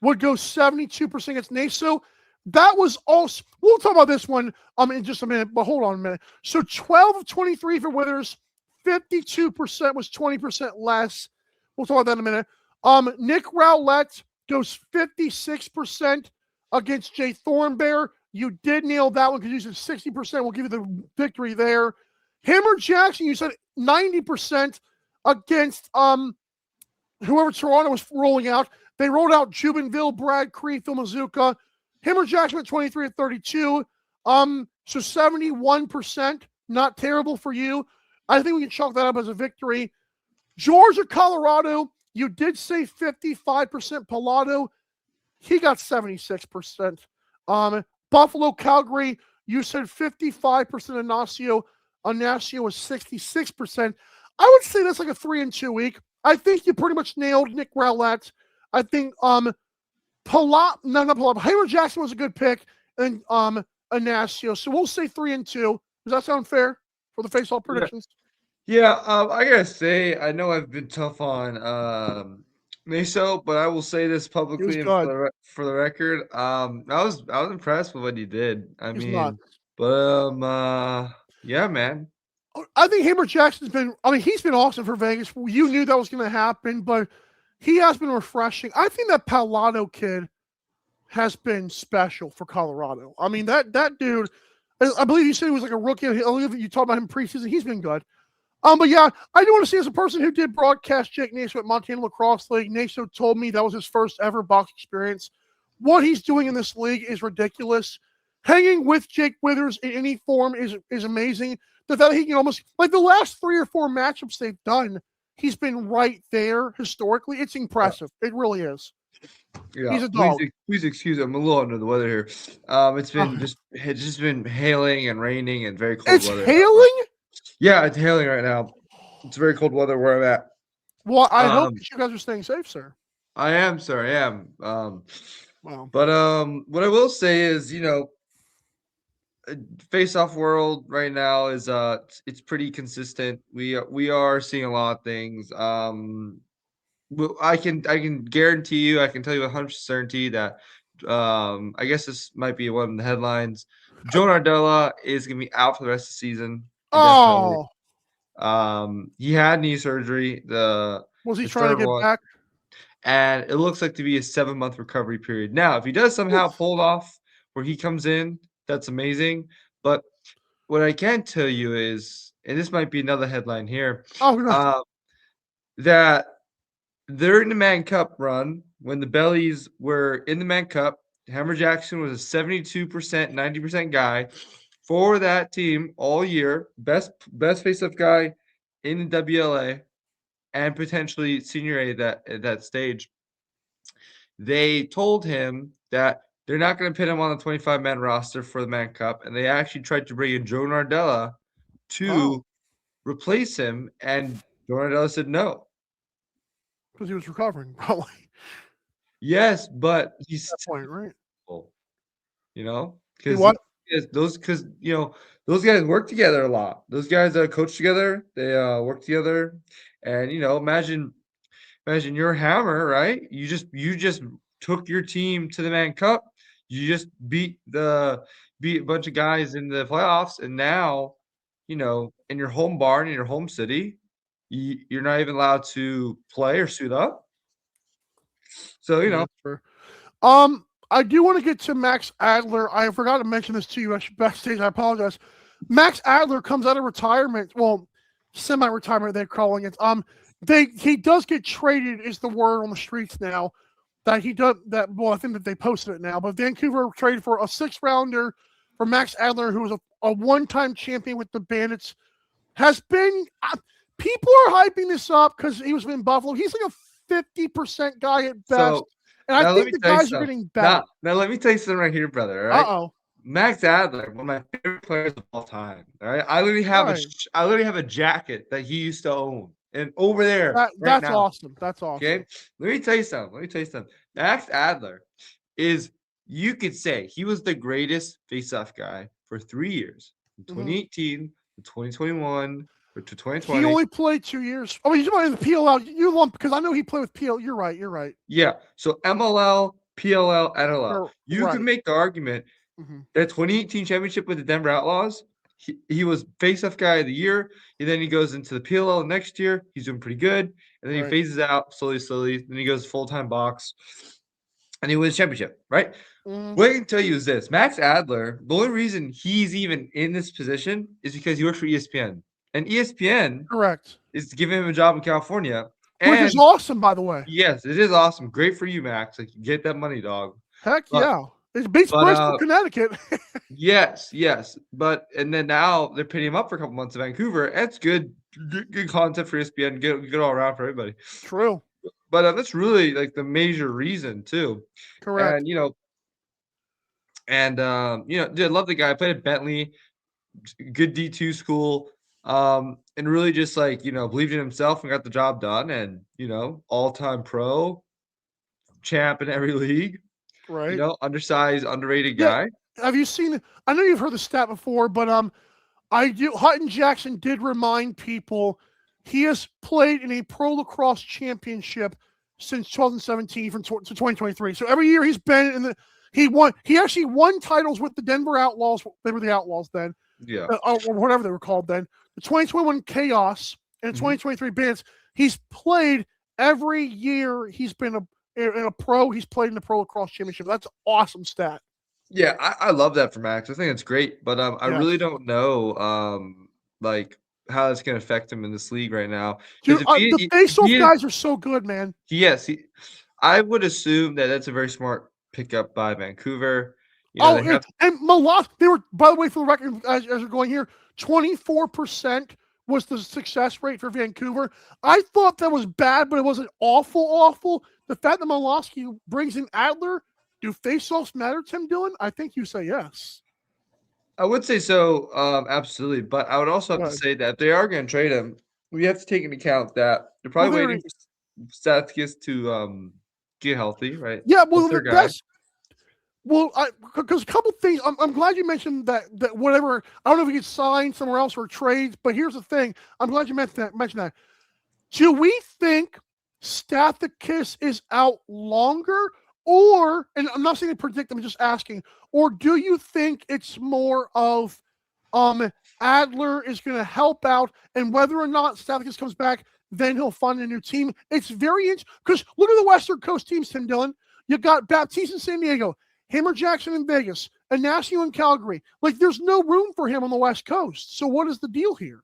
would go 72% against Naso. That was also. We'll talk about this one in just a minute, but hold on a minute. So 12 of 23 for Withers. 52% was 20% less. We'll talk about that in a minute. Nick Rowlett goes 56% against Jay Thornbear. You did nail that one because you said 60%. We'll give you the victory there. Hammer Jackson, you said 90% against whoever Toronto was rolling out. They rolled out Jubenville, Brad Cree, Phil Mazuka. Hammer Jackson at 23 at 32. So 71%. Not terrible for you. I think we can chalk that up as a victory. Georgia, Colorado, you did say 55% Pilato. He got 76%. Buffalo, Calgary, you said 55% Ignacio. Ignacio was 66%. I would say that's like a 3-2 week. I think you pretty much nailed Nick Rowlett. I think Hammer Jackson was a good pick, and Ignacio. So we'll say 3-2. Does that sound fair for the face-off predictions? Yeah, I gotta say, I know I've been tough on Naso, but I will say this publicly and for the record. I was impressed with what he did. Yeah, man. I think Hammer Jackson's been. He's been awesome for Vegas. You knew that was going to happen, but he has been refreshing. I think that Pallado kid has been special for Colorado. That dude. I believe you said he was like a rookie. You talked about him preseason. He's been good. But yeah, I do want to say, as a person who did broadcast Jake Naso at Montana Lacrosse League, Naso told me that was his first ever box experience. What he's doing in this league is ridiculous. Hanging with Jake Withers in any form is amazing. That he can almost, like the last 3 or 4 matchups they've done, he's been right there historically. It's impressive. It really is. Yeah, he's a dog. Please excuse me. I'm a little under the weather here. It's just been hailing and raining and very cold weather. It's hailing? Yeah, it's hailing right now. It's very cold weather where I'm at. Well, I hope that you guys are staying safe, sir. I am, sir. I am. Wow. But what I will say is, face-off world right now is it's pretty consistent. We are seeing a lot of things. I can guarantee you, I can tell you 100% certainty that I guess this might be one of the headlines. Joe Nardella is gonna be out for the rest of the season. Oh. He had knee surgery. Was he trying to get back? And it looks like to be a 7-month recovery period. Now, if he does somehow pull it off where he comes in, that's amazing. But what I can tell you is, and this might be another headline here, that during the Man Cup run, when the Bellies were in the Man Cup, Hammer Jackson was a 72%, 90% guy for that team all year. Best faceoff guy in the WLA and potentially senior A at that stage. They told him that they're not going to put him on the 25-man roster for the Man Cup, and they actually tried to bring in Joe Nardella to replace him, and Joe Nardella said no. Because he was recovering, probably. Yes, but he's that point, right? You know, because those guys work together a lot. Those guys coach together, they work together, and imagine your Hammer, right? You just took your team to the Man Cup. You just beat a bunch of guys in the playoffs, and now, in your home barn in your home city, you're not even allowed to play or suit up. So I do want to get to Max Adler. I forgot to mention this to you backstage. I apologize. Max Adler comes out of retirement. Well, semi-retirement, they're calling it. He does get traded, is the word on the streets now. That he does that. Well, I think that they posted it now. But Vancouver traded for a 6th-rounder for Max Adler, who was a one-time champion with the Bandits. Has been people are hyping this up because he was in Buffalo. He's like a 50% guy at best. And I think the guys are getting better. Now let me tell you something right here, brother. All right? Uh-oh. Max Adler, one of my favorite players of all time. All right, I literally have a jacket that he used to own, and over there. That's awesome. That's awesome. Okay, let me tell you something. Max Adler is, you could say, he was the greatest faceoff guy for 3 years, from 2018 to 2021 or to 2020. He only played 2 years. Oh, he's in the PLL. You lump because I know he played with PLL. You're right. Yeah. So MLL, PLL, NLL. You can make the argument that 2018 championship with the Denver Outlaws, he was faceoff guy of the year. And then he goes into the PLL next year. He's doing pretty good. And then he phases out slowly. Then he goes full-time box. And he wins championship, right? What I can tell you is this. Max Adler, the only reason he's even in this position is because he works for ESPN. And ESPN is giving him a job in California. Which is awesome, by the way. Yes, it is awesome. Great for you, Max. Like, get that money, dog. Heck yeah. It beats Bristol, Connecticut. Yes. But and then now they're picking him up for a couple months in Vancouver. It's good content for ESPN. Good all around for everybody. True. But that's really like the major reason too. Correct. And dude, I love the guy. I played at Bentley, good D2 school. And really just believed in himself and got the job done, and all-time pro, champ in every league. Right. Undersized, underrated guy. Have you seen? I know you've heard the stat before, but Hutton Jackson did remind people he has played in a pro lacrosse championship since 2017 to 2023. So every year he's been in he actually won titles with the Denver Outlaws. They were the Outlaws then. Yeah. Or whatever they were called then. The 2021 Chaos and 2023 Bandits. He's played every year. He's been in a pro. He's played in the Pro Lacrosse Championship. That's an awesome stat. Yeah, I love that for Max. I think it's great, but I really don't know how that's going to affect him in this league right now. Dude, the faceoff guys are so good, man. Yes, I would assume that that's a very smart pickup by Vancouver. And Malak, they were, by the way, for the record, as we're going here, 24% was the success rate for Vancouver. I thought that was bad, but it wasn't awful. The fact that Malosky brings in Adler, do faceoffs matter, Tim Dillon? I think you say yes. I would say so, absolutely. But I would also have to say that if they are going to trade him, we have to take into account that they're probably waiting for Stathakis to get healthy, right? Yeah, well, that's because a couple things. I'm glad you mentioned that whatever. I don't know if he gets signed somewhere else or trades, but here's the thing. I'm glad you mentioned that. Do we think Stathakis is out longer, or, and I'm not saying to predict, I'm just asking, or do you think it's more of Adler is going to help out, and whether or not Stathakis comes back, then he'll find a new team? It's very interesting because look at the Western Coast teams, Tim Dillon. You got Baptiste in San Diego, Hammer Jackson in Vegas, Ignacio in Calgary. Like, there's no room for him on the West Coast. So what is the deal here?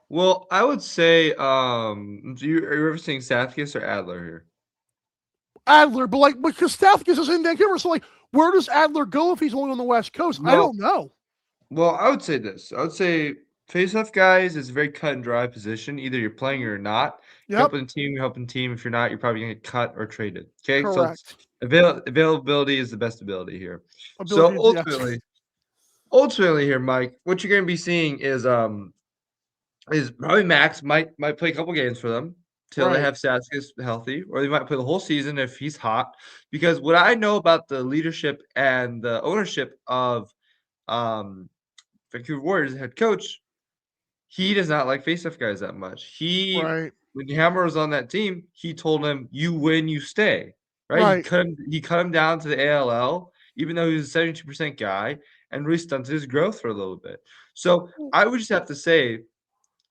Well, I would say, are you ever seeing Sathkis or Adler here? Adler, but like because Stathkis is in Vancouver, so like where does Adler go if he's only on the West Coast? I don't know. Well, I would say this. I would say face-off guys is a very cut and dry position. Either you're playing or you're not. You're Yep, helping the team, you're helping the team. If you're not, you're probably gonna get cut or traded. Okay, so it's correct. availability is the best ability here. So Ability, yes. ultimately here, Mike, what you're gonna be seeing is probably Max might play a couple games for them till they Right. have Saskis healthy, or they might play the whole season if he's hot. Because what I know about the leadership and the ownership of um, Vancouver Warriors head coach, he does not like faceoff guys that much. Right. When Hammer was on that team, he told him, "You win, you stay." Right? Right. He cut him down to the ALL, even though he was a 72% guy, and really stunted his growth for a little bit. So I would just have to say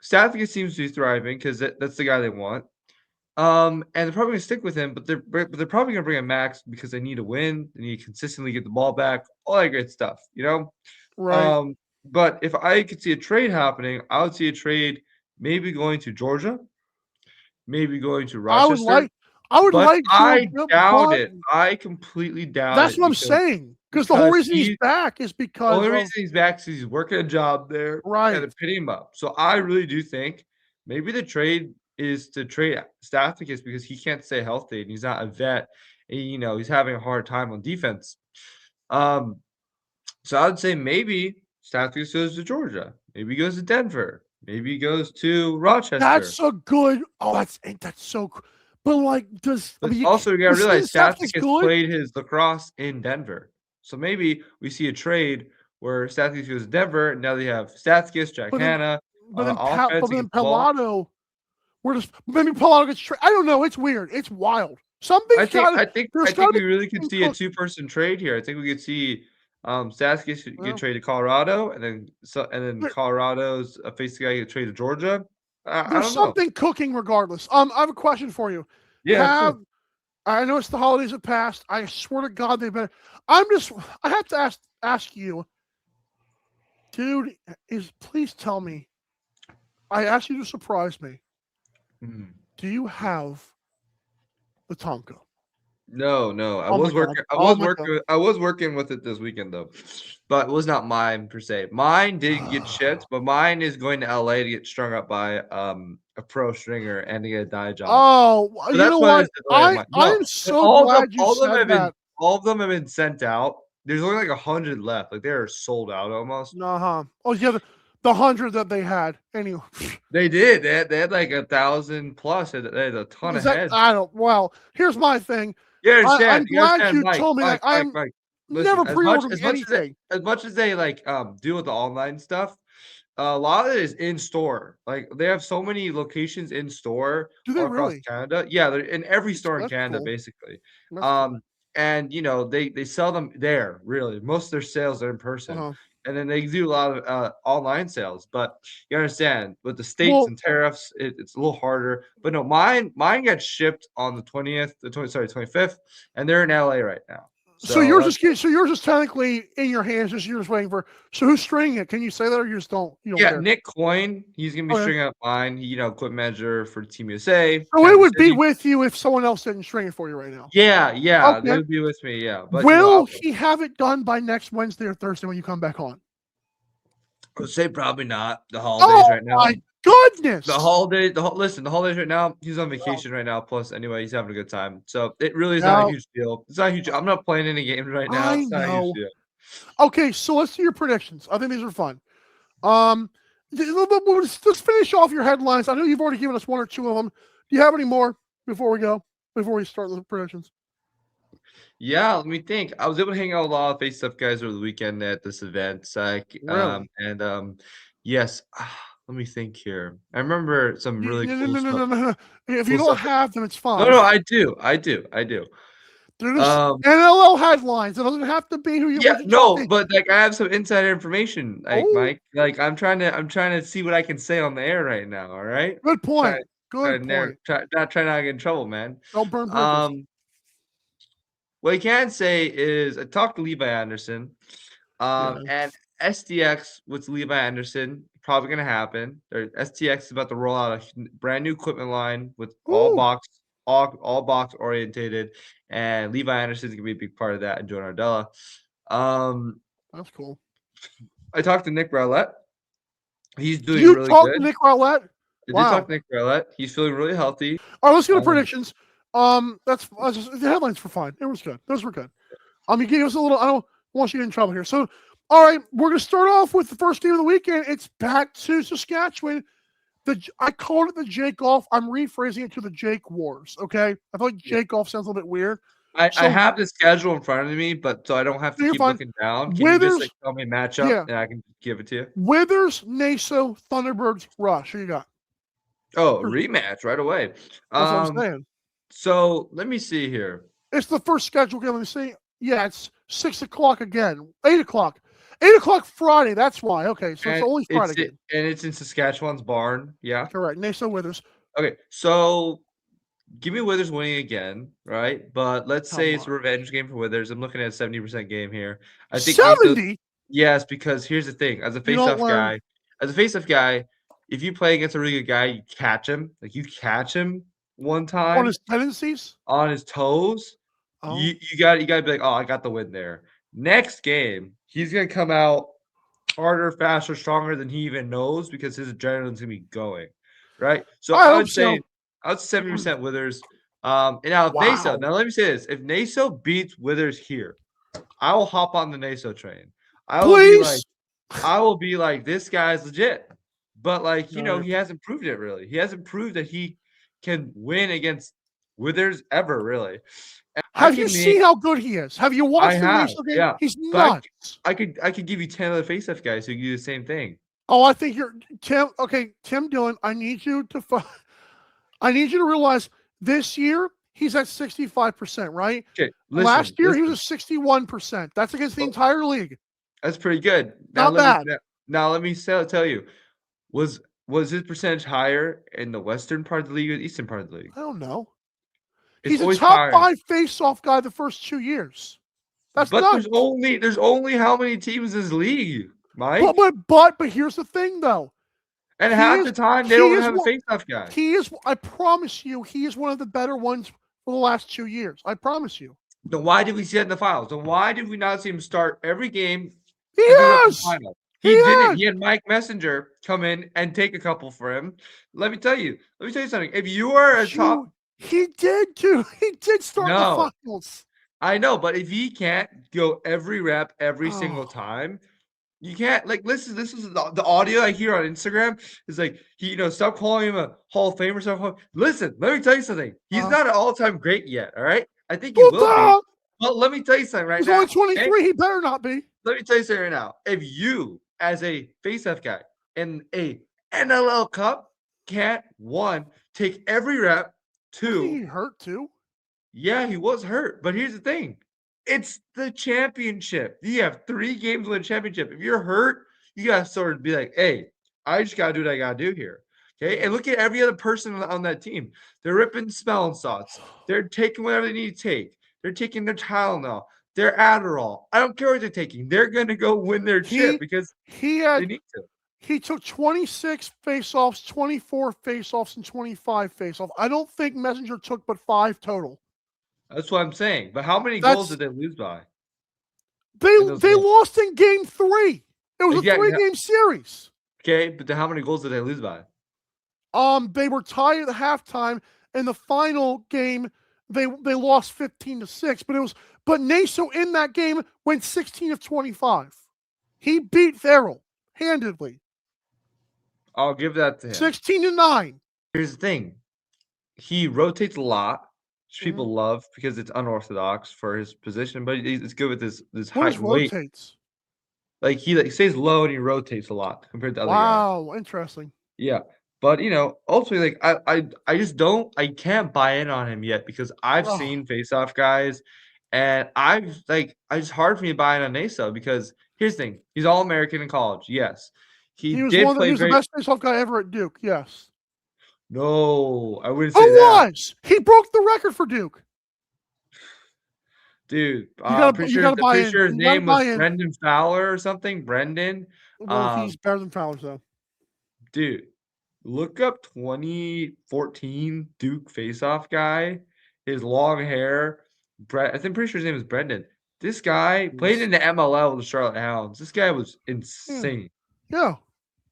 Stathgate seems to be thriving because that's the guy they want. And they're probably gonna stick with him, but they're probably gonna bring in Max because they need a win. They need to consistently get the ball back, all that great stuff, you know. Right. But if I could see a trade happening, I would see a trade maybe going to Georgia, maybe going to I would Rochester. like But I Georgia, doubt but it. I completely doubt that's it what I'm saying. Because the whole reason he's back is the because only of reason he's back is he's working a job there and right. they're pitting him up. So I really do think maybe the trade is to trade Stathakis because he can't stay healthy and he's not a vet. And, he's having a hard time on defense. Um, so I would say maybe Stathakis goes to Georgia. Maybe he goes to Denver. Maybe he goes to Rochester. That's a good. Oh, that's so. But like, But also you gotta realize Stathakis played his lacrosse in Denver. So maybe we see a trade where Stathakis goes to Denver, and now they have Stathakis, Jack Hanna, offense against the ball. Pallado, maybe Pallado gets traded. I don't know. It's weird. It's wild. I think we really could see a two-person trade here. I think we could see Stathakis get traded to Colorado, and then Colorado's face guy get traded to Georgia. I There's don't know. something cooking regardless. I have a question for you. Yeah. I know it's the holidays have passed. I swear to God they've been. I have to ask you, dude. Please tell me. I asked you to surprise me. Do you have the Tonka? No. I was working with it this weekend though, but it was not mine per se. Mine did get shipped, but mine is going to LA to get strung up by a pro stringer and to get a dye job. Oh, so you know what? I'm so glad you said that. All of them have been sent out. There's only like 100 left. Like they're sold out almost. Oh yeah, the 100 that they had. Anyway, they did. They had like 1,000 plus. They had a ton of heads. Well, here's my thing. Yeah, I'm glad you told me that. I'm never pre-ordered anything. As much as they like deal with the online stuff, a lot of it is in store. Like they have so many locations in store across Canada. Yeah, they're in every store in Canada, basically. And they sell them there. Really, most of their sales are in person. And then they do a lot of online sales. But you understand, with the states and tariffs, it's a little harder. But no, mine got shipped on the 25th, and they're in LA right now. So yours is technically in your hands. You're just waiting for. So who's stringing it? Can you say that, or you just don't? You don't care? Nick Coyne. He's gonna be stringing up mine. Equipment manager for Team USA. So it would be with you if someone else didn't string it for you right now. Yeah, okay. They would be with me. Yeah, but will he have it done by next Wednesday or Thursday when you come back on? I would say probably not. The holidays right now. My goodness. The holidays right now, he's on vacation right now. Plus, anyway, he's having a good time. So it really is not a huge deal. It's not huge. I'm not playing any games right now. It's not a huge deal. Okay, so let's do your predictions. I think these are fun. Let's finish off your headlines. I know you've already given us one or two of them. Do you have any more before we start the predictions? Yeah, let me think. I was able to hang out with a lot of face-up guys over the weekend at this event. Yes. Let me think here. I remember some really cool stuff. No. If you don't have them, it's fine. No, I do. There's NLL headlines. It doesn't have to be who you. Yeah, no, but like I have some insider information, Mike. Like I'm trying to see what I can say on the air right now. All right. Good point. Try not to get in trouble, man. Don't burn bridges. What I can say is I talked to Levi Anderson, and SDX with Levi Anderson probably going to happen. STX is about to roll out a brand new equipment line with all box orientated, and Levi Anderson is going to be a big part of that, and Joe Nardella. That's cool. I talked to Nick Rowlett. He's doing you really talked good. To Nick Rowlett? I did talk to Nick Rowlett. He's feeling really healthy. All right, let's get to predictions. That's the headlines were fine. It was good. Those were good. You gave us a little. I don't want you to get in trouble here. So, all right, we're going to start off with the first game of the weekend. It's back to Saskatchewan. I called it the Jake Golf. I'm rephrasing it to the Jake Wars. Okay, I feel like Jake Golf sounds a little bit weird. I have the schedule in front of me, but so I don't have to keep looking down. Can you just tell me matchup and I can give it to you? Withers, Naso, Thunderbirds, Rush. Who you got? Oh, rematch right away. That's what I'm saying. So let me see here. It's the first schedule game. Let me see. Yeah, it's 6 o'clock again. 8 o'clock. 8 o'clock Friday. That's why. Okay, so it's only Friday. And it's in Saskatchewan's barn. Yeah. Correct. Naso Withers. Okay, so give me Withers winning again, right? But let's say it's a revenge game for Withers. I'm looking at a 70% game here. I think 70? Yes, because here's the thing. As a face-off guy, if you play against a really good guy, you catch him. Like you catch him one time on his tendencies, on his toes. You got to be like, oh, I got the win there. Next game, he's gonna come out harder, faster, stronger than he even knows because his adrenaline's gonna be going, right? So I would say 70% Withers. And now Naso. Now let me say this: if Naso beats Withers here, I will hop on the Naso train. I will be like, this guy's legit. But like, he hasn't proved it really. He hasn't proved that he can win against Withers ever, really. Have you seen how good he is? Have you watched the Naso game? Yeah. He's nuts. I could give you 10 other face-off guys who can do the same thing. Oh, I think you're Tim. Okay, Tim Dillon. I need you to realize this year he's at 65%, right? Okay. Last year he was at 61%. That's against the entire league. That's pretty good. Not bad. Now let me tell you, was his percentage higher in the western part of the league or the eastern part of the league? I don't know. He's a top 5 face-off guy the first 2 years. That's nuts. There's only how many teams in this league, Mike? But here's the thing though. And half the time they don't have a face-off guy. I promise you, he is one of the better ones for the last 2 years. I promise you. Then why did we see it in the finals? Then why did we not see him start every game? He didn't. He had Mike Messenger come in and take a couple for him. Let me tell you something. If you are a top, he did too. He did start the finals. I know, but if he can't go every rep every single time, you can't. Like, listen. This is the audio I hear on Instagram. Is like stop calling him a Hall of Famer. Listen, let me tell you something. He's not an all-time great yet. All right, I think he will be. Well, let me tell you something right now. He's only 23. He better not be. Let me tell you something right now. If you, as a face-off guy in a NLL Cup, can't take every rep. 2, he hurt too. Yeah, he was hurt. But here's the thing. It's the championship. You have 3 games to win a championship. If you're hurt, you got to sort of be like, hey, I just got to do what I got to do here. Okay? And look at every other person on that team. They're ripping smelling salts. They're taking whatever they need to take. They're taking their Tylenol, their Adderall. I don't care what they're taking. They're going to go win their chip because they need to. He took 26 face-offs, 24 face-offs, and 25 face-offs. I don't think Messenger took but 5 total. That's what I'm saying. But how many goals did they lose by? They lost in game 3. It was a 3-game series. Okay, but how many goals did they lose by? They were tied at the halftime. In the final game, they lost 15-6. But Naso in that game went 16 of 25. He beat Farrell handedly. I'll give that to him. 16-9. Here's the thing. He rotates a lot, which people love because it's unorthodox for his position, but he's good with this height and weight. Rotates? Like he stays low and he rotates a lot compared to other guys. Wow, interesting. Yeah. But ultimately, like I can't buy in on him yet because I've seen face-off guys and it's hard for me to buy in on Naso because here's the thing. He's All-American in college, yes. He was the best face-off guy ever at Duke. Yes. No, I wouldn't say that. He broke the record for Duke. Dude, I'm pretty sure his name was Brendan Fowler or something. Brendan. Well, he's better than Fowler, though. Dude, look up 2014 Duke faceoff guy. His long hair. I'm pretty sure his name is Brendan. This guy played in the MLL with the Charlotte Hounds. This guy was insane. Yeah.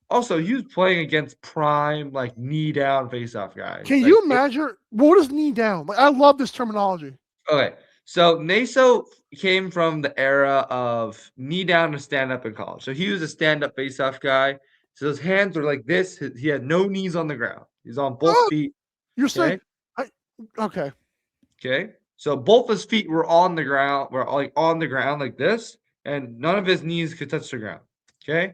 Also, he was playing against prime, like knee down faceoff guys. Can you imagine what is knee down? Like, I love this terminology. Okay, so Naso came from the era of knee down to stand up in college. So he was a stand up faceoff guy. So his hands were like this. He had no knees on the ground. He's on both feet. You're saying, okay. Okay. So both his feet were on the ground, like this, and none of his knees could touch the ground. Okay.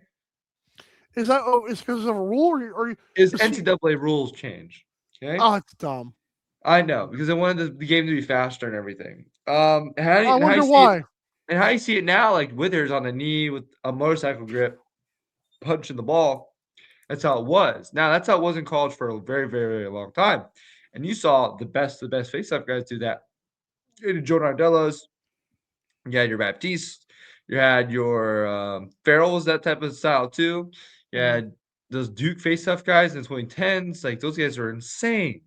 Is that it's because of a rule or his NCAA rules change? Okay. Oh, it's dumb. I know because they wanted the game to be faster and everything. I wonder why. And how you see it now, like Withers on the knee with a motorcycle grip, punching the ball. That's how it was. Now that's how it was in college for a very, very, very long time. And you saw the best face-off guys do that. You had Jordan Ardellos, you had your Baptiste, you had your Farrell's that type of style too. You had those Duke face-off guys in the 2010s. Like those guys were insane.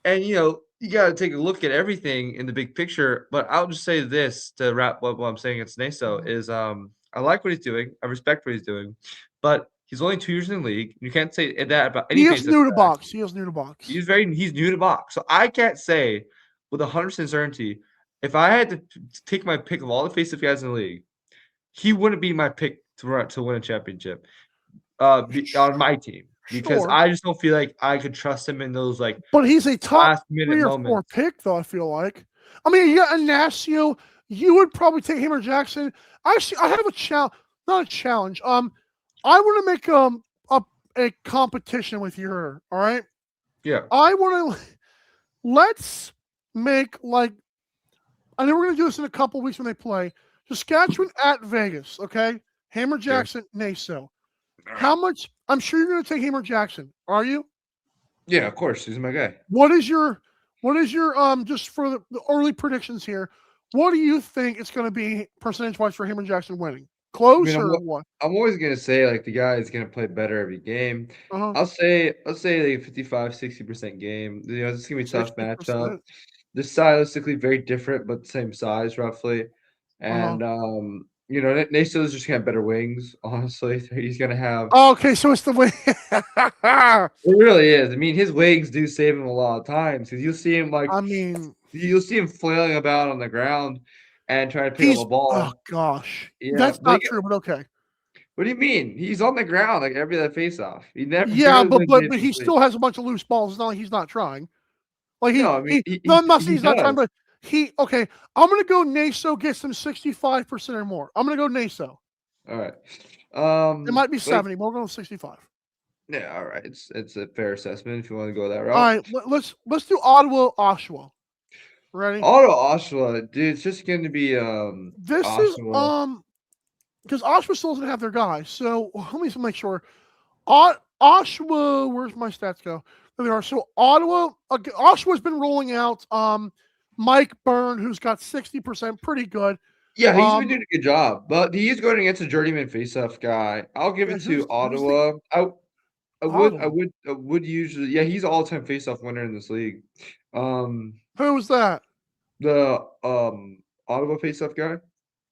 And you got to take a look at everything in the big picture. But I'll just say this to wrap up what I'm saying against Naso is I like what he's doing. I respect what he's doing, but he's only 2 years in the league. You can't say that about any. He is new to box. He is new to box. He's new to box. So I can't say with 100% certainty if I had to take my pick of all the face-off guys in the league, he wouldn't be my pick to win a championship on my team. Because I just don't feel like I could trust him in those But he's a top 3 or 4 pick, though. I feel like. I mean, you got Ignacio. You would probably take him or Jackson. Actually, I have a challenge. Not a challenge. I want to make a competition with you here. All right. Yeah. I want to. Let's make I know we're gonna do this in a couple weeks when they play. Saskatchewan at Vegas. Okay. Hammer Jackson, Naso. How much? I'm sure you're going to take Hammer Jackson. Are you? Yeah, of course. He's my guy. What is your just for the early predictions here? What do you think it's going to be percentage-wise for Hammer Jackson winning? Close or what? I'm always going to say the guy is going to play better every game. I'll say 55-60% game. It's going to be a tough matchup. They're stylistically very different, but same size roughly. And Naso is just gonna have better wings. Honestly, he's gonna have. Okay, so it's the wing. It really is. I mean, his wings do save him a lot of times because you'll see him you'll see him flailing about on the ground and trying to pick up a ball. Oh gosh, that's not true, but okay. What do you mean? He's on the ground every other face-off. He never. Yeah, but he still has a bunch of loose balls. It's not like he's not trying. I'm not saying he's not trying, but. Okay, I'm going to go Naso gets him 65% or more. I'm going to go Naso. All right. It might be 70, but we're going 65. Yeah, all right. It's a fair assessment if you want to go that route. All right, let's do Ottawa, Oshawa. Ready? Ottawa, Oshawa, dude, it's just going to be this Oshawa. is because Oshawa still doesn't have their guy. So let me make sure. Oshawa, where's my stats go? There they are. So Oshawa's been rolling out Mike Byrne, who's got 60%, pretty good. Yeah, he's been doing a good job, but he's going against a journeyman faceoff guy. I'll give it to Ottawa. I would usually, he's an all-time faceoff winner in this league. Who was that? The Ottawa faceoff guy.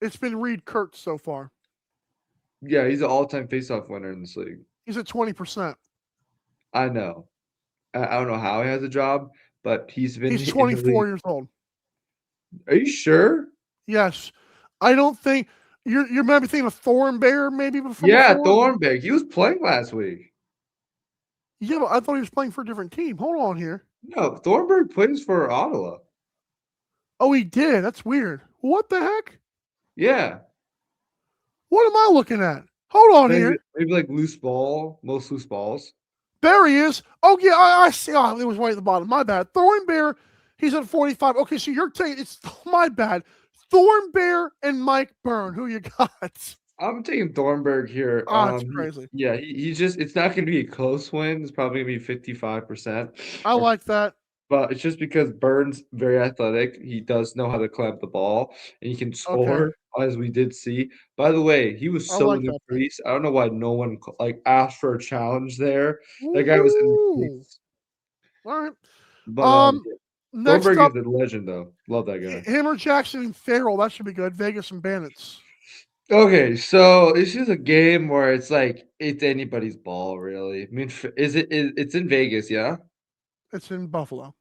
It's been Reed Kurtz so far. Yeah, he's an all-time faceoff winner in this league. He's at 20%. I know. I don't know how he has a job, but he's 24 years old. Are you sure? Yes. I don't think you're maybe thinking of Thornberry maybe before. Yeah, Thornberry. He was playing last week. Yeah, but I thought he was playing for a different team. Hold on here. No, Thornberry plays for Ottawa. Oh, he did. That's weird. What the heck? Yeah. What am I looking at? Hold on here. Maybe loose ball, most loose balls. There he is. Oh, yeah, I see. Oh, it was right at the bottom. My bad. Thornberry, he's at 45. Okay, so you're taking it's my bad. Thornberry and Mike Byrne. Who you got? I'm taking Thornberry here. Oh, that's crazy. He's just it's not going to be a close win. It's probably going to be 55%. I like that. But it's just because Byrne's very athletic. He does know how to clamp the ball, and he can score as we did see. By the way, he was so in the crease. I don't know why no one like asked for a challenge there. That guy was in the crease. All right. But next Goldberg up, is a legend, though. Love that guy. Hammer Jackson and Farrell. That should be good. Vegas and Bandits. Okay, so this is a game where it's like it's anybody's ball, really. I mean, it's in Vegas, yeah? It's in Buffalo.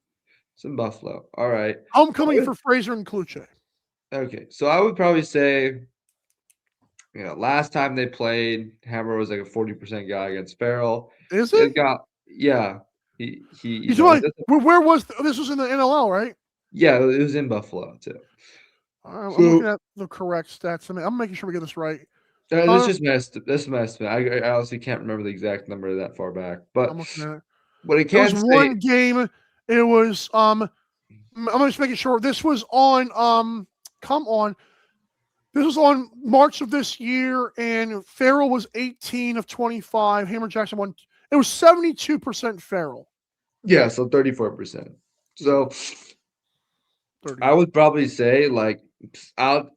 It's in Buffalo. All right. Homecoming for Fraser and Kluche. Okay, so I would probably say, last time they played, Hammer was like a 40% guy against Farrell. Is it? Yeah. Where was this? Was in the NLL, right? Yeah, it was in Buffalo too. I'm looking at the correct stats. I'm making sure we get this right. This just messed. This messed. I honestly can't remember the exact number that far back, but I'm looking at it. What it can was one game. It was I'm just making sure this was on come on. This was on March of this year, and Farrell was 18 of 25. Hammer Jackson won. It was 72% Farrell. Yeah, so 34%. So 30. I would probably say, like,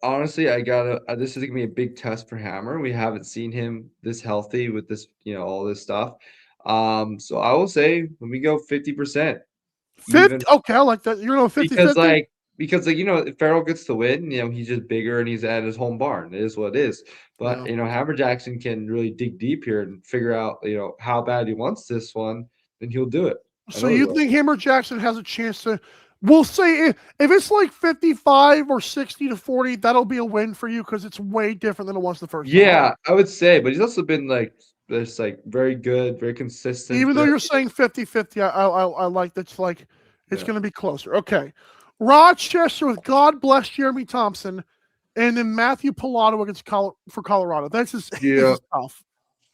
honestly, this is gonna be a big test for Hammer. We haven't seen him this healthy with this, all this stuff. So I will say, let me go 50%. 50? Okay, I like that. You're going 50 because if Farrell gets to win, he's just bigger and he's at his home barn. It is what it is. But Hammer Jackson can really dig deep here and figure out, how bad he wants this one, then he'll do it. So you think Hammer Jackson has a chance to? We'll say if it's like 55 or 60-40, that'll be a win for you because it's way different than it was the first time. Yeah, I would say, but he's also been like this, like very good, very consistent. Even though you're saying 50-50, I like that's like it's going to be closer. Okay, Rochester with God bless Jeremy Thompson, and then Matthew Pilato against for Colorado. That's just tough.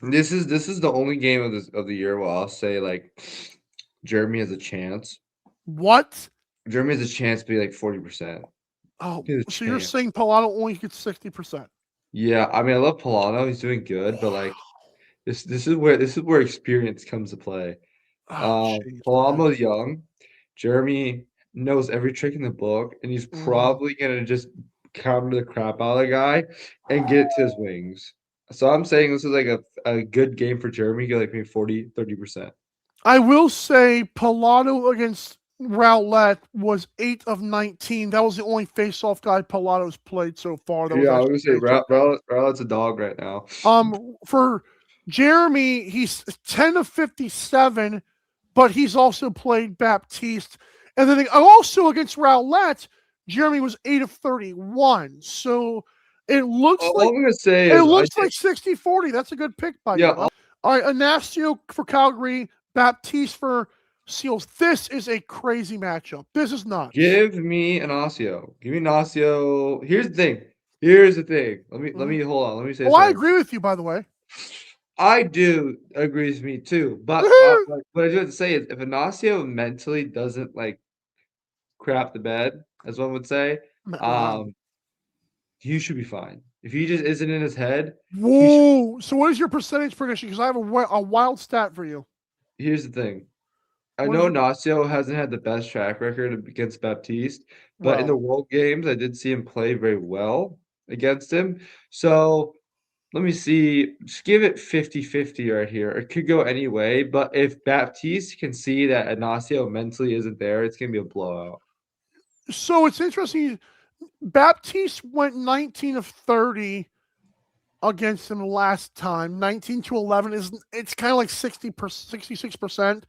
This is the only game of the year where I'll say like Jeremy has a chance. What? Jeremy has a chance to be like 40%. Oh, so you're saying Pilato only gets 60%? Yeah, I mean I love Pilato. He's doing good, but like this is where experience comes to play. Pilato's young. Jeremy knows every trick in the book, and he's probably gonna just counter the crap out of the guy and get it to his wings. So I'm saying this is like a good game for Jeremy, get like maybe 40-30%. I will say Pilato against Rowlett was 8 of 19. That was the only face-off guy Pilato's played so far. I was gonna say Rowlett's a dog right now. For Jeremy, he's 10 of 57, but he's also played Baptiste. And then also against Rowlett, Jeremy was 8 of 31. So it looks like 60-40. That's a good pick by you. All right, Anasio for Calgary, Baptiste for Seals. This is a crazy matchup. This is nuts. Give me Anasio. Give me Anasio. Here's the thing. Let me hold on. Let me say. I agree with you, by the way. I do agree with me too, but what I do have to say is if Anasio mentally doesn't like crap the bed, as one would say, he should be fine. If he just isn't in his head. Whoa! So what is your percentage prediction? Because I have a wild stat for you. Here's the thing. I know Anasio hasn't had the best track record against Baptiste, but in the World Games, I did see him play very well against him. So let me see. Just give it 50-50 right here. It could go any way, but if Baptiste can see that Anasio mentally isn't there, it's going to be a blowout. So it's interesting. Baptiste went 19 of 30 against him last time. 19-11 it's kind of like 66%.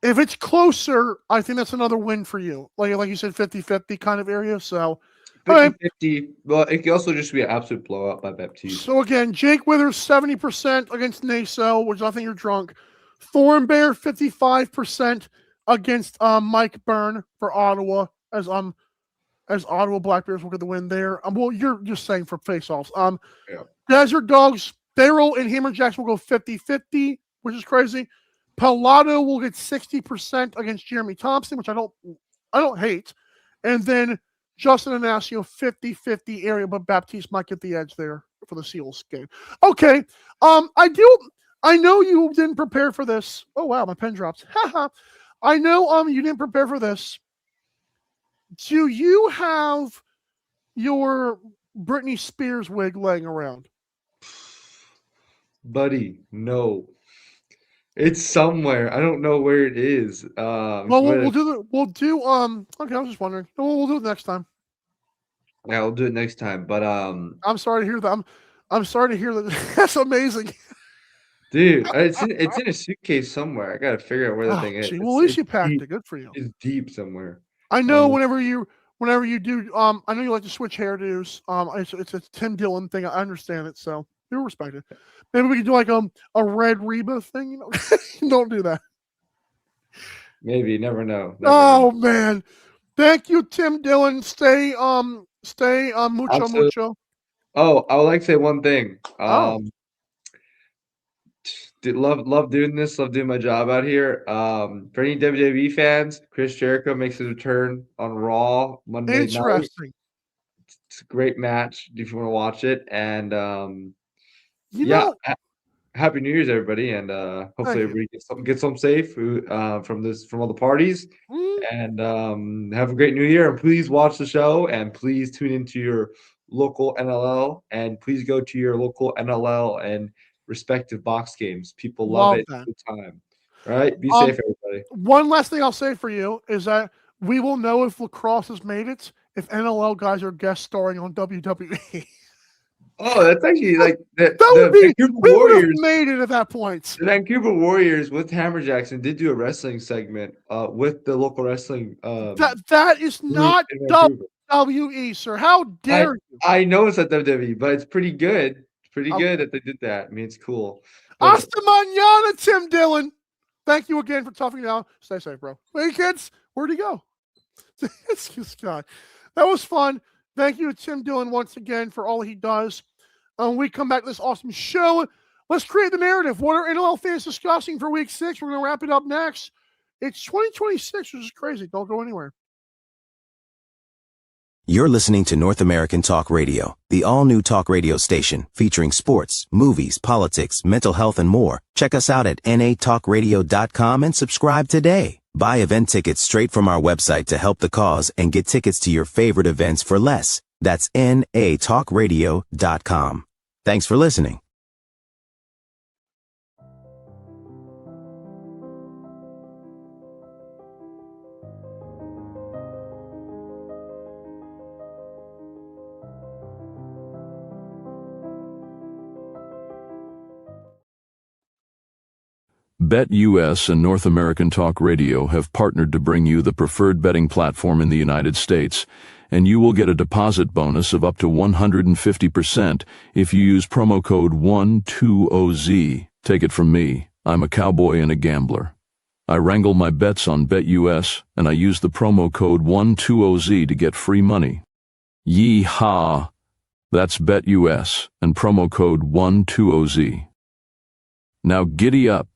If it's closer, I think that's another win for you. Like you said, 50-50 kind of area. So 50-50. Well, it could also just be an absolute blowout by Baptiste. So again, Jake Withers 70% against Naso, which I think you're drunk. Thornbear 55% against Mike Byrne for Ottawa, as Ottawa Black Bears will get the win there. Well, you're just saying for face-offs. Desert Dogs, Farrell and Hammer Jackson will go 50-50, which is crazy. Pilato will get 60% against Jeremy Thompson, which I don't hate. And then Justin Anasio 50-50 area, but Baptiste might get the edge there for the Seals game. Okay. I know you didn't prepare for this. Oh wow, my pen drops. I know you didn't prepare for this. Do you have your Britney Spears wig laying around? Buddy, no. It's somewhere. I don't know where it is. Well, we'll do okay, I was just wondering. We'll do it next time. Yeah, we'll do it next time. But I'm sorry to hear that. I'm sorry to hear that. That's amazing. Dude, it's in a suitcase somewhere. I gotta figure out where the thing is. Well, at least you packed it. Good for you. It's deep somewhere. I know whenever you do, I know you like to switch hairdos. It's a Tim Dillon thing. I understand it, so you're respected. Maybe we can do like a red Reba thing. You know, don't do that. Maybe, never know. Man, thank you, Tim Dillon. Stay mucho. Oh, I would like to say one thing. Love doing this. Love doing my job out here. For any WWE fans, Chris Jericho makes his return on Raw Monday night. Interesting. It's a great match if you want to watch it. And Happy New Year's, everybody, and hopefully everybody gets home safe from all the parties. And have a great New Year. And please watch the show, and please tune into your local NLL, and please go to your local NLL and respective box games. People love it. Good time. All right, be safe, everybody. One last thing I'll say for you is that we will know if lacrosse has made it if NLL guys are guest starring on WWE. Oh, that's actually like that would be. We would have made it at that point. The Vancouver Warriors with Hammer Jackson did do a wrestling segment with the local wrestling. That is not WWE, sir. How dare you? I know it's at WWE, but it's pretty good. It's pretty good that they did that. I mean, it's cool. Hasta mañana, Tim Dillon. Thank you again for toughing it out. Stay safe, bro. Hey, kids, where'd he go? Excuse God. That was fun. Thank you to Tim Dillon once again for all he does. We come back to this awesome show. Let's create the narrative. What are NLL fans discussing for week 6? We're going to wrap it up next. It's 2026, which is crazy. Don't go anywhere. You're listening to North American Talk Radio, the all-new talk radio station featuring sports, movies, politics, mental health, and more. Check us out at natalkradio.com and subscribe today. Buy event tickets straight from our website to help the cause and get tickets to your favorite events for less. That's natalkradio.com. Thanks for listening. BetUS and North American Talk Radio have partnered to bring you the preferred betting platform in the United States, and you will get a deposit bonus of up to 150% if you use promo code 120Z. Take it from me, I'm a cowboy and a gambler. I wrangle my bets on BetUS, and I use the promo code 120Z to get free money. Yee-haw! That's BetUS and promo code 120Z. Now giddy up.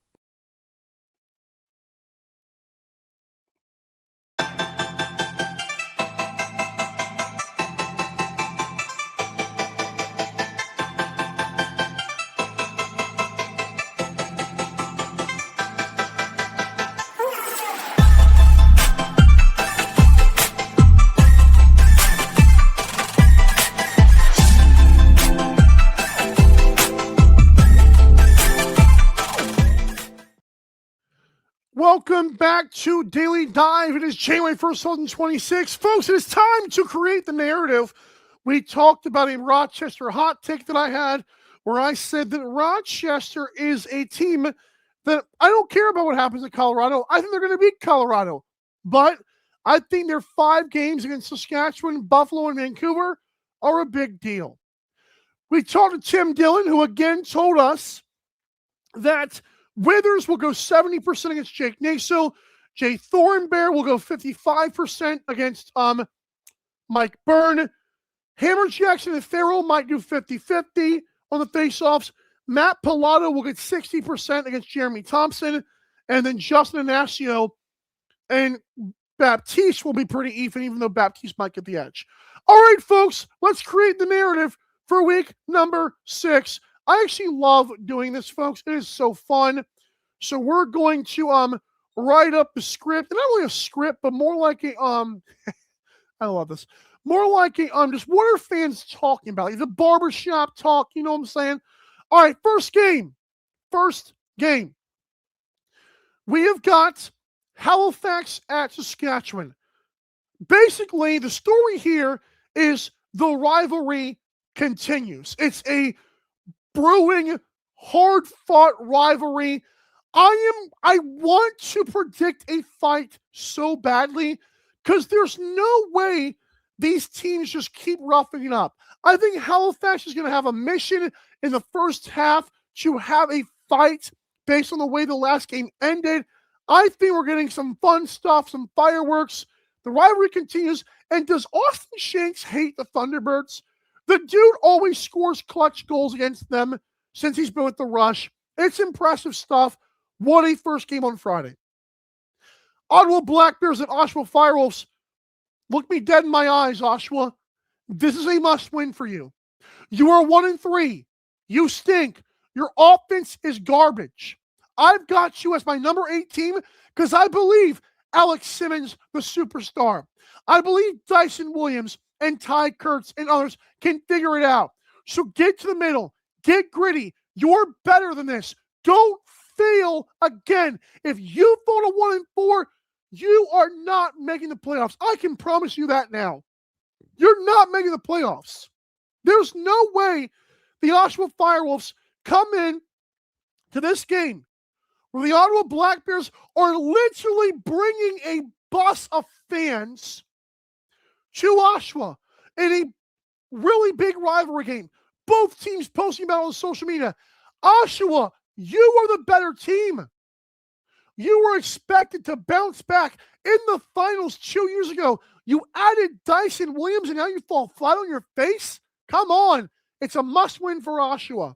Welcome back to Daily Dive. It is January 1st, 2026. Folks, it is time to create the narrative. We talked about a Rochester hot take that I had where I said that Rochester is a team that I don't care about what happens in Colorado. I think they're going to beat Colorado. But I think their 5 games against Saskatchewan, Buffalo, and Vancouver are a big deal. We talked to Tim Dillon, who again told us that Withers will go 70% against Jake Naso. Jay Thornbear will go 55% against Mike Byrne. Hammer Jackson and Farrell might do 50-50 on the faceoffs. Matt Pilato will get 60% against Jeremy Thompson. And then Justin Inacio and Baptiste will be pretty even though Baptiste might get the edge. All right, folks, let's create the narrative for week number 6. I actually love doing this, folks. It is so fun. So we're going to write up the script. And not really a script, but more like a I love this. More like just what are fans talking about? Like the barbershop talk, you know what I'm saying? All right, first game. We have got Halifax at Saskatchewan. Basically, the story here is the rivalry continues. It's a brewing, hard-fought rivalry. I want to predict a fight so badly because there's no way these teams just keep roughing it up. I think Halifax is going to have a mission in the first half to have a fight based on the way the last game ended. I think we're getting some fun stuff, some fireworks. The rivalry continues. And does Austin Shanks hate the Thunderbirds? The dude always scores clutch goals against them since he's been with the Rush. It's impressive stuff. What a first game on Friday. Ottawa Black Bears and Oshawa Firewolves. Look me dead in my eyes, Oshawa. This is a must-win for you. You are 1-3. You stink. Your offense is garbage. I've got you as my number 8 team because I believe Alex Simmons, the superstar. I believe Dyson Williams and Ty Kurtz and others can figure it out. So get to the middle. Get gritty. You're better than this. Don't fail again. If you fall to 1-4, you are not making the playoffs. I can promise you that now. You're not making the playoffs. There's no way the Oshawa Firewolves come in to this game where the Ottawa Black Bears are literally bringing a bus of fans to Oshawa in a really big rivalry game. Both teams posting about it on social media. Oshawa, you are the better team. You were expected to bounce back in the finals 2 years ago. You added Dyson Williams and now you fall flat on your face? Come on. It's a must-win for Oshawa.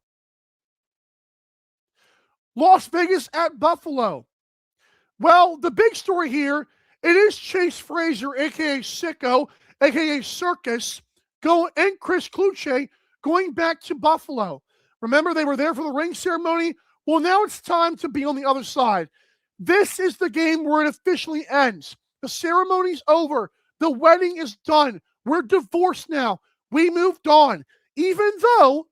Las Vegas at Buffalo. Well, the big story here, it is Chase Fraser, a.k.a. Sicko, a.k.a. Circus, and Chris Kluche going back to Buffalo. Remember, they were there for the ring ceremony? Well, now it's time to be on the other side. This is the game where it officially ends. The ceremony's over. The wedding is done. We're divorced now. We moved on. Even though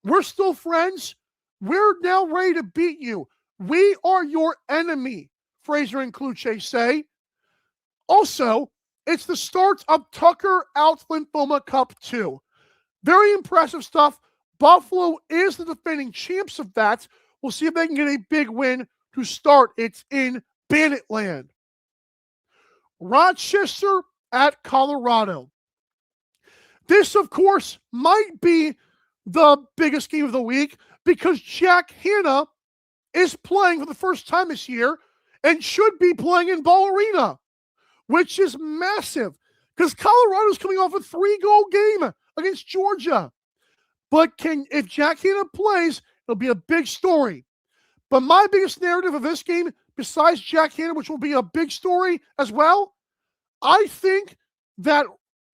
we're still friends, we're now ready to beat you. We are your enemy, Fraser and Kluche say. Also, it's the start of Tucker Out Lymphoma Cup 2. Very impressive stuff. Buffalo is the defending champs of that. We'll see if they can get a big win to start. It's in Bandit Land. Rochester at Colorado. This, of course, might be the biggest game of the week because Jack Hanna is playing for the first time this year and should be playing in Ball Arena, which is massive because Colorado's coming off a 3-goal game against Georgia. But if Jack Hanna plays, it'll be a big story. But my biggest narrative of this game, besides Jack Hanna, which will be a big story as well, I think that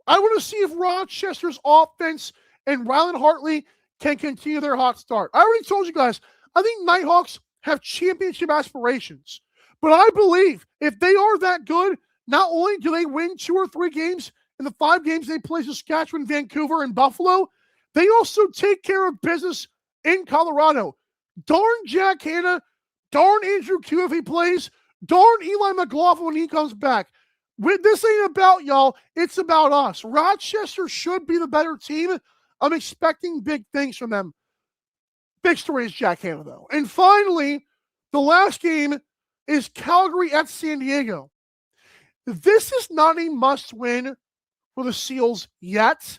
I want to see if Rochester's offense and Ryland Hartley can continue their hot start. I already told you guys, I think Nighthawks have championship aspirations. But I believe if they are that good, not only do they win 2 or 3 games in the 5 games they play Saskatchewan, Vancouver, and Buffalo, they also take care of business in Colorado. Darn Jack Hanna, darn Andrew Q if he plays, darn Eli McLaughlin when he comes back. This ain't about y'all, it's about us. Rochester should be the better team. I'm expecting big things from them. Big story is Jack Hanna, though. And finally, the last game is Calgary at San Diego. This is not a must-win for the Seals yet,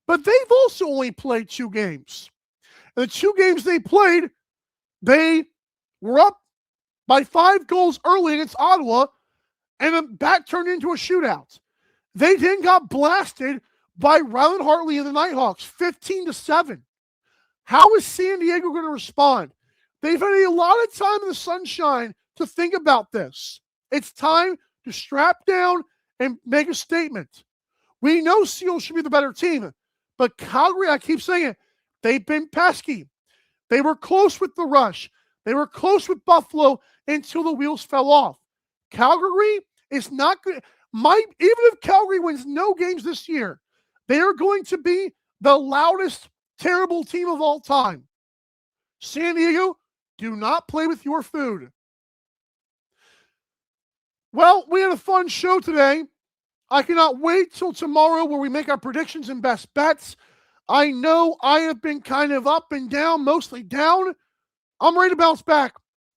but they've also only played 2 games. And the 2 games they played, they were up by 5 goals early against Ottawa, and that turned into a shootout. They then got blasted by Ryland Hartley and the Nighthawks, 15-7. How is San Diego going to respond? They've had a lot of time in the sunshine to think about this. It's time to strap down and make a statement. We know Seals should be the better team, but Calgary, I keep saying it, they've been pesky. They were close with the Rush. They were close with Buffalo until the wheels fell off. Calgary is not good. even if Calgary wins no games this year, they are going to be the loudest, terrible team of all time. San Diego, do not play with your food. Well, we had a fun show today. I cannot wait till tomorrow where we make our predictions and best bets. I know I have been kind of up and down, mostly down. I'm ready to bounce back.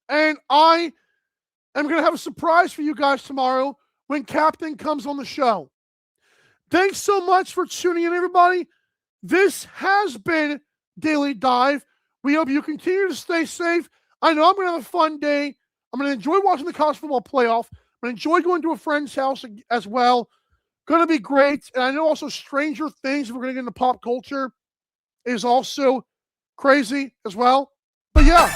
And I am going to have a surprise for you guys tomorrow when Captain comes on the show. Thanks so much for tuning in, everybody. This has been Daily Dive. We hope you continue to stay safe. I know I'm going to have a fun day. I'm going to enjoy watching the college football playoff. I'm going to enjoy going to a friend's house as well. Going to be great. And I know also Stranger Things, if we're going to get into pop culture, is also crazy as well. But yeah.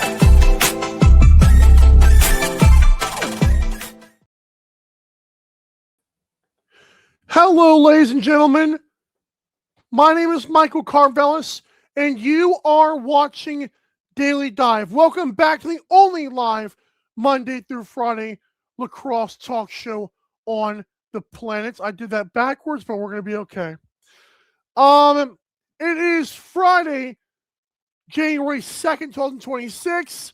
Hello, ladies and gentlemen. My name is Michael Karvelis, and you are watching Daily Dive. Welcome back to the only live Monday through Friday lacrosse talk show on the planet. I did that backwards, but we're going to be okay. It is Friday, January 2nd, 2026,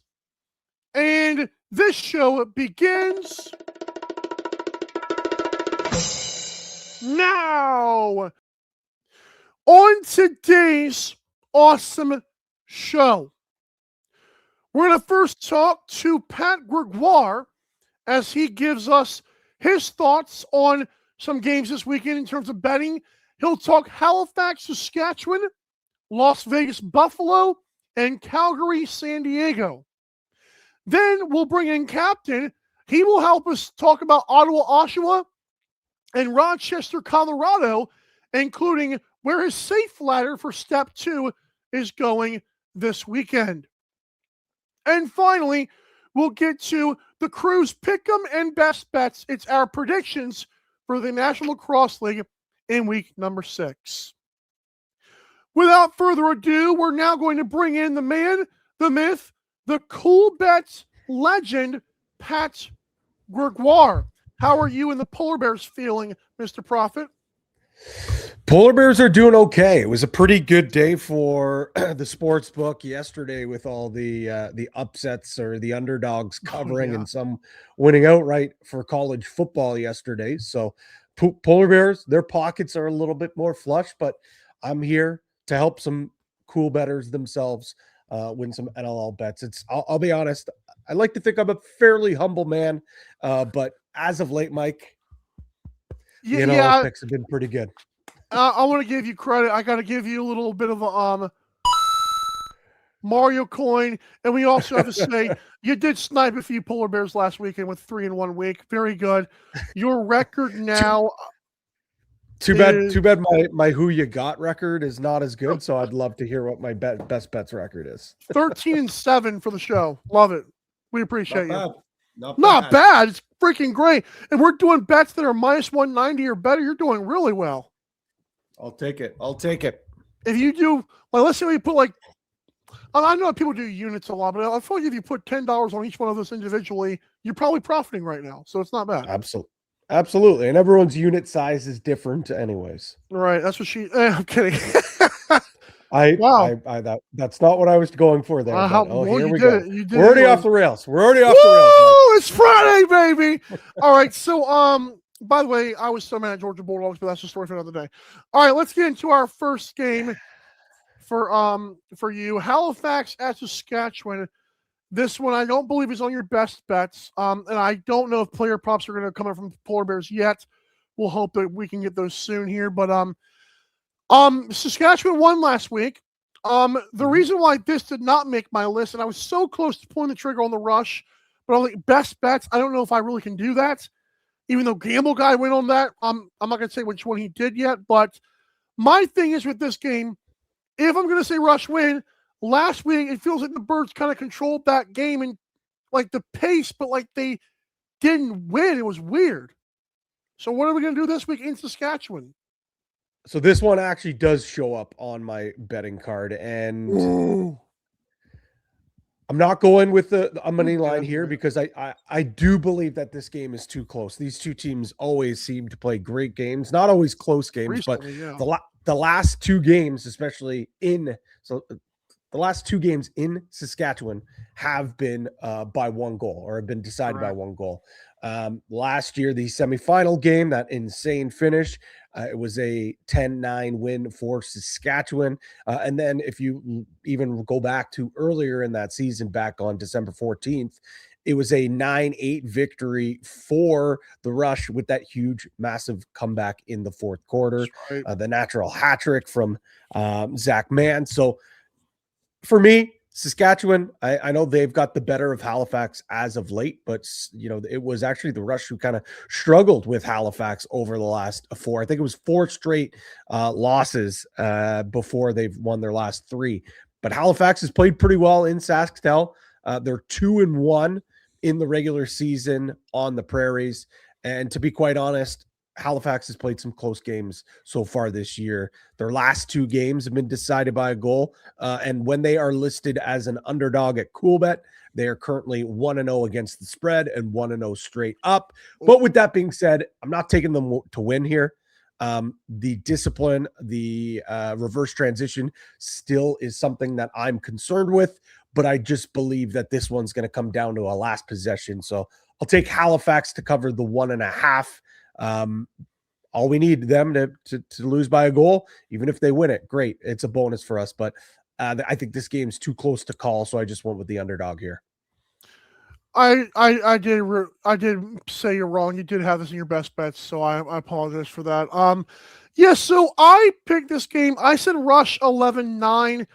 and this show begins now. On today's awesome show, we're going to first talk to Pat Gregoire as he gives us his thoughts on some games this weekend in terms of betting. He'll talk Halifax, Saskatchewan, Las Vegas, Buffalo, and Calgary, San Diego. Then we'll bring in Captain. He will help us talk about Ottawa, Oshawa, and Rochester, Colorado, including where his safe ladder for step 2 is going this weekend. And finally, we'll get to the crew's pick'em and best bets. It's our predictions for the National Lacrosse League in week number 6. Without further ado, we're now going to bring in the man, the myth, the cool bets legend, Pat Gregoire. How are you and the Polar Bears feeling, Mr. Prophet? Polar Bears are doing okay. It was a pretty good day for the sports book yesterday with all the upsets or the underdogs covering and some winning outright for college football yesterday. So Polar Bears, their pockets are a little bit more flush, but I'm here to help some cool bettors themselves win some NLL bets. I'll be honest, I like to think I'm a fairly humble man, but as of late, Mike, our picks have been pretty good. I want to give you credit. I got to give you a little bit of a Mario coin, and we also have to say you did snipe a few Polar Bears last weekend with 3 in 1 week. Very good. Your record now. Too bad my who you got record is not as good. So I'd love to hear what my best bets record is. 13-7 for the show. Love it. We appreciate you. Not bad. It's freaking great. And we're doing bets that are minus 190 or better. You're doing really well. I'll take it. If you do, let's say we put I know people do units a lot, but I feel like if you put $10 on each one of those individually, you're probably profiting right now. So it's not bad. Absolutely. And everyone's unit size is different anyways. Right. That's what I'm kidding. That's not what I was going for there. Here we go. We're already off the rails. It's Friday, baby. All right. So, by the way, I was so mad at Georgia Bulldogs, but that's a story for another day. All right, let's get into our first game for you. Halifax at Saskatchewan. This one I don't believe is on your best bets. And I don't know if player props are going to come in from Polar Bears yet. We'll hope that we can get those soon here. But Saskatchewan won last week. The reason why this did not make my list, and I was so close to pulling the trigger on the rush, but I'm like, best bets, I don't know if I really can do that. Even though Gamble Guy went on that, I'm not going to say which one he did yet. But my thing is with this game, if I'm going to say rush win, last week it feels like the Birds kind of controlled that game and the pace, but they didn't win. It was weird. So what are we going to do this week in Saskatchewan? So this one actually does show up on my betting card, and I'm not going with the money line here because I do believe that this game is too close. These two teams always seem to play great games, not always close games, Recently, but the last two games, especially the last two games in Saskatchewan have been by one goal or have been decided by one goal. Last year, the semifinal game, that insane finish, it was a 10-9 win for Saskatchewan. And then if you even go back to earlier in that season, back on December 14th, it was a 9-8 victory for the Rush with that huge, massive comeback in the fourth quarter. Right. The natural hat trick from Zach Mann. So for me, Saskatchewan, I know they've got the better of Halifax as of late, but it was actually the Rush who kind of struggled with Halifax over the last four. I think it was four straight losses before they've won their last three. But Halifax has played pretty well in Sasktel. They're 2-1 in the regular season on the Prairies. And to be quite honest, Halifax has played some close games so far this year. Their last two games have been decided by a goal. And when they are listed as an underdog at Coolbet, they are currently 1-0 against the spread and 1-0 straight up. But with that being said, I'm not taking them to win here. The discipline, the reverse transition still is something that I'm concerned with, but I just believe that this one's going to come down to a last possession. So I'll take Halifax to cover the 1.5. All we need them to lose by a goal, even if they win it, great. It's a bonus for us, but I think this game's too close to call, so I just went with the underdog here. I did say you're wrong. You did have this in your best bets, so I apologize for that. So I picked this game. I said Rush 11-9,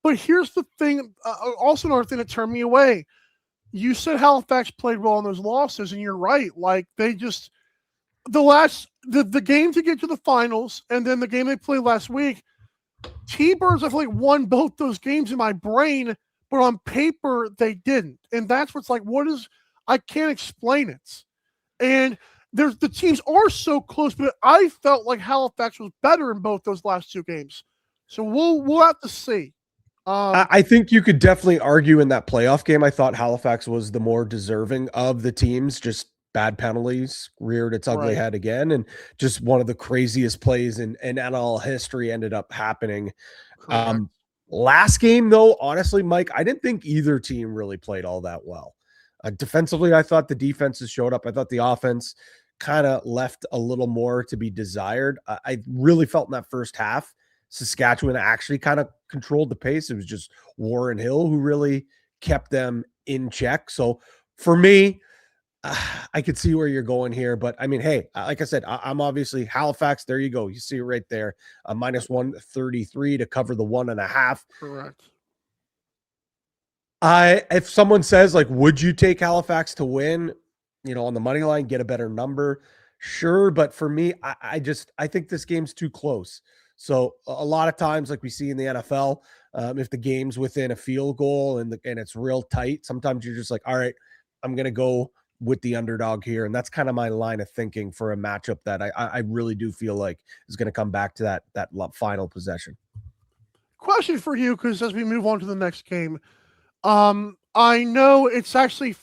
but here's the thing. Also, another thing that turned me away. You said Halifax played well in those losses, and you're right. Like they just. The game to get to the finals and then the game they played last week, T-Birds, I feel like won both those games in my brain, but on paper they didn't. And that's what's like, I can't explain it. And the teams are so close, but I felt like Halifax was better in both those last two games. So we'll have to see. I think you could definitely argue in that playoff game. I thought Halifax was the more deserving of the teams, just bad penalties reared its ugly head again, and just one of the craziest plays in NL history ended up happening. Last game, though, honestly, Mike, I didn't think either team really played all that well. Defensively, I thought the defenses showed up. I thought the offense kind of left a little more to be desired. I really felt in that first half, Saskatchewan actually kind of controlled the pace. It was just Warren Hill who really kept them in check. So for me, I could see where you're going here, but I mean, hey, like I said, I'm obviously Halifax. There you go. You see it right there. Minus 133 to cover the 1.5. Correct. If someone says like, would you take Halifax to win, on the money line, get a better number? Sure. But for me, I think this game's too close. So a lot of times, like we see in the NFL, if the game's within a field goal and it's real tight, sometimes you're just like, all right, I'm going to go with the underdog here. And that's kind of my line of thinking for a matchup that I really do feel like is going to come back to that final possession. Question for you, because as we move on to the next game, I know it's actually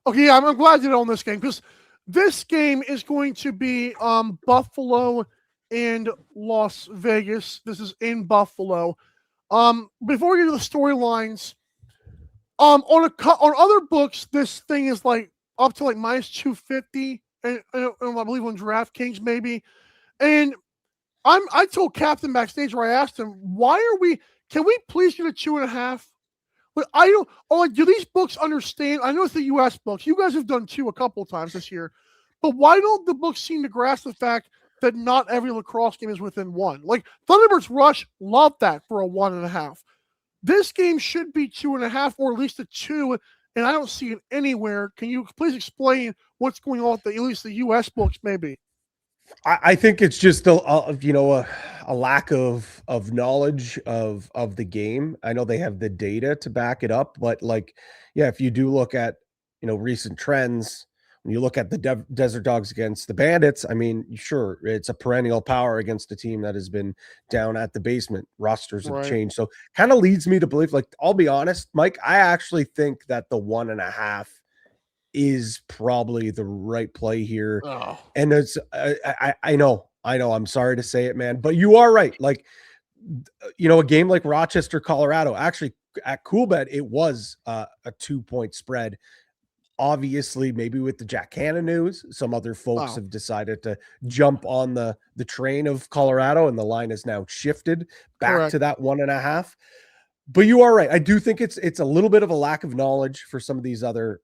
okay. I'm glad you did on this game, because this game is going to be Buffalo and Las Vegas. This is in Buffalo. Before we get to the storylines, on other books, this thing is like up to like minus 250, and I believe on DraftKings maybe. And I told Captain backstage, where I asked him, can we please get a 2.5? But I don't. Do these books understand? I know it's the U.S. books. You guys have done two a couple of times this year, but why don't the books seem to grasp the fact that not every lacrosse game is within one? Like Thunderbirds Rush, love that for a 1.5. This game should be 2.5 or at least a 2. And I don't see it anywhere. Can you please explain what's going on with at least the U.S. books, maybe? I think it's just a lack of knowledge of the game. I know they have the data to back it up, but if you do look at recent trends, When you look at the Desert Dogs against the Bandits, I mean, sure, it's a perennial power against a team that has been down at the basement. Rosters have changed. So kind of leads me to believe, like, I'll be honest, Mike, I actually think that the 1.5 is probably the right play here. Oh. And it's, I know, I'm sorry to say it, man, but you are right. Like, a game like Rochester, Colorado, actually at Coolbet, it was a 2-point spread. Obviously, maybe with the Jack Hanna news, some other folks have decided to jump on the train of Colorado, and the line is now shifted back to that 1.5. But you are right. I do think it's a little bit of a lack of knowledge for some of these other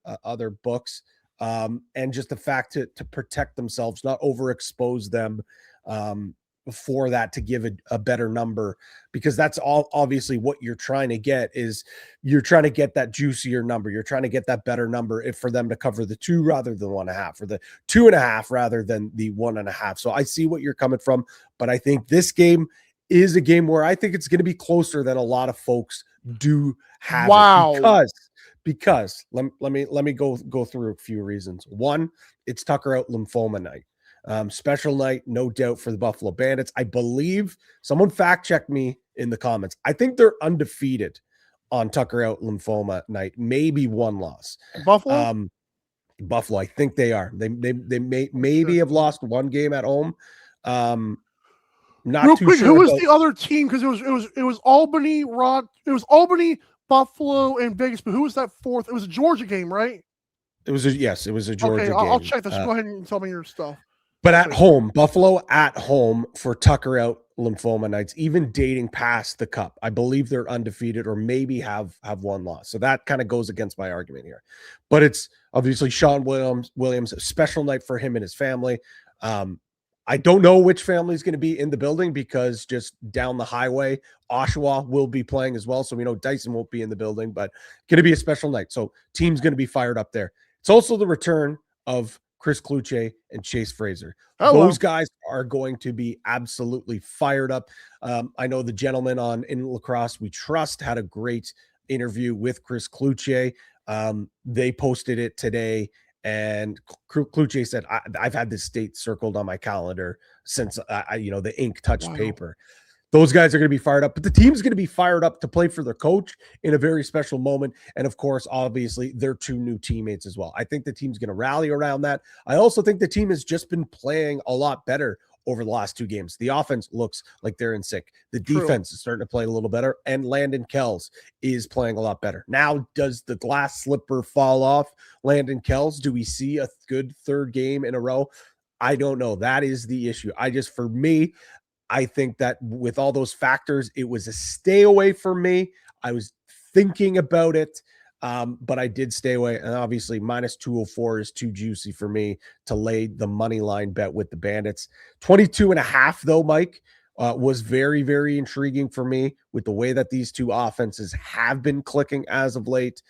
books, and just the fact to protect themselves, not overexpose them for that, to give a better number, because that's all obviously what you're trying to get. Is you're trying to get that juicier number. You're trying to get that better number if for them to cover the 2 rather than 1.5, or the 2.5 rather than the 1.5. So I see what you're coming from, but I think this game is a game where I think it's going to be closer than a lot of folks do have it, because let me go through a few reasons. One, it's Tucker Out Lymphoma night. Special night, no doubt, for the Buffalo Bandits. I believe, someone fact check me in the comments, I think they're undefeated on Tucker Out Lymphoma night, maybe 1 loss. Buffalo? Buffalo, I think they are. They maybe have lost 1 game at home. Not real too quick, sure. Who was the other team? Because it was Albany, Albany, Buffalo, and Vegas. But who was that fourth? It was a Georgia game, right? It was a Georgia game. I'll check this. Go ahead and tell me your stuff. But at home, Buffalo at home for Tucker Out Lymphoma nights, even dating past the Cup, I believe they're undefeated, or maybe have 1 loss. So that kind of goes against my argument here. But it's obviously Sean Williams, a special night for him and his family. I don't know which family is going to be in the building, because just down the highway, Oshawa will be playing as well. So we know Dyson won't be in the building, but going to be a special night. So team's going to be fired up there. It's also the return of Chris Kluche and Chase Fraser. Those guys are going to be absolutely fired up. I know the gentleman on In Lacrosse We Trust had a great interview with Chris Kluche. They posted it today, and Kluche said, I've had this date circled on my calendar since the ink touched paper. Those guys are going to be fired up, but the team's going to be fired up to play for their coach in a very special moment. And of course, obviously, their 2 new teammates as well. I think the team's going to rally around that. I also think the team has just been playing a lot better over the last 2 games. The offense looks like they're in sync. The defense is starting to play a little better, and Landon Kells is playing a lot better. Now, does the glass slipper fall off Landon Kells? Do we see a good 3rd game in a row? I don't know. That is the issue. For me, I think that with all those factors, it was a stay away for me. I was thinking about it, but I did stay away. And obviously, minus 204 is too juicy for me to lay the money line bet with the Bandits. 22.5, though, Mike, was very, very intriguing for me with the way that these 2 offenses have been clicking as of late.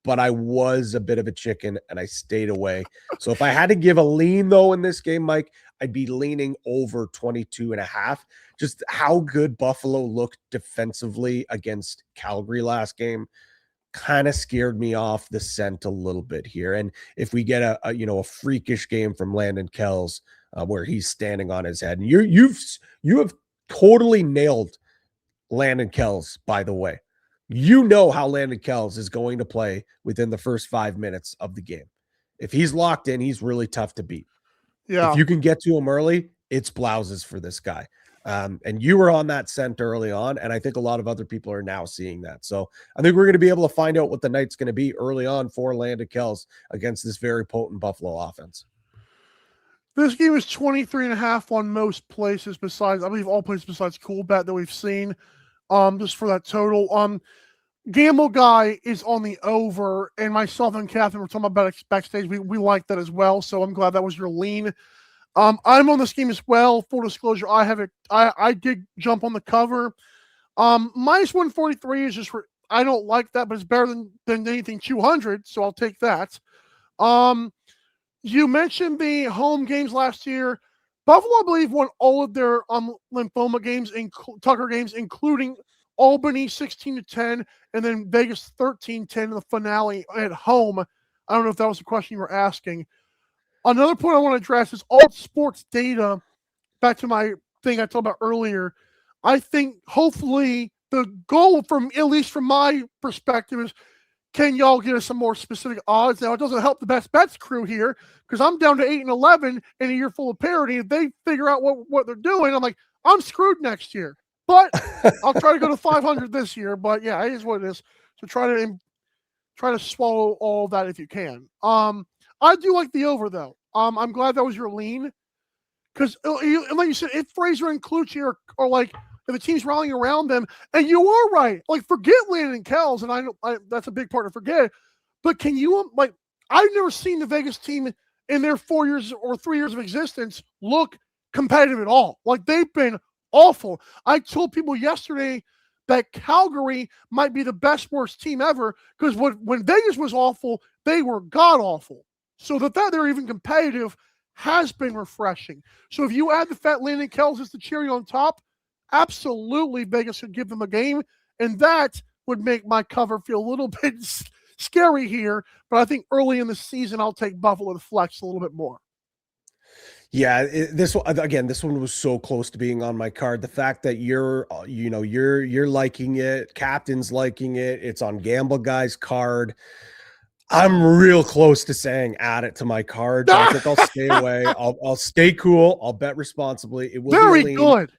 But I was a bit of a chicken, and I stayed away. So if I had to give a lean, though, in this game, Mike, I'd be leaning over 22.5. Just how good Buffalo looked defensively against Calgary last game kind of scared me off the scent a little bit here. And if we get a freakish game from Landon Kells, where he's standing on his head, and you have totally nailed Landon Kells, by the way. You know how Landon Kells is going to play within the first 5 minutes of the game. If he's locked in, he's really tough to beat. Yeah. If you can get to him early, it's blouses for this guy. And you were on that scent early on, and I think a lot of other people are now seeing that. So I think we're going to be able to find out what the night's going to be early on for Landon Kells against this very potent Buffalo offense. This game is 23.5 on most places besides, I believe, all places besides Coolbet that we've seen. Just for that total. Gamble Guy is on the over, and myself and Catherine were talking about it backstage. We like that as well, so I'm glad that was your lean. I'm on this game as well. Full disclosure, I did jump on the cover. Minus 143 is just I don't like that, but it's better than anything 200, so I'll take that. You mentioned the home games last year. Buffalo, I believe, won all of their lymphoma games, Tucker games, including Albany 16-10, and then Vegas 13-10 in the finale at home. I don't know if that was the question you were asking. Another point I want to address is all sports data. Back to my thing I talked about earlier. I think hopefully the goal, from at least from my perspective, is can y'all get us some more specific odds? Now, it doesn't help the best bets crew here because I'm down to 8-11 in a year full of parity. If they figure out what they're doing, I'm like, I'm screwed next year. But I'll try to go to 500 this year. But yeah, it is what it is. So try to swallow all that if you can. I do like the over though. I'm glad that was your lean because, like you said, if Fraser and Clucci are like, if the team's rallying around them, and you are right, like forget Landon Kells, and I that's a big part to forget. But can you I've never seen the Vegas team in their 4 years or 3 years of existence look competitive at all. Like they've been awful. I told people yesterday that Calgary might be the best worst team ever because when Vegas was awful, they were god awful. So that they're even competitive has been refreshing. So if you add the fact Landon Kells is the cherry on top, absolutely Vegas should give them a game, and that would make my cover feel a little bit scary here. But I think early in the season, I'll take Buffalo to flex a little bit more. Yeah, this one was so close to being on my card. The fact that you're liking it, captain's liking it, it's on Gamble Guy's card. I'm real close to saying add it to my card. But I think I'll stay away. I'll stay cool. I'll bet responsibly. It will very be good.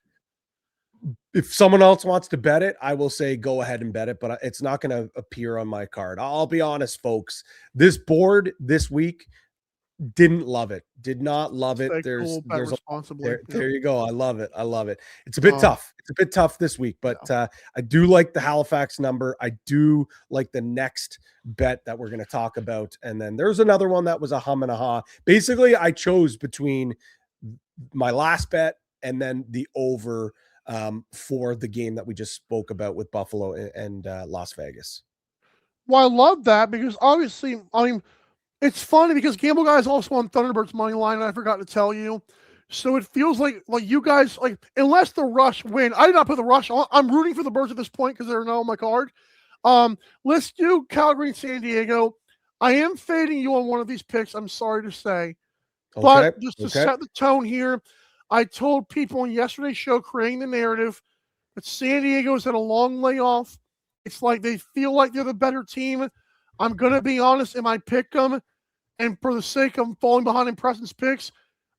If someone else wants to bet it, I will say go ahead and bet it, but it's not going to appear on my card. I'll be honest, folks. This board this week, didn't love it. Did not love it. There's there you go. I love it. It's a bit tough. It's a bit tough this week, but I do like the Halifax number. I do like the next bet that we're going to talk about. And then there's another one that was a hum and a ha. Basically, I chose between my last bet and then the over for the game that we just spoke about with Buffalo and Las Vegas. Well, I love that because obviously, it's funny because Gamble Guy is also on Thunderbirds money line, and I forgot to tell you. So it feels like you guys, unless the Rush win, I did not put the Rush on. I'm rooting for the Birds at this point because they're not on my card. Let's do Calgary and San Diego. I am fading you on one of these picks, I'm sorry to say. But just to set the tone here, I told people on yesterday's show, creating the narrative, that San Diego's had a long layoff. It's like they feel like they're the better team. I'm going to be honest, and I picked them. And for the sake of falling behind in Preston's picks,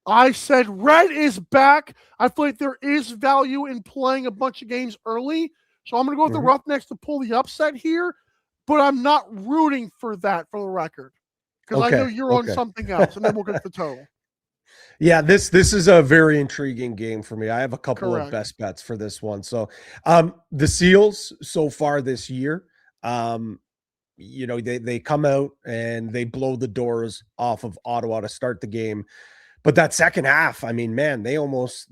I said Red is back. I feel like there is value in playing a bunch of games early. So I'm going to go with the Roughnecks to pull the upset here. But I'm not rooting for that, for the record. Because I know you're on something else. And then we'll get to the total. Yeah, this is a very intriguing game for me. I have a couple of best bets for this one. So the Seals so far this year, they come out and they blow the doors off of Ottawa to start the game. But that second half, I mean, man, they almost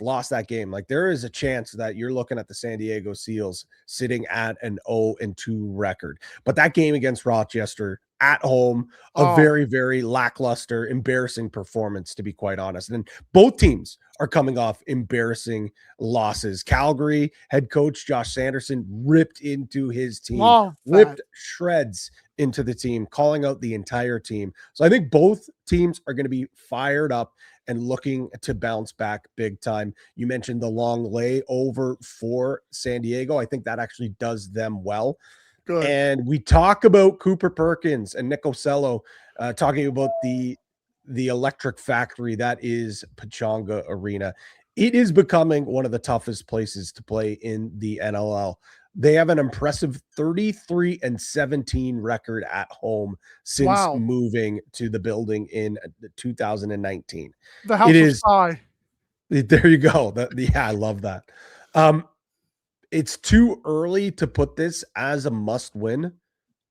lost that game. Like there is a chance that you're looking at the San Diego Seals sitting at an 0-2 record. But that game against Rochester at home, a very, very lackluster, embarrassing performance, to be quite honest. And both teams are coming off embarrassing losses. Calgary head coach Josh Sanderson ripped into his team, ripped shreds into the team, calling out the entire team. So I think both teams are going to be fired up and looking to bounce back big time. You mentioned the long layover for San Diego. I think that actually does them well. Good. And we talk about Cooper Perkins and Nick Ocello talking about the electric factory that is Pechanga Arena. It is becoming one of the toughest places to play in the NLL. They have an impressive 33-17 record at home since moving to the building in 2019. The house is high. There you go. I love that. It's too early to put this as a must win,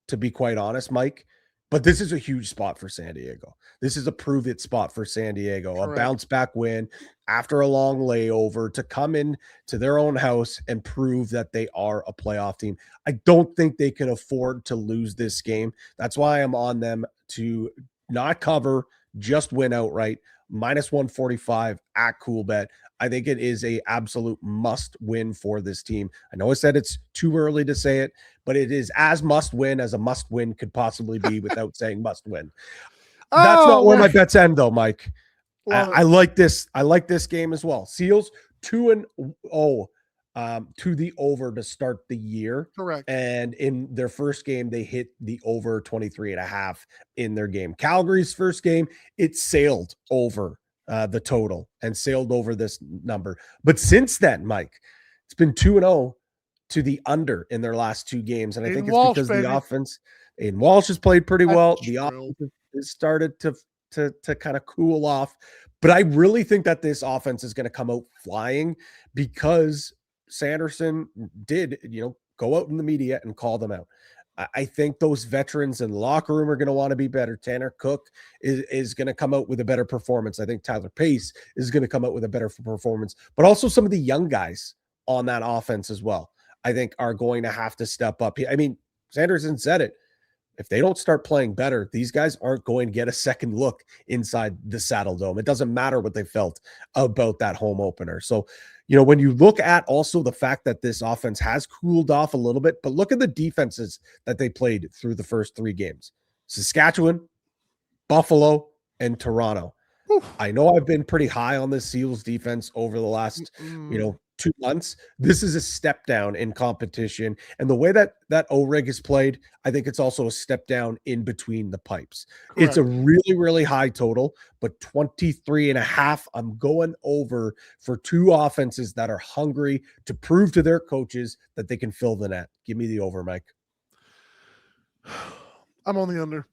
to be quite honest, Mike. But this is a huge spot for San Diego. This is a prove it spot for San Diego. Correct. A bounce back win after a long layover to come in to their own house and prove that they are a playoff team. I don't think they can afford to lose this game. That's why I'm on them to not cover, just win outright. -145 at Coolbet. I think it is a absolute must win for this team. I know I said it's too early to say it, but it is as must win as a must win could possibly be without saying must win. That's not where my bets end, though, Mike. I it. like this. I like this game as well. Seals 2-0 to the over to start the year. Correct. And in their first game, they hit the over 23.5 in their game. Calgary's first game, it sailed over the total and sailed over this number. But since then, Mike, it's been 2-0 to the under in their last two games. And I think it's because the offense, Aiden Walsh has played pretty well. The offense has started to kind of cool off. But I really think that this offense is going to come out flying because Sanderson did, go out in the media and call them out. I think those veterans in the locker room are going to want to be better. Tanner Cook is going to come out with a better performance. I think Tyler Pace is going to come out with a better performance, but also some of the young guys on that offense as well, I think are going to have to step up. I mean, Sanderson said it. If they don't start playing better, these guys aren't going to get a second look inside the Saddle Dome. It doesn't matter what they felt about that home opener. So, when you look at also the fact that this offense has cooled off a little bit, but look at the defenses that they played through the first three games: Saskatchewan, Buffalo, and Toronto. Oof. I know I've been pretty high on this Seals defense over the last, 2 months. This is a step down in competition. And the way that O-Rig is played, I think it's also a step down in between the pipes. Correct. It's a really, really high total, but 23.5, I'm going over for two offenses that are hungry to prove to their coaches that they can fill the net. Give me the over, Mike. I'm on the under.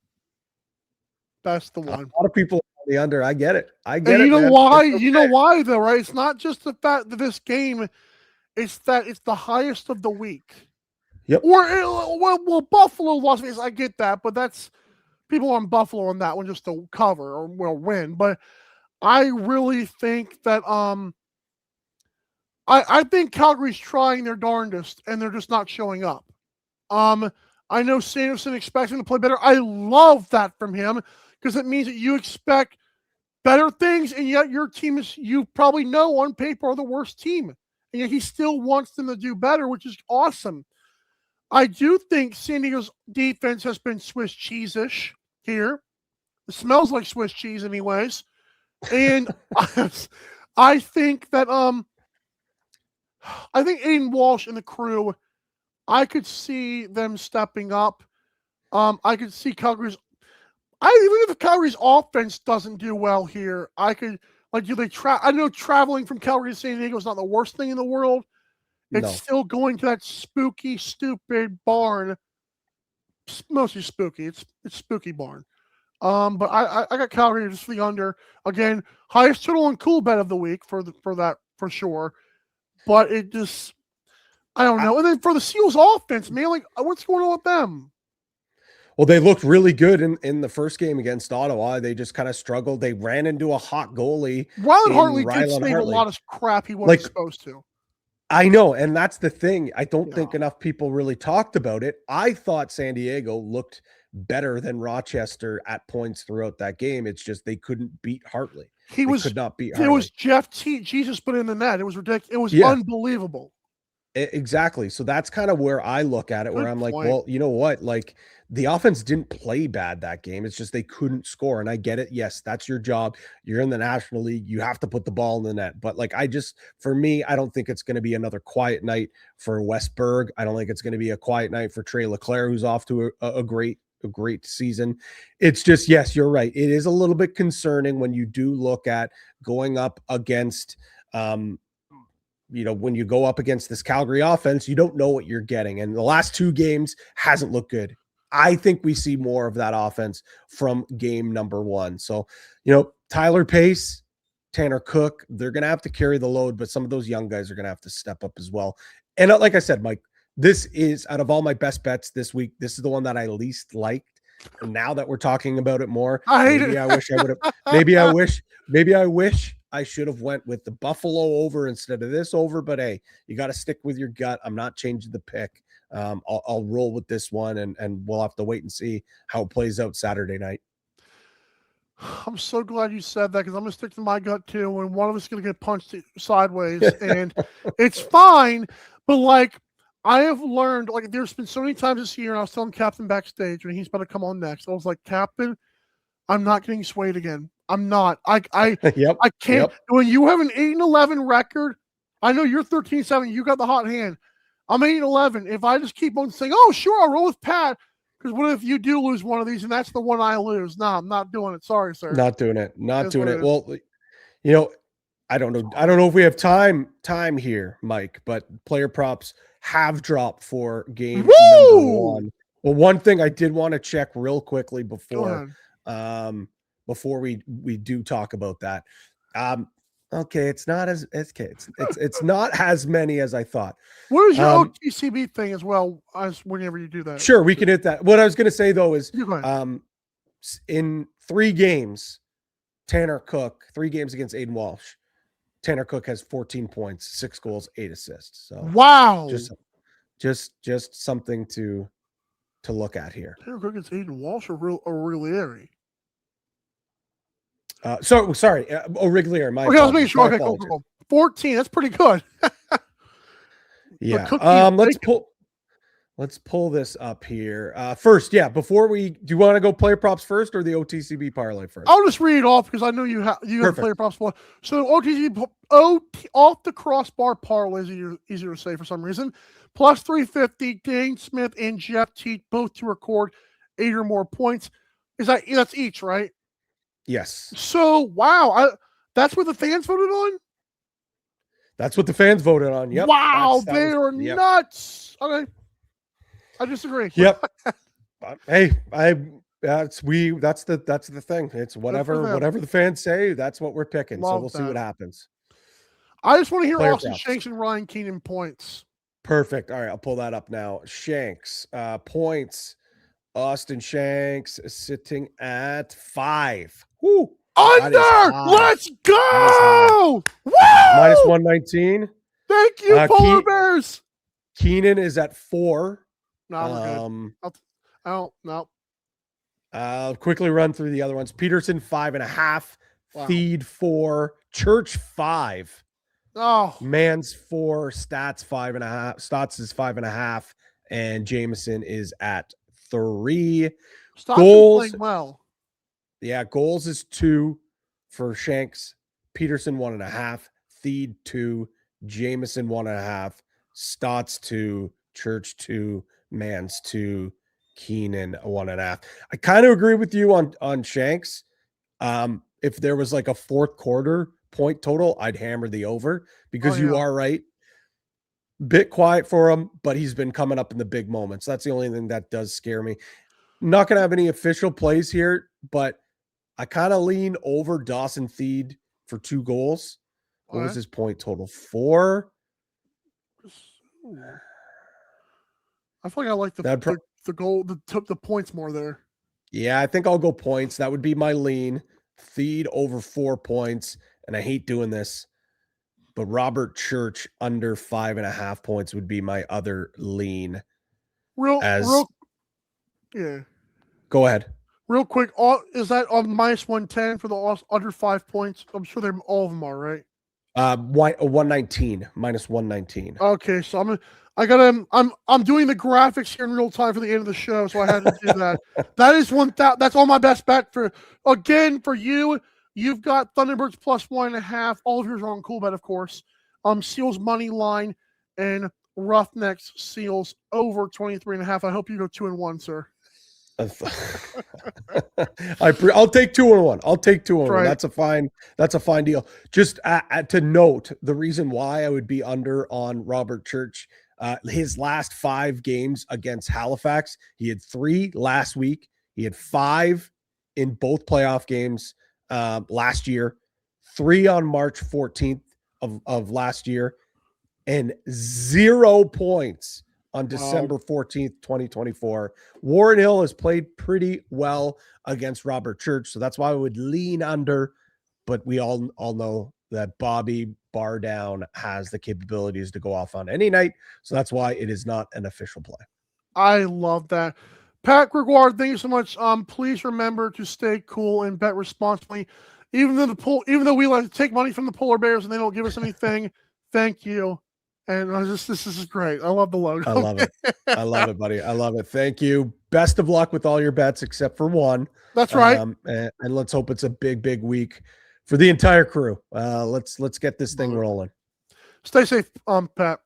That's the one. A lot of people the under. I get it. You know why? Okay. You know why though, right? It's not just the fact that this game, it's that it's the highest of the week. Yep. Well, Buffalo, Las Vegas. I get that, but that's people on Buffalo on that one just to cover or win. But I really think that I think Calgary's trying their darndest and they're just not showing up. I know Sanderson expects him to play better. I love that from him, because it means that you expect better things, and yet your team is, you probably know on paper, are the worst team. And yet he still wants them to do better, which is awesome. I do think San Diego's defense has been Swiss cheese-ish here. It smells like Swiss cheese anyways. And I think that I think Aiden Walsh and the crew, I could see them stepping up. I could see Calgary's even if Calgary's offense doesn't do well here, I could I know traveling from Calgary to San Diego is not the worst thing in the world. It's still going to that spooky, stupid barn. Mostly spooky. It's spooky barn. But I got Calgary just the under. Again, highest total and cool bet of the week for that for sure. But it just, I don't know. And then for the Seals offense, man, what's going on with them? Well, they looked really good in the first game against Ottawa. They just kind of struggled. They ran into a hot goalie. Rylan Hartley did save a lot of crap he wasn't supposed to. I know, and that's the thing. I don't think enough people really talked about it. I thought San Diego looked better than Rochester at points throughout that game. It's just they couldn't beat Hartley. They could not beat Hartley. It was Jeff T. Jesus put in the net. It was ridiculous. It was unbelievable. Exactly. So that's kind of where I look at it, where I'm like, well, you know what? Like, the offense didn't play bad that game. It's just they couldn't score. And I get it. Yes, that's your job. You're in the National League. You have to put the ball in the net. But for me, I don't think it's going to be another quiet night for Westberg. I don't think it's going to be a quiet night for Trey Leclerc, who's off to a great season. It's just, yes, you're right. It is a little bit concerning when you do look at going up against, when you go up against this Calgary offense, you don't know what you're getting. And the last two games hasn't looked good. I think we see more of that offense from game number one. So, Tyler Pace, Tanner Cook, they're going to have to carry the load, but some of those young guys are going to have to step up as well. And like I said, Mike, this is, out of all my best bets this week, this is the one that I least liked. And now that we're talking about it more, I wish I would have, maybe I wish I should have went with the Buffalo over instead of this over, but hey, you got to stick with your gut. I'm not changing the pick. I'll roll with this one, and we'll have to wait and see how it plays out Saturday night. I'm so glad you said that, because I'm going to stick to my gut too, and one of us is going to get punched sideways, and it's fine. But I have learned, there's been so many times this year, and I was telling Captain backstage when he's about to come on next, I was like, Captain, I'm not getting swayed again. I'm not. I Yep. I can't. Yep. When you have an 8-11 record, I know you're 13-7. You got the hot hand. I'm 8-11. If I just keep on saying, "Oh, sure, I'll roll with Pat," because what if you do lose one of these and that's the one I lose? No, I'm not doing it. Sorry, sir. Not doing it. Not That's doing what it. it is. Well, you know, I don't know. I don't know if we have time here, Mike, but player props have dropped for game number Woo! 1. Well, one thing I did want to check real quickly Go before ahead. before we do talk about that. Okay, it's not as it's not as many as I thought. What is your OTCB thing as well as whenever you do that? Sure, we can hit that. What I was going to say though is You go ahead. in 3 games, Tanner Cook, 3 games against Aiden Walsh, Tanner Cook has 14 points, 6 goals, 8 assists. So wow, just something to look at here. Tanner Cook against Aiden Walsh or O'Reilly. Sorry, O'Reilly. My okay, I was making sure. My Okay, cool. 14. That's pretty good. Yeah. Let's pull this up here. First, before do you want to go player props first or the OTCB parlay first? I'll just read it off because I know you have player props. So OTCB off the crossbar parlay is easier to say for some reason. Plus 350. Dane Smith and Jeff Teat both to record 8 or more points. That's each, right? Yes. So wow, that's what the fans voted on. That's what the fans voted on. Yep. Wow, they are nuts. Okay. I disagree. Yep. Hey, that's the thing. It's whatever the fans say, that's what we're picking. So we'll see what happens. I just want to hear Player Austin props. Shanks and Ryan Keenan points. Perfect. All right, I'll pull that up now. Shanks, points. Austin Shanks is sitting at 5. Woo! Under! Let's go! Woo! Minus 119. Thank you, Polar Bears. Keenan is at 4. No, we're good. No. I'll quickly run through the other ones. Peterson 5.5. Wow. Feed 4. Church 5. Oh. Mans 4. Stats 5.5. Stats is 5.5. And Jameson is at 3. Goals playing well. Yeah, goals is 2 for Shanks. Peterson 1.5. Feed 2. Jameson 1.5. Stotts 2. Church 2. Mans 2. Keenan 1.5. I kind of agree with you on Shanks. If there was like a fourth quarter point total, I'd hammer the over because you are right. Bit quiet for him, but he's been coming up in the big moments. That's the only thing that does scare me. Not going to have any official plays here, but I kind of lean over Dawson Feed for 2 goals. What was his point total? 4? I feel like I like the goal, the points more there. Yeah, I think I'll go points. That would be my lean. Feed over 4 points. And I hate doing this, but Robert Church under 5.5 points would be my other lean. Yeah. Go ahead. Real quick, is that on minus 110 for the under 5 points? I'm sure all of them are, right? 119 minus 119. Okay, so I'm doing the graphics here in real time for the end of the show, so I had to do that. That is that's all my best bet for you. You've got Thunderbirds plus 1.5. All of yours are on Cool Bet, of course. Seals money line and Roughnecks Seals over 23.5. I hope you go 2-1, sir. I'll take 2-1. I'll take 2-1. Right. That's a fine deal. Just to note, the reason why I would be under on Robert Church, his last 5 games against Halifax, he had 3 last week. He had 5 in both playoff games last year, 3 on March 14th of last year, and 0 points on December 14th, 2024. Warren Hill has played pretty well against Robert Church, so that's why I would lean under, but we all know that Bobby Bardown has the capabilities to go off on any night, so that's why it is not an official play. I love that. Pat Gregoire, thank you so much. Please remember to stay cool and bet responsibly. Even though we like to take money from the Polar Bears and they don't give us anything, thank you. And this is great. I love the logo. I love it. I love it, buddy. I love it. Thank you. best of luck with all your bets except for one. That's right. And let's hope it's a big week for the entire crew. Let's get this thing rolling. Stay safe, Pat.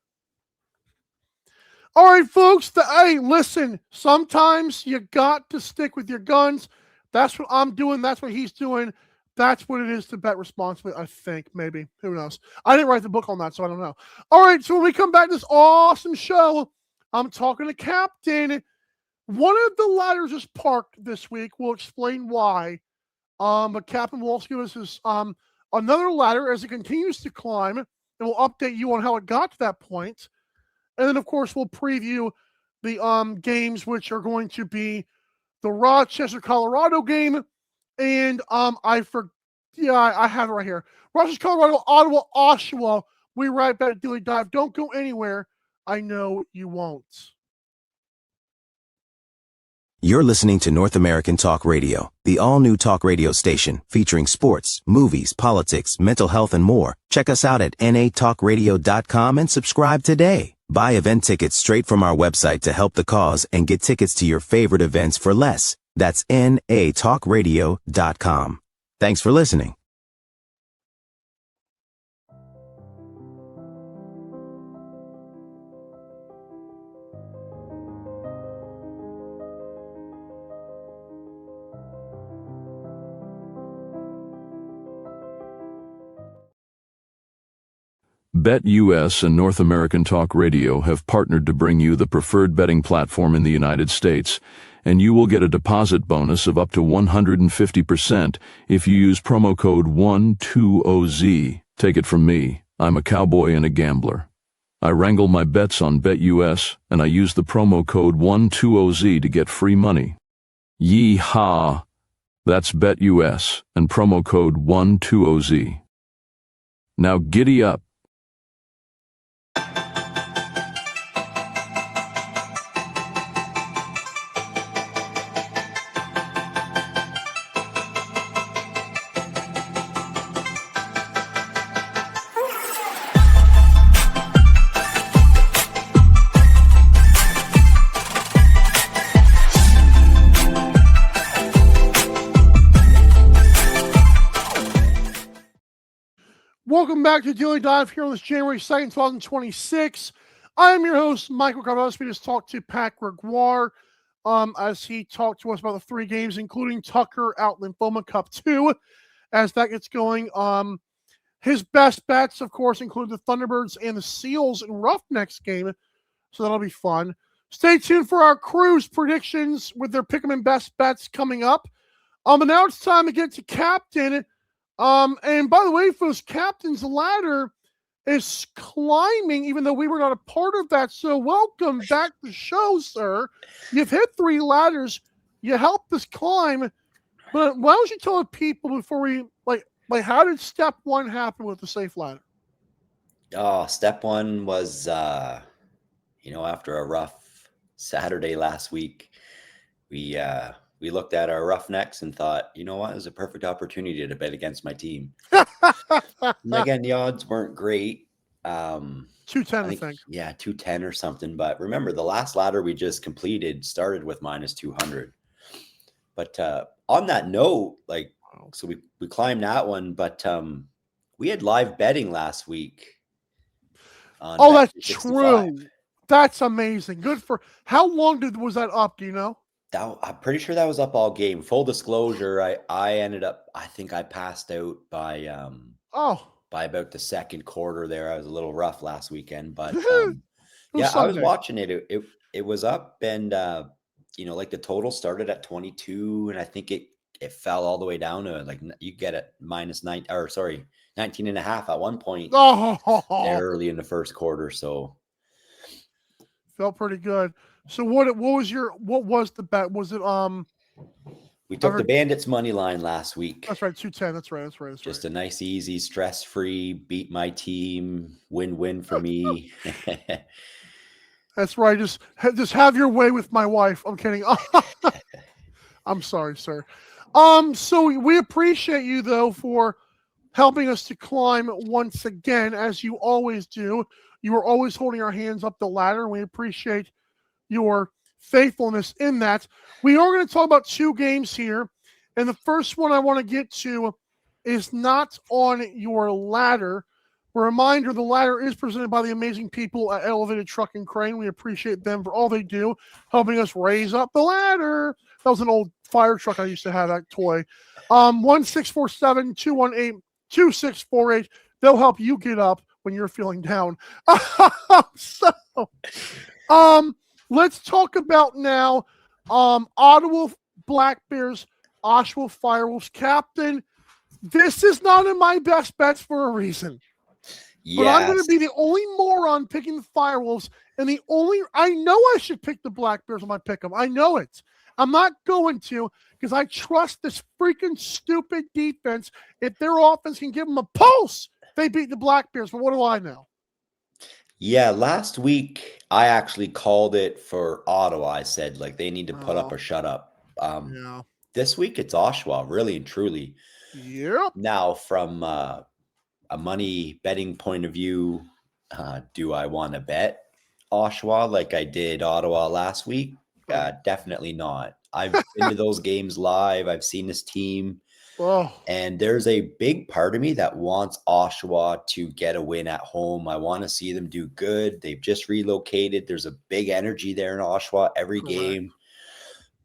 All right, folks. Hey, listen, sometimes you got to stick with your guns. That's what I'm doing. That's what he's doing. That's what it is to bet responsibly, I think. Maybe. Who knows? I didn't write the book on that, so I don't know. All right, so when we come back to this awesome show, I'm talking to Captain. One of the ladders is parked this week. We'll explain why. But Captain will also give us his, another ladder as it continues to climb, and we'll update you on how it got to that point. And then, of course, we'll preview the games, which are going to be the Rochester, Colorado game, and I have it right here. Rochester, Colorado, Ottawa, Oshawa. We right back at Daily Dive. Don't go anywhere. I know you won't. You're listening to North American Talk Radio, the all-new talk radio station featuring sports, movies, politics, mental health, and more. Check us out at natalkradio.com and subscribe today. Buy event tickets straight from our website to help the cause and get tickets to your favorite events for less. That's natalkradio.com. Thanks for listening. BetUS and North American Talk Radio have partnered to bring you the preferred betting platform in the United States, and you will get a deposit bonus of up to 150% if you use promo code 120Z. Take it from me, I'm a cowboy and a gambler. I wrangle my bets on BetUS, and I use the promo code 120Z to get free money. Yee-haw! That's BetUS and promo code 120Z. Now giddy up. Welcome back to Daily Dive here on this January 2nd, 2026. I am your host, Michael Karvelis. We just talked to Pat Gregoire as he talked to us about the 3 games, including Tucker Out Lymphoma Cup 2, as that gets going. His best bets, of course, include the Thunderbirds and the Seals in Roughnecks game, so that'll be fun. Stay tuned for our crew's predictions with their pick 'em and best bets coming up. And now it's time to get to Captain. And by the way, folks, Captain's ladder is climbing, even though we were not a part of that. So welcome back to the show, sir. You've hit 3 ladders. You helped us climb. But why don't you tell the people before we, like how did step 1 happen with the safe ladder? Oh, step 1 was, after a rough Saturday last week, we looked at our Roughnecks and thought, you know what, it was a perfect opportunity to bet against my team. And again, the odds weren't great. 210, I think. Yeah, 210 or something. But remember, the last ladder we just completed started with minus 200. But on that note, so we climbed that one, but we had live betting last week. Oh, that's true. That's amazing. Good for how long was that up? Do you know? I'm pretty sure that was up all game. Full disclosure, I ended up, I think I passed out by about the second quarter there. I was a little rough last weekend, but yeah, I was watching it. It was up, and the total started at 22, and I think it fell all the way down to you get it minus 19 and a half at one point early in the first quarter. So felt pretty good. So what was the bet? Was it we took the Bandits money line last week. That's right, 210. That's right. Just a nice, easy, stress-free, beat my team, win-win for me. That's right. Just have your way with my wife. I'm kidding. I'm sorry, sir. So we appreciate you though for helping us to climb once again, as you always do. You are always holding our hands up the ladder, and we appreciate your faithfulness in that. We are going to talk about 2 games here. And the first one I want to get to is not on your ladder. A reminder, the ladder is presented by the amazing people at Elevated Truck and Crane. We appreciate them for all they do, helping us raise up the ladder. That was an old fire truck I used to have, that toy. 1-647-218-2648. They'll help you get up when you're feeling down. Let's talk about now Ottawa Black Bears, Oshawa Firewolves. Captain, this is not in my best bets for a reason. Yes. But I'm going to be the only moron picking the Firewolves, and I know I should pick the Black Bears when I pick them. I know it. I'm not going to, because I trust this freaking stupid defense. If their offense can give them a pulse, they beat the Black Bears. But what do I know? Yeah, last week I actually called it for Ottawa. I said, like, they need to put up or shut up. This week it's Oshawa, really and truly. Yep. Now, from a money betting point of view, do I want to bet Oshawa like I did Ottawa last week? Definitely not. I've been to those games live. I've seen this team. And there's a big part of me that wants Oshawa to get a win at home. I want to see them do good. They've just relocated. There's a big energy there in Oshawa every game.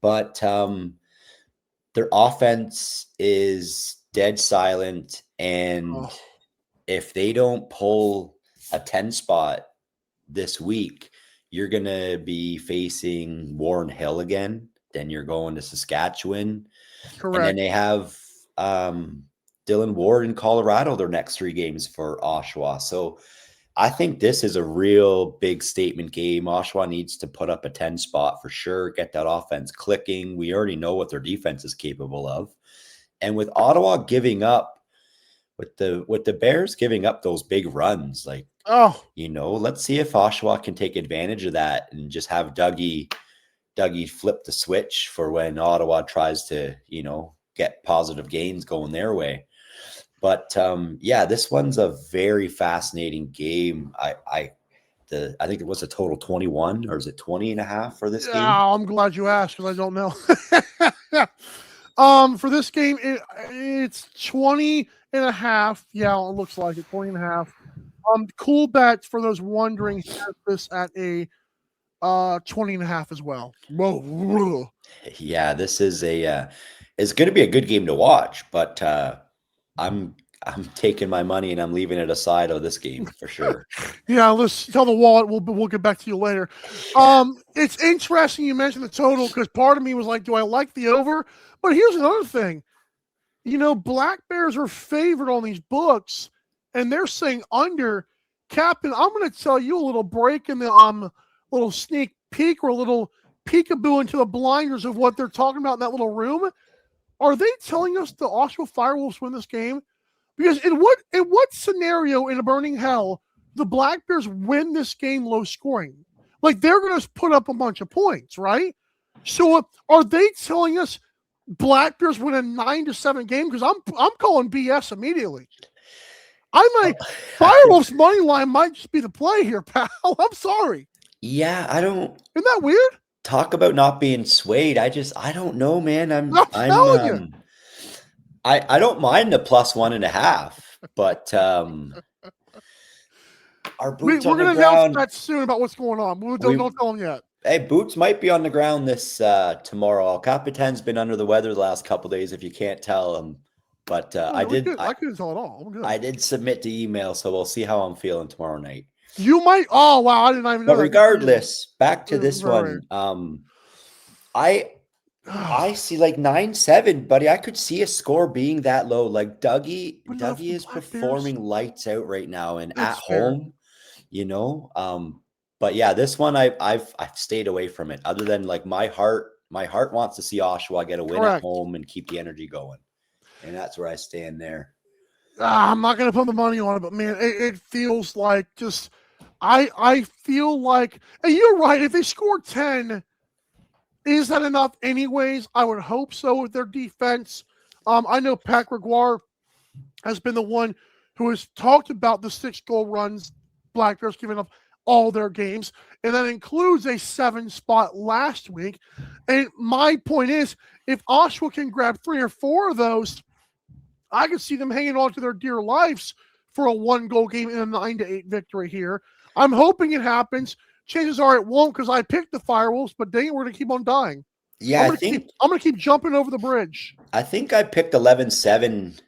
But their offense is dead silent. And if they don't pull a 10 spot this week, you're going to be facing Warren Hill again. Then you're going to Saskatchewan. Correct. And then they have Dylan Ward in Colorado their next 3 games for Oshawa. So I think this is a real big statement game. Oshawa needs to put up a 10 spot for sure, get that offense clicking. We already know what their defense is capable of. And with Ottawa giving up, with the Bears giving up those big runs, like, let's see if Oshawa can take advantage of that and just have Dougie flip the switch for when Ottawa tries to, get positive gains going their way. But this one's a very fascinating game. I think it was a total 21, or is it 20.5 for this game? I'm glad you asked, because I don't know. For this game, it's 20.5. Yeah, it looks like it, 20.5. Cool bet for those wondering, has this at a 20.5 as well. Whoa. Yeah, this is it's going to be a good game to watch, but I'm taking my money and I'm leaving it aside of this game for sure. Yeah, let's tell the wallet. We'll get back to you later. It's interesting you mentioned the total, because part of me was like, do I like the over? But here's another thing. Black Bears are favored on these books, and they're saying under. Captain, I'm going to tell you a little break in the little sneak peek, or a little peekaboo into the blinders of what they're talking about in that little room. Are they telling us the Oshawa Firewolves win this game? Because in what scenario in a burning hell the Black Bears win this game low scoring? Like, they're going to put up a bunch of points, right? So are they telling us Black Bears win a 9-7 game? Because I'm calling BS immediately. Firewolves money line might just be the play here, pal. I'm sorry. Yeah, Isn't that weird? Talk about not being swayed. I don't know, man. I don't mind the +1.5, but our boots we're going to announce that soon about what's going on. Don't tell them yet. Hey, boots might be on the ground this tomorrow. Capitan's been under the weather the last couple of days, if you can't tell him. But I couldn't tell at all. I did submit the email, so we'll see how I'm feeling tomorrow night. You might. Oh wow! I didn't even know. But regardless, back to this one. I see like 9-7, buddy. I could see a score being that low. Like Dougie is performing lights out right now, and at home, But yeah, this one I've stayed away from it. Other than like my heart wants to see Oshawa get a win at home and keep the energy going, and that's where I stand there. I'm not going to put the money on it, but man, it feels like just. I feel like, and you're right, if they score 10, is that enough anyways? I would hope so with their defense. I know Pat Gregoire has been the one who has talked about the 6 goal runs Black Bears giving up. all their games, and that includes a 7 spot last week. And my point is, if Oshawa can grab 3 or 4 of those, I could see them hanging on to their dear lives for a 1-goal game in a 9-8 victory here. I'm hoping it happens. Chances are it won't because I picked the Firewolves, but dang it, we're going to keep on dying. Yeah, I'm going to keep jumping over the bridge. I think I picked 11-7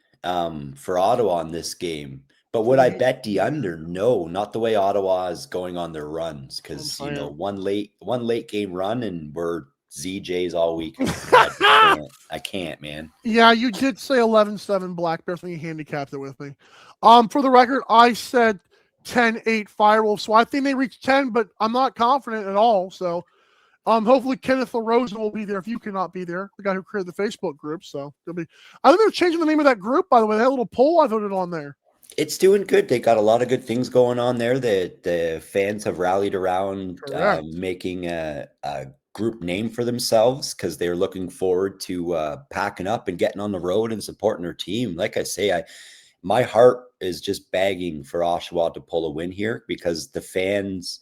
for Ottawa on this game. But would I bet the under? No, not the way Ottawa is going on their runs, because one late game run and we're ZJs all week. I can't, man. Yeah, you did say 11-7 Black Bears when you handicapped it with me. For the record, I said 10-8 Firewolves, so I think they reached 10, but I'm not confident at all. So hopefully Kenneth LaRosa will be there if you cannot be there, the guy who created the Facebook group. So I think they're changing the name of that group, by the way. They had a little poll I voted on there. It's doing good. They got a lot of good things going on there. The fans have rallied around making a group name for themselves because they're looking forward to packing up and getting on the road and supporting their team. Like I say, my heart is just begging for Oshawa to pull a win here because the fans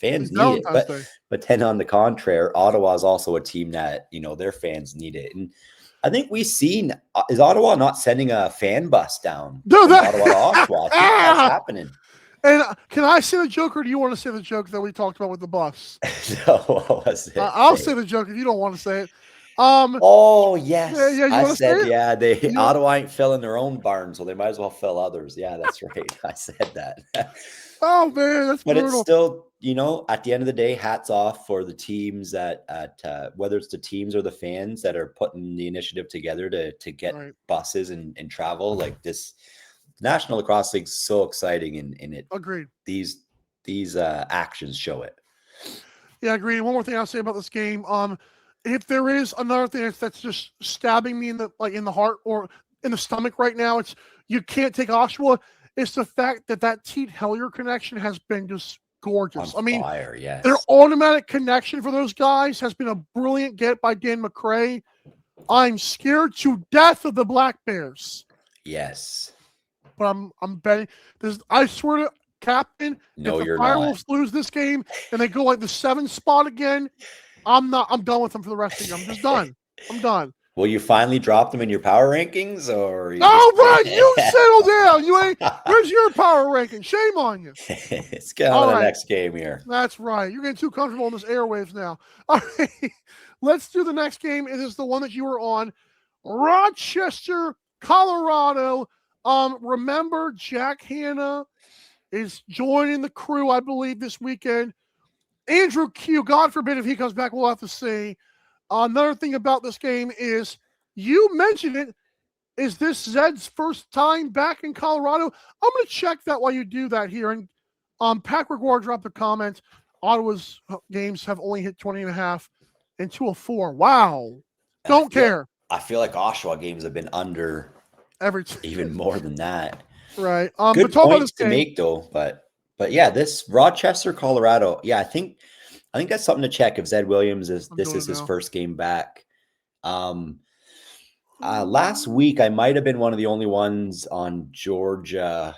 need it. But then on the contrary, Ottawa is also a team that, their fans need it. And I think we've seen, is Ottawa not sending a fan bus down? No, Ottawa to Oshawa. I think that's happening. And can I say the joke, or do you want to say the joke that we talked about with the bus? No, what was it? I'll say the joke if you don't want to say it. Oh yes, yeah. I said Ottawa ain't filling their own barn, so they might as well fill others. Yeah, that's right. I said that. Oh man, that's but brutal. It's still, at the end of the day, hats off for the teams that whether it's the teams or the fans that are putting the initiative together to get buses and travel like this. National Lacrosse League is so exciting, and it. Agreed. These actions show it. Yeah, agreed. One more thing I'll say about this game. If there is another thing that's just stabbing me in the heart or in the stomach right now, it's you can't take Oshawa. It's the fact that Teat Hellier connection has been just gorgeous. On fire, yes. Their automatic connection for those guys has been a brilliant get by Dan McCray. I'm scared to death of the Black Bears. Yes. But I'm betting this. I swear to Captain, no, if the you're Firewolves not. lose this game and they go like the 7 spot again, I'm done with them for the rest of the year. I'm just done. I'm done. Will you finally drop them in your power rankings, or? You settle down. You ain't. Where's your power ranking? Shame on you. Let's get on to the next game here. That's right. You're getting too comfortable in this airwaves now. All right, let's do the next game. It is the one that you were on, Rochester, Colorado. Remember, Jack Hanna is joining the crew, I believe, this weekend. Andrew Q, God forbid if he comes back, we'll have to see. Another thing about this game is, you mentioned it, is this Zed's first time back in Colorado? I'm going to check that while you do that here. And Pat Gregoire dropped a comment. Ottawa's games have only hit 20.5 and 204. Wow. Don't care. I feel like Oshawa games have been under even more than that. Right. Good points to make, though. But yeah, this Rochester, Colorado. Yeah, I think that's something to check if Zed Williams is his first game back. Last week I might have been one of the only ones on Georgia.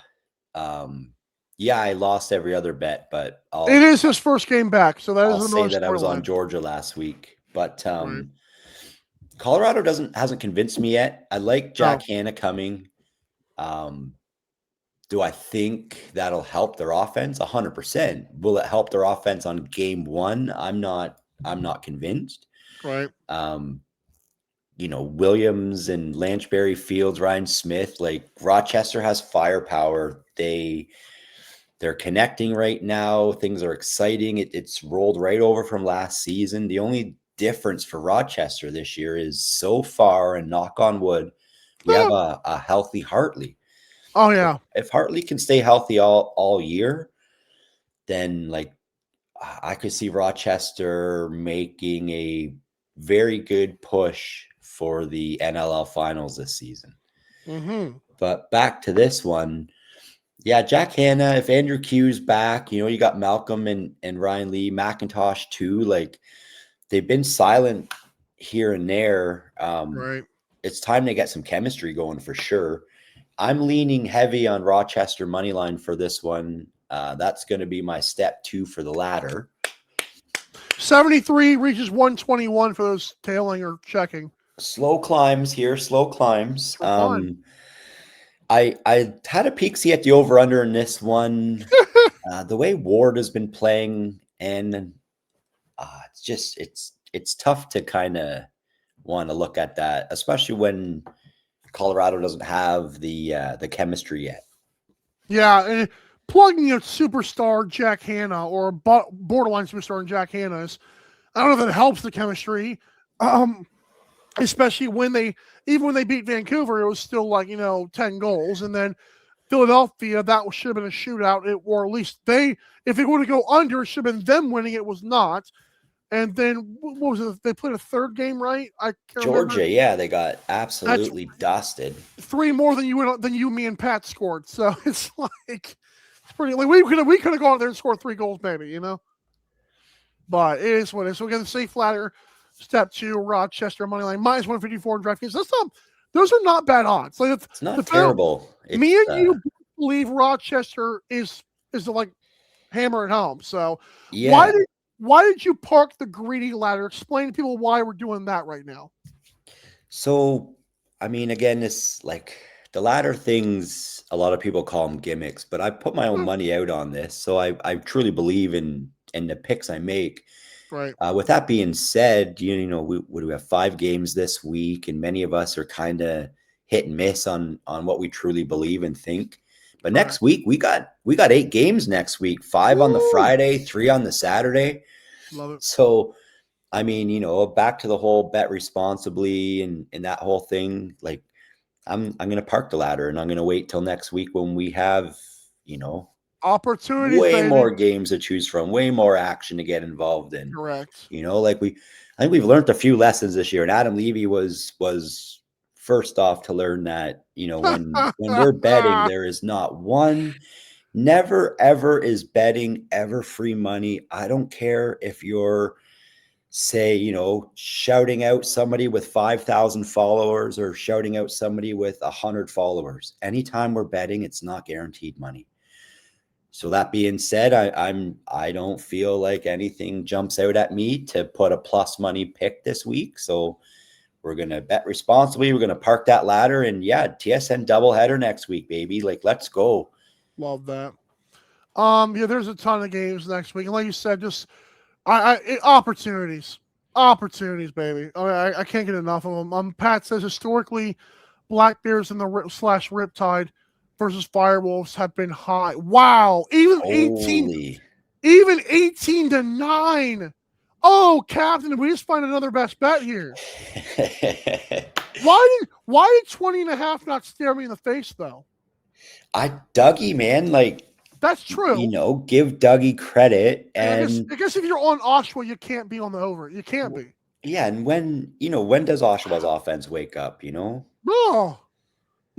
I lost every other bet, but it is his first game back, so I'll say that I was on Georgia last week. But Colorado hasn't convinced me yet. I like Jack Hanna coming. Do I think that'll help their offense? 100%. Will it help their offense on game 1? I'm not convinced. Right. Williams and Lanchbury, Fields, Ryan Smith, like Rochester has firepower. They're connecting right now. Things are exciting. It's rolled right over from last season. The only difference for Rochester this year is, so far, and knock on wood, we have a healthy Hartley. Oh yeah. If Hartley can stay healthy all year, then I could see Rochester making a very good push for the NLL finals this season. Mm-hmm. But back to this one. Yeah, Jack Hanna, if Andrew Q's back, you got Malcolm and Ryan Lee, McIntosh too. Like, they've been silent here and there. Right. It's time to get some chemistry going for sure. I'm leaning heavy on Rochester money line for this one. That's going to be my step 2 for the ladder. 73 reaches 121 for those tailing or checking. Slow climbs here, slow climbs. I had a peek see at the over-under in this one. The way Ward has been playing, and it's tough to kind of want to look at that, especially when Colorado doesn't have the chemistry yet. Yeah, and plugging a superstar Jack Hanna or borderline superstar in Jack Hanna is, I don't know if it helps the chemistry. Especially when they beat Vancouver, it was still like, 10 goals. And then Philadelphia, that should have been a shootout, or at least if it would have go under, it should have been them winning. It was not. And then what was it? They played a third game, right? I can't Georgia, remember. Yeah, they got absolutely dusted. 3 more than you, me, and Pat scored. So it's like it's pretty. Like we could have gone out there and scored 3 goals, maybe, But it is what it is. So we got the safe ladder. Step 2, Rochester money line minus 154 in DraftKings. Those are not bad odds. Like it's not terrible. Me and you believe Rochester is like hammer at home. So yeah. Why did you park the greedy ladder? Explain to people why we're doing that right now. So, I mean, again, this like the ladder things, a lot of people call them gimmicks, but I put my own money out on this. So I truly believe in the picks I make. Right. With that being said, we have 5 games this week, and many of us are kind of hit and miss on what we truly believe and think. But next week we got 8 games next week, 5 on the Friday, 3 on the Saturday. Love it. So, I mean, back to the whole bet responsibly and that whole thing. Like, I'm going to park the ladder, and I'm going to wait till next week when we have, opportunities, way more games to choose from, way more action to get involved in. Correct. I think we've learned a few lessons this year, and Adam Levy was first off to learn that, when we're betting, there is never ever is betting ever free money. I don't care if you're, say, shouting out somebody with 5,000 followers or shouting out somebody with 100 followers. Anytime we're betting, it's not guaranteed money. So that being said, I don't feel like anything jumps out at me to put a plus money pick this week. So we're going to bet responsibly. We're going to park that ladder, and TSN doubleheader next week, baby. Like, let's go. Love that. There's a ton of games next week. And like you said, just opportunities, baby. I can't get enough of them. Pat says historically, Black Bears and the Riptide versus Firewolves have been high. Wow. Even 18-9. Oh, Captain, we just find another best bet here. Why did 20.5 not stare me in the face, though? Dougie, man, like, that's true. Give Dougie credit. And I guess if you're on Oshawa, you can't be on the over. You can't be. Yeah, and when does Oshawa's offense wake up, Oh.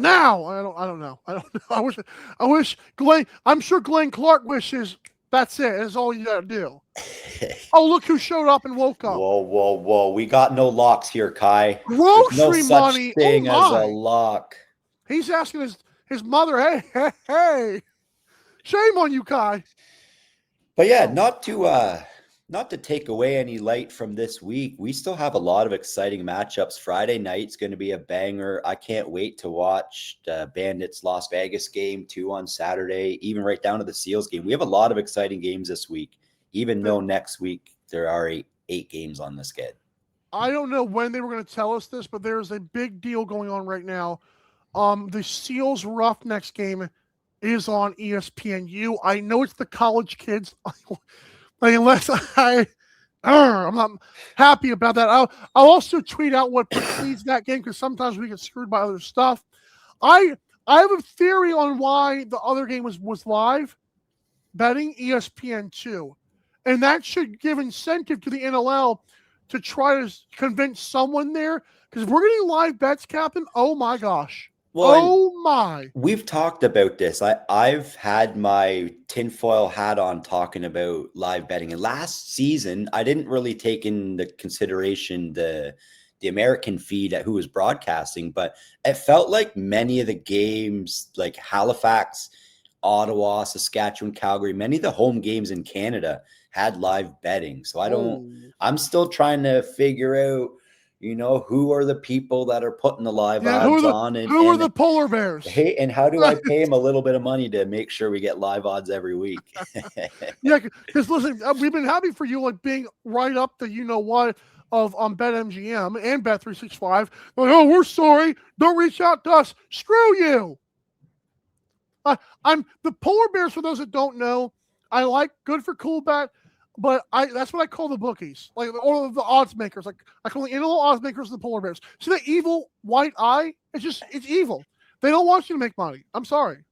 Now, I don't know. I wish Glenn, I'm sure Glenn Clark wishes that's it. That's all you got to do. Oh, look who showed up and woke up. Whoa. We got no locks here, Kai. Grocery There's no money. Such thing as a lock. He's asking his mother, hey. Shame on you, Kai. But yeah, not to take away any light from this week. We still have a lot of exciting matchups. Friday night's going to be a banger. I can't wait to watch the Bandits Las Vegas game too on Saturday, even right down to the Seals game. We have a lot of exciting games this week, even though next week there are 8 games on the schedule. I don't know when they were going to tell us this, but there's a big deal going on right now. The Seals Roughnecks game is on ESPNU. I know it's the college kids. Unless I'm not happy about that. I'll also tweet out what precedes that game, because sometimes we get screwed by other stuff. I have a theory on why the other game was live betting ESPN2, and that should give incentive to the NLL to try to convince someone there, because if we're getting live bets, Captain, oh my gosh. Well, we've talked about this. I've had my tinfoil hat on talking about live betting. And last season, I didn't really take into consideration the American feed at who was broadcasting, but it felt like many of the games, like Halifax, Ottawa, Saskatchewan, Calgary, many of the home games in Canada had live betting. So I'm still trying to figure out, who are the people that are putting the live odds on, and who are the polar bears? Hey, and how do I pay them a little bit of money to make sure we get live odds every week? Yeah, because listen, we've been happy for you, like being right up the what of BetMGM and Bet365. Like, oh, we're sorry, don't reach out to us. Screw you. I'm the polar bears. For those that don't know, I like good for cool bet, but that's what I call the bookies, like all of the odds makers. Like I call the animal odds makers the polar bears. See the evil white eye? It's evil. They don't want you to make money. I'm sorry.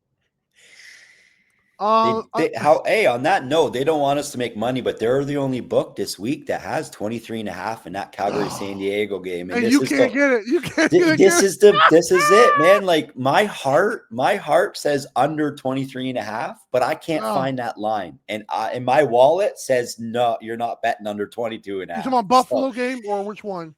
On that note, they don't want us to make money, but they're the only book this week that has 23.5 in that Calgary San Diego game. And you can't get it. You can't get it. This is it, man. Like my heart says under 23.5, but I can't find that line. And my wallet says, no, you're not betting under 22.5. You talking about Buffalo game or which one?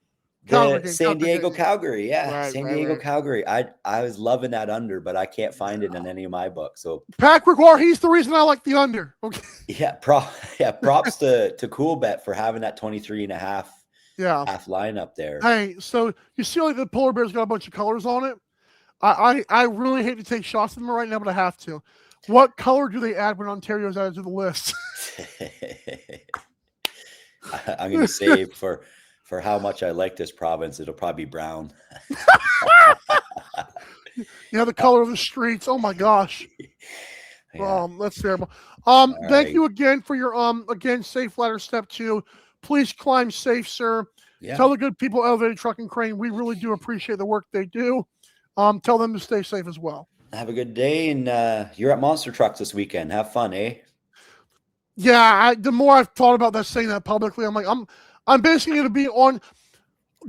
San Diego, Calgary. Yeah. San Diego, Calgary. I was loving that under, but I can't find it in any of my books. So Pat Gregoire, he's the reason I like the under. Okay. Yeah. Props to Cool Bet for having that 23.5 half line up there. Hey, so you see like the polar bear's got a bunch of colors on it. I really hate to take shots at them right now, but I have to. What color do they add when Ontario's added to the list? I'm going to say for how much I like this province, it'll probably be brown. The color of the streets. Oh my gosh. Yeah. That's terrible. Thank you again for your safe ladder step 2. Please climb safe, sir. Yeah. Tell the good people Elevated Truck and Crane, we really do appreciate the work they do. Tell them to stay safe as well. Have a good day, and you're at Monster Trucks this weekend. Have fun, eh? Yeah, the more I've thought about that, saying that publicly, I'm like, I'm basically going to be on.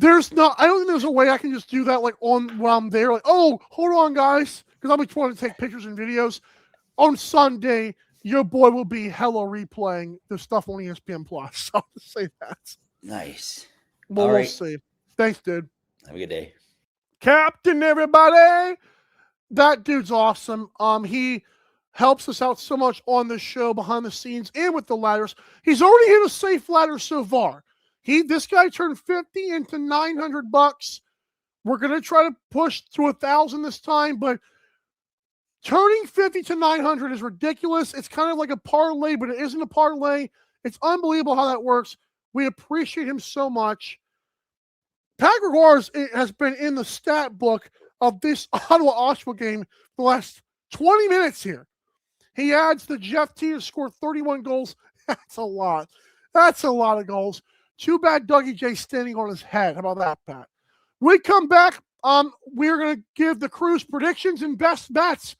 I don't think there's a way I can just do that like on while I'm there. Like, oh, hold on, guys, because I'll be trying to take pictures and videos. On Sunday, your boy will be hella replaying the stuff on ESPN Plus. I'll just say that. Nice. Well, we'll see. Thanks, dude. Have a good day. Captain, everybody. That dude's awesome. He helps us out so much on the show, behind the scenes, and with the ladders. He's already hit a safe ladder so far. This guy turned 50 into $900. We're going to try to push to 1,000 this time, but turning 50 to 900 is ridiculous. It's kind of like a parlay, but it isn't a parlay. It's unbelievable how that works. We appreciate him so much. Pat Gregoire has been in the stat book of this Ottawa-Oshawa game the last 20 minutes here. He adds the Jeff T to score 31 goals. That's a lot. That's a lot of goals. Too bad Dougie J standing on his head. How about that, Pat? We come back. We're going to give the crew's predictions and best bets.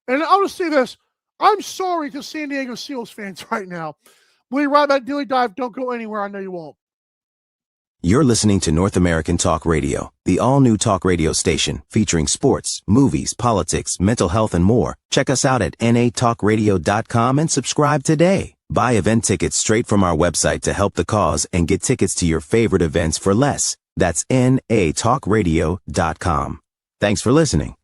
And I'll just say this. I'm sorry to San Diego Seals fans right now. We'll be right back, Daily Dive. Don't go anywhere. I know you won't. You're listening to North American Talk Radio, the all-new talk radio station featuring sports, movies, politics, mental health, and more. Check us out at natalkradio.com and subscribe today. Buy event tickets straight from our website to help the cause and get tickets to your favorite events for less. That's natalkradio.com. Thanks for listening.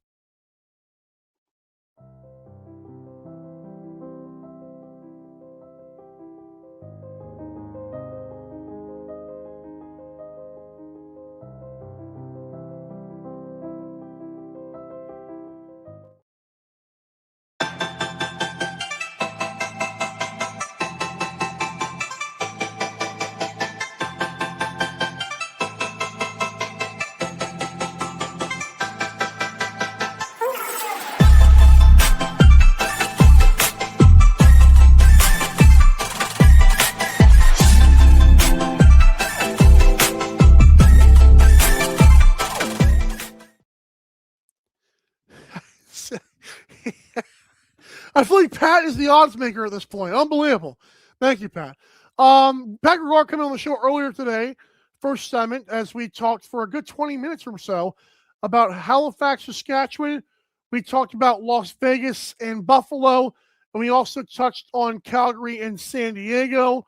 I feel like Pat is the odds maker at this point. Unbelievable. Thank you, Pat. Pat Gregoire coming on the show earlier today, first segment, as we talked for a good 20 minutes or so about Halifax, Saskatchewan. We talked about Las Vegas and Buffalo, and we also touched on Calgary and San Diego.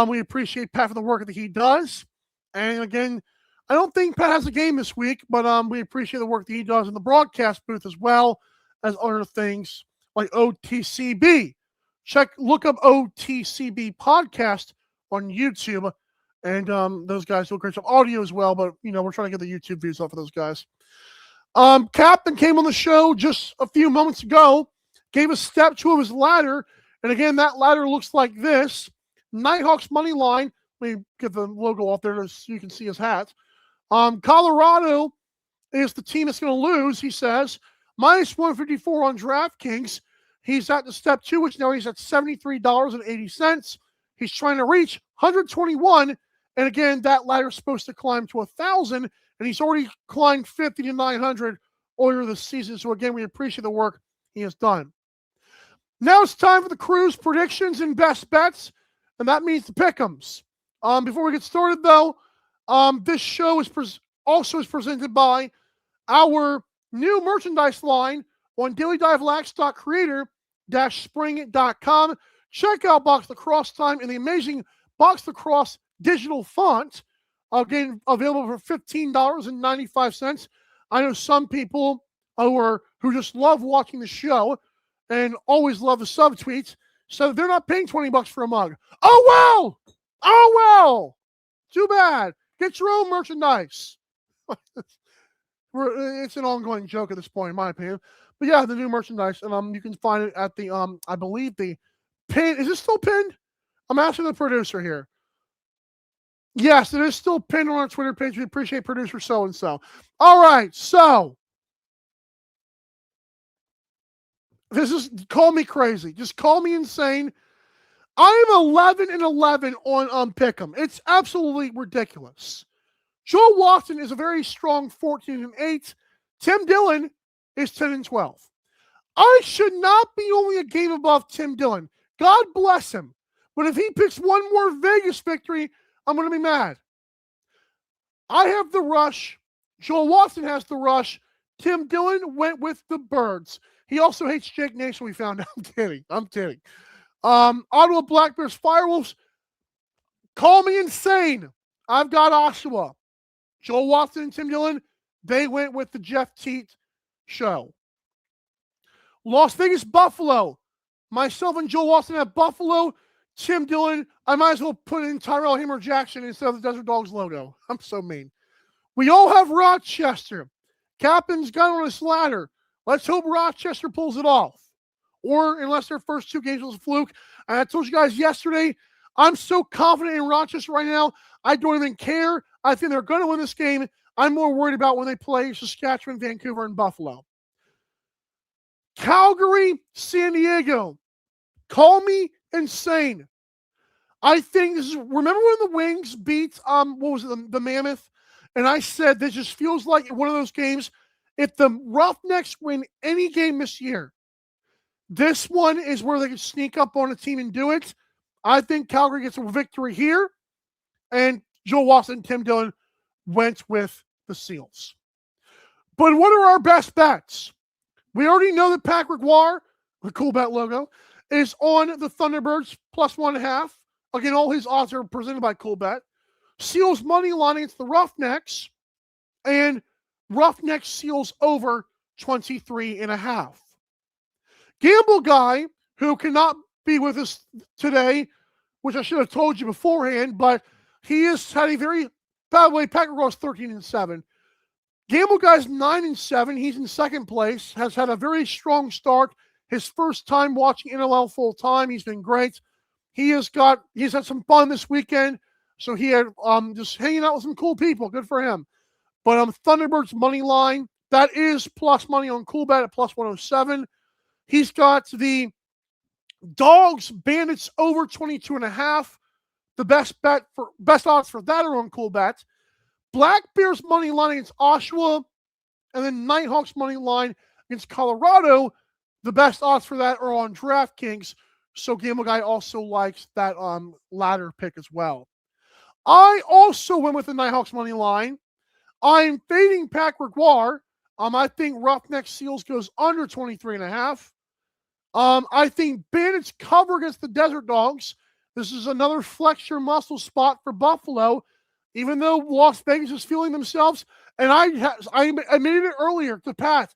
We appreciate Pat for the work that he does. And again, I don't think Pat has a game this week, but we appreciate the work that he does in the broadcast booth as well as other things. like OTCB. Look up OTCB podcast on YouTube, and those guys do a great job. Audio as well, but we're trying to get the YouTube views up for those guys. Captain came on the show just a few moments ago, gave a step two of his ladder, and again, that ladder looks like this. Nighthawks money line. Let me get the logo off there so you can see his hat. Colorado is the team that's going to lose, he says. Minus 154 on DraftKings. He's at the step two, which now he's at $73.80. He's trying to reach 121. And again, that ladder is supposed to climb to 1,000. And he's already climbed 50 to 900 earlier this season. So again, we appreciate the work he has done. Now it's time for the crew's predictions and best bets. And that means the pick'ems. Before we get started, though, this show is also presented by our new merchandise line on dailydivelacrosse.creator-spring.com. Check out Box Lacrosse Time in the amazing Box Lacrosse digital font. Again, available for $15.95. I know some people who just love watching the show and always love the subtweets, so they're not paying $20 for a mug. Oh, well. Too bad. Get your own merchandise. It's an ongoing joke at this point, in my opinion. But yeah, the new merchandise, and you can find it at the I believe the pin. Is it still pinned? I'm asking the producer here. Yes, it is still pinned on our Twitter page. We appreciate producer so and so. All right, so call me crazy. Just call me insane. I am 11-11 on Pick'em. It's absolutely ridiculous. Joe Watson is a very strong 14-8. Tim Dillon is 10-12. I should not be only a game above Tim Dillon. God bless him. But if he picks one more Vegas victory, I'm going to be mad. I have the rush. Joel Watson has the rush. Tim Dillon went with the Birds. He also hates Jake Nation, we found out. I'm kidding. Ottawa Black Bears Firewolves. Call me insane. I've got Oshawa. Joel Watson and Tim Dillon, they went with the Jeff Teat show. Las Vegas Buffalo. Myself and Joel Watson at Buffalo. Tim Dillon, I might as well put in Tyrell Hammer Jackson instead of the Desert Dogs logo. I'm so mean. We all have Rochester. Captain's got on his ladder. Let's hope Rochester pulls it off. Or unless their first two games was a fluke. And I told you guys yesterday, I'm so confident in Rochester right now, I don't even care. I think they're going to win this game. I'm more worried about when they play Saskatchewan, Vancouver, and Buffalo. Calgary, San Diego. Call me insane. I think this is, remember when the Wings beat, what was it, the Mammoth? And I said, this just feels like one of those games. If the Roughnecks win any game this year, this one is where they can sneak up on a team and do it. I think Calgary gets a victory here. And Joe Watson and Tim Dillon went with the Seals. But what are our best bets? We already know that Patrick War, the Cool Bet logo, is on the Thunderbirds plus 1.5. Again, all his odds are presented by Cool Bet. Seals money line against the Roughnecks. And Roughnecks Seals over 23.5. Gamble Guy, who cannot be with us today, which I should have told you beforehand, but he has had a very, by the way, Patrick Ross 13-7. Gamble Guy's 9-7. He's in second place, has had a very strong start. His first time watching NLL full time. He's been great. He's had some fun this weekend. So he had just hanging out with some cool people. Good for him. But Thunderbirds money line, that is plus money on Cool Bet at plus 107. He's got the Dogs Bandits over 22.5. The best odds for that are on Cool Bet. Black Bears money line against Oshawa, and then Nighthawks money line against Colorado. The best odds for that are on DraftKings. So Gamble Guy also likes that ladder pick as well. I also went with the Nighthawks money line. I'm fading Patrick War. I think Roughneck Seals goes under 23.5. I think Bandits cover against the Desert Dogs. This is another flex your muscle spot for Buffalo, even though Las Vegas is feeling themselves. And I admitted it earlier to Pat.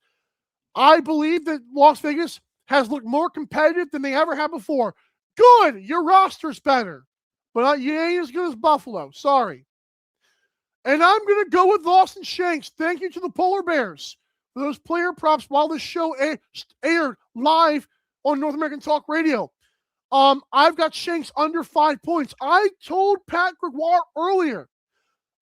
I believe that Las Vegas has looked more competitive than they ever have before. Good. Your roster's better. But you ain't as good as Buffalo. Sorry. And I'm going to go with Austin Shanks. Thank you to the Polar Bears for those player props while the show aired live on North American Talk Radio. I've got Shanks under 5 points. I told Pat Gregoire earlier,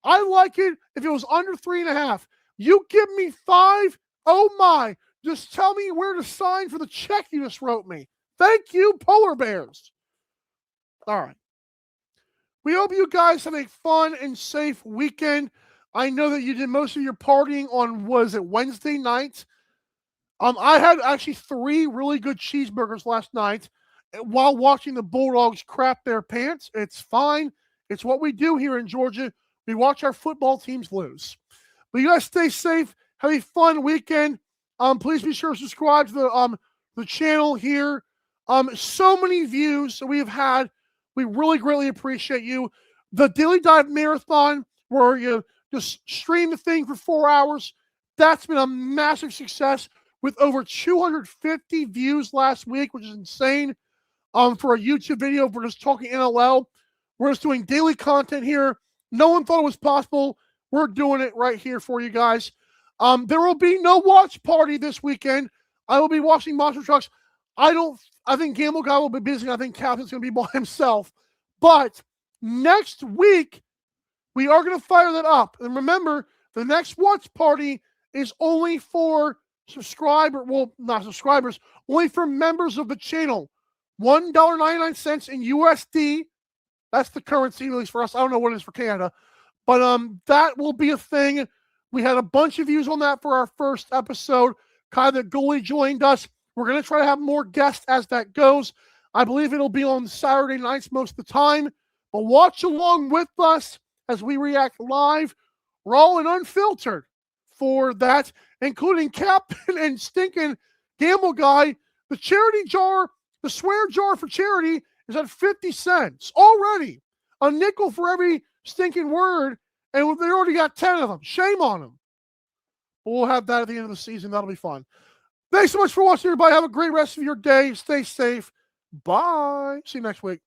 I like it if it was under 3.5. You give me 5, oh my. Just tell me where to sign for the check you just wrote me. Thank you, Polar Bears. All right. We hope you guys have a fun and safe weekend. I know that you did most of your partying on, was it Wednesday night? I had actually 3 really good cheeseburgers last night while watching the Bulldogs crap their pants. It's fine. It's what we do here in Georgia. We watch our football teams lose. But you guys stay safe. Have a fun weekend. Please be sure to subscribe to the channel here. So many views that we've had. We really greatly appreciate you. The Daily Dive Marathon, where you just stream the thing for 4 hours, that's been a massive success with over 250 views last week, which is insane for a YouTube video for just talking NLL. We're just doing daily content here. No one thought it was possible. We're doing it right here for you guys. There will be no watch party this weekend. I will be watching Monster Trucks. I think Gamble Guy will be busy. I think Captain's going to be by himself. But next week, we are going to fire that up. And remember, the next watch party is only for not subscribers, only for members of the channel. $1.99 in USD. That's the currency, at least for us. I don't know what it is for Canada. But that will be a thing. We had a bunch of views on that for our first episode. Kai the goalie joined us. We're going to try to have more guests as that goes. I believe it'll be on Saturday nights most of the time. But watch along with us as we react live, raw and unfiltered for that, including Captain and Stinking Gamble Guy. The charity jar, the swear jar for charity is at 50 cents already. A nickel for every stinking word, and they already got 10 of them. Shame on them. But we'll have that at the end of the season. That'll be fun. Thanks so much for watching, everybody. Have a great rest of your day. Stay safe. Bye. See you next week.